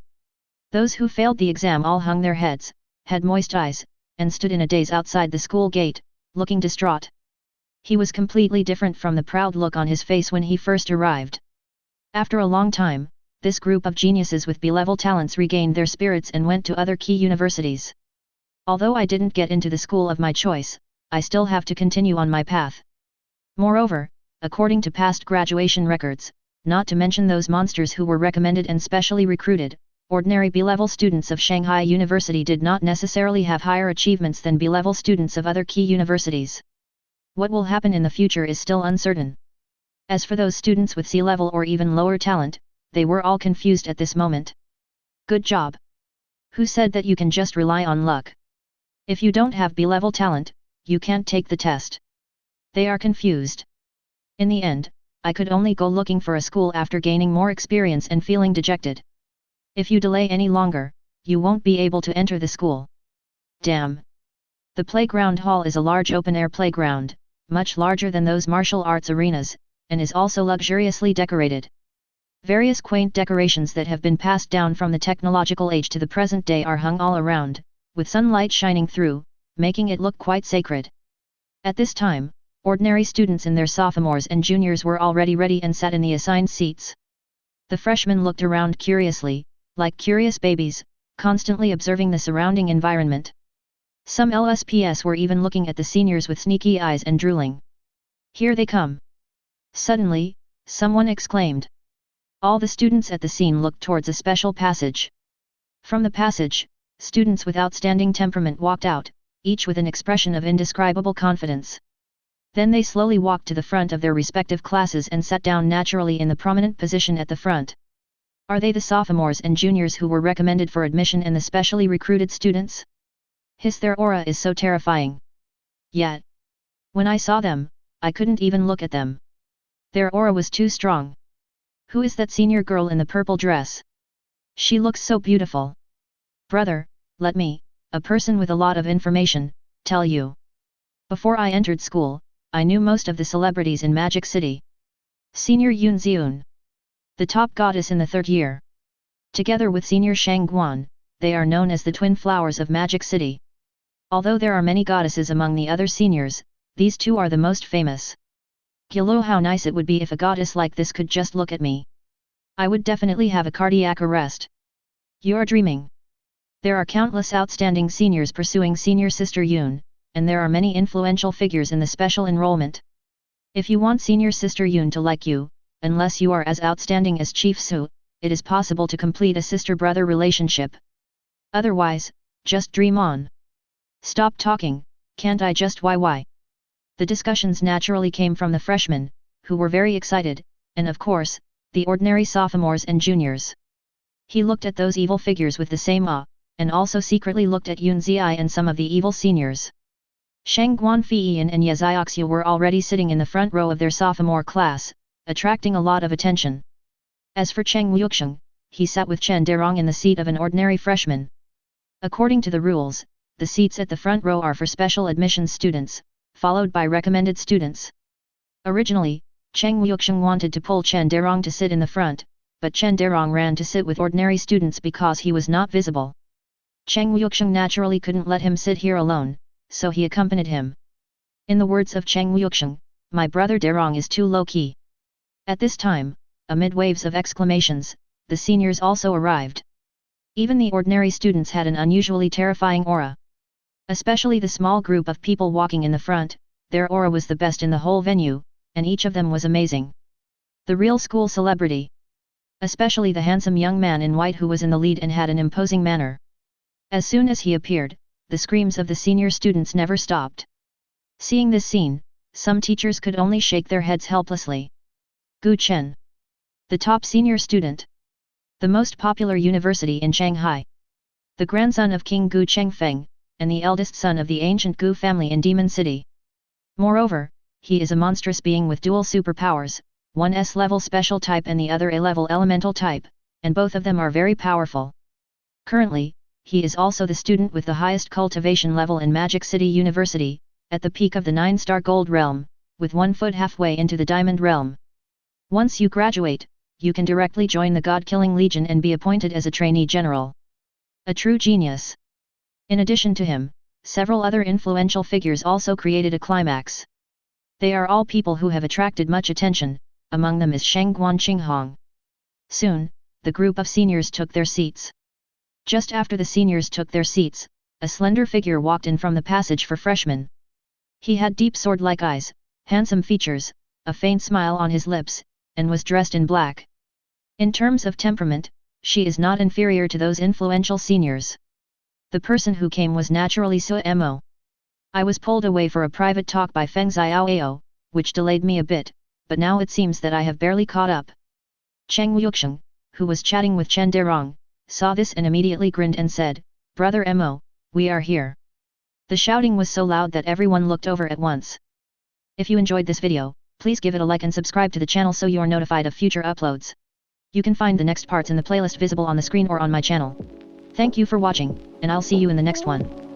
Those who failed the exam all hung their heads, had moist eyes, and stood in a daze outside the school gate, looking distraught. He was completely different from the proud look on his face when he first arrived. After a long time, this group of geniuses with B-level talents regained their spirits and went to other key universities. Although I didn't get into the school of my choice, I still have to continue on my path. Moreover, according to past graduation records, not to mention those monsters who were recommended and specially recruited, ordinary B-level students of Shanghai University did not necessarily have higher achievements than B-level students of other key universities. What will happen in the future is still uncertain. As for those students with C-level or even lower talent, they were all confused at this moment. Good job! Who said that you can just rely on luck? If you don't have B-level talent, you can't take the test. They are confused. In the end, I could only go looking for a school after gaining more experience and feeling dejected. If you delay any longer, you won't be able to enter the school. Damn! The playground hall is a large open-air playground, much larger than those martial arts arenas, and is also luxuriously decorated. Various quaint decorations that have been passed down from the technological age to the present day are hung all around, with sunlight shining through, making it look quite sacred. At this time, ordinary students in their sophomores and juniors were already ready and sat in the assigned seats. The freshmen looked around curiously, like curious babies, constantly observing the surrounding environment. Some LSPS were even looking at the seniors with sneaky eyes and drooling. Here they come! Suddenly, someone exclaimed. All the students at the scene looked towards a special passage. From the passage, students with outstanding temperament walked out, each with an expression of indescribable confidence. Then they slowly walked to the front of their respective classes and sat down naturally in the prominent position at the front. Are they the sophomores and juniors who were recommended for admission and the specially recruited students? Their aura is so terrifying. Yet, when I saw them, I couldn't even look at them. Their aura was too strong. Who is that senior girl in the purple dress? She looks so beautiful. Brother, let me, a person with a lot of information, tell you. Before I entered school, I knew most of the celebrities in Magic City. Senior Yun Xiun, the top goddess in the third year. Together with Senior Shang Guan, they are known as the twin flowers of Magic City. Although there are many goddesses among the other seniors, these two are the most famous. Gilo, how nice it would be if a goddess like this could just look at me. I would definitely have a cardiac arrest. You're dreaming. There are countless outstanding seniors pursuing Senior Sister Yun, and there are many influential figures in the special enrollment. If you want Senior Sister Yun to like you, unless you are as outstanding as Chief Su, it is possible to complete a sister-brother relationship. Otherwise, just dream on. Stop talking, can't I just why? The discussions naturally came from the freshmen, who were very excited, and of course, the ordinary sophomores and juniors. He looked at those evil figures with the same awe, and also secretly looked at Yun Ziyi and some of the evil seniors. Shang Guanfeiyan and Ye Zioxia were already sitting in the front row of their sophomore class, attracting a lot of attention. As for Cheng Wuxiang, he sat with Chen Derong in the seat of an ordinary freshman. According to the rules, the seats at the front row are for special admissions students, followed by recommended students. Originally, Cheng Wuxiang wanted to pull Chen Derong to sit in the front, but Chen Derong ran to sit with ordinary students because he was not visible. Cheng Wuxiang naturally couldn't let him sit here alone, so he accompanied him. In the words of Cheng Wuxiang, my brother Derong is too low-key. At this time, amid waves of exclamations, the seniors also arrived. Even the ordinary students had an unusually terrifying aura. Especially the small group of people walking in the front, their aura was the best in the whole venue, and each of them was amazing. The real school celebrity. Especially the handsome young man in white who was in the lead and had an imposing manner. As soon as he appeared, the screams of the senior students never stopped. Seeing this scene, some teachers could only shake their heads helplessly. Gu Chen, the top senior student. The most popular university in Shanghai. The grandson of King Gu Chengfeng, and the eldest son of the ancient Gu family in Demon City. Moreover, he is a monstrous being with dual superpowers, one S-level special type and the other A-level elemental type, and both of them are very powerful. Currently, he is also the student with the highest cultivation level in Magic City University, at the peak of the 9-star Gold Realm, with 1 foot halfway into the Diamond Realm. Once you graduate, you can directly join the God-Killing Legion and be appointed as a trainee general. A true genius. In addition to him, several other influential figures also created a climax. They are all people who have attracted much attention, among them is Shangguan Qinghong. Soon, the group of seniors took their seats. Just after the seniors took their seats, a slender figure walked in from the passage for freshmen. He had deep sword-like eyes, handsome features, a faint smile on his lips, and was dressed in black. In terms of temperament, she is not inferior to those influential seniors. The person who came was naturally Suemo. I was pulled away for a private talk by Feng Xiaoao, which delayed me a bit, but now it seems that I have barely caught up. Cheng Wuxiang, who was chatting with Chen Derong, saw this and immediately grinned and said, "Brother Mo, we are here." The shouting was so loud that everyone looked over at once. If you enjoyed this video, please give it a like and subscribe to the channel so you are notified of future uploads. You can find the next parts in the playlist visible on the screen or on my channel. Thank you for watching, and I'll see you in the next one.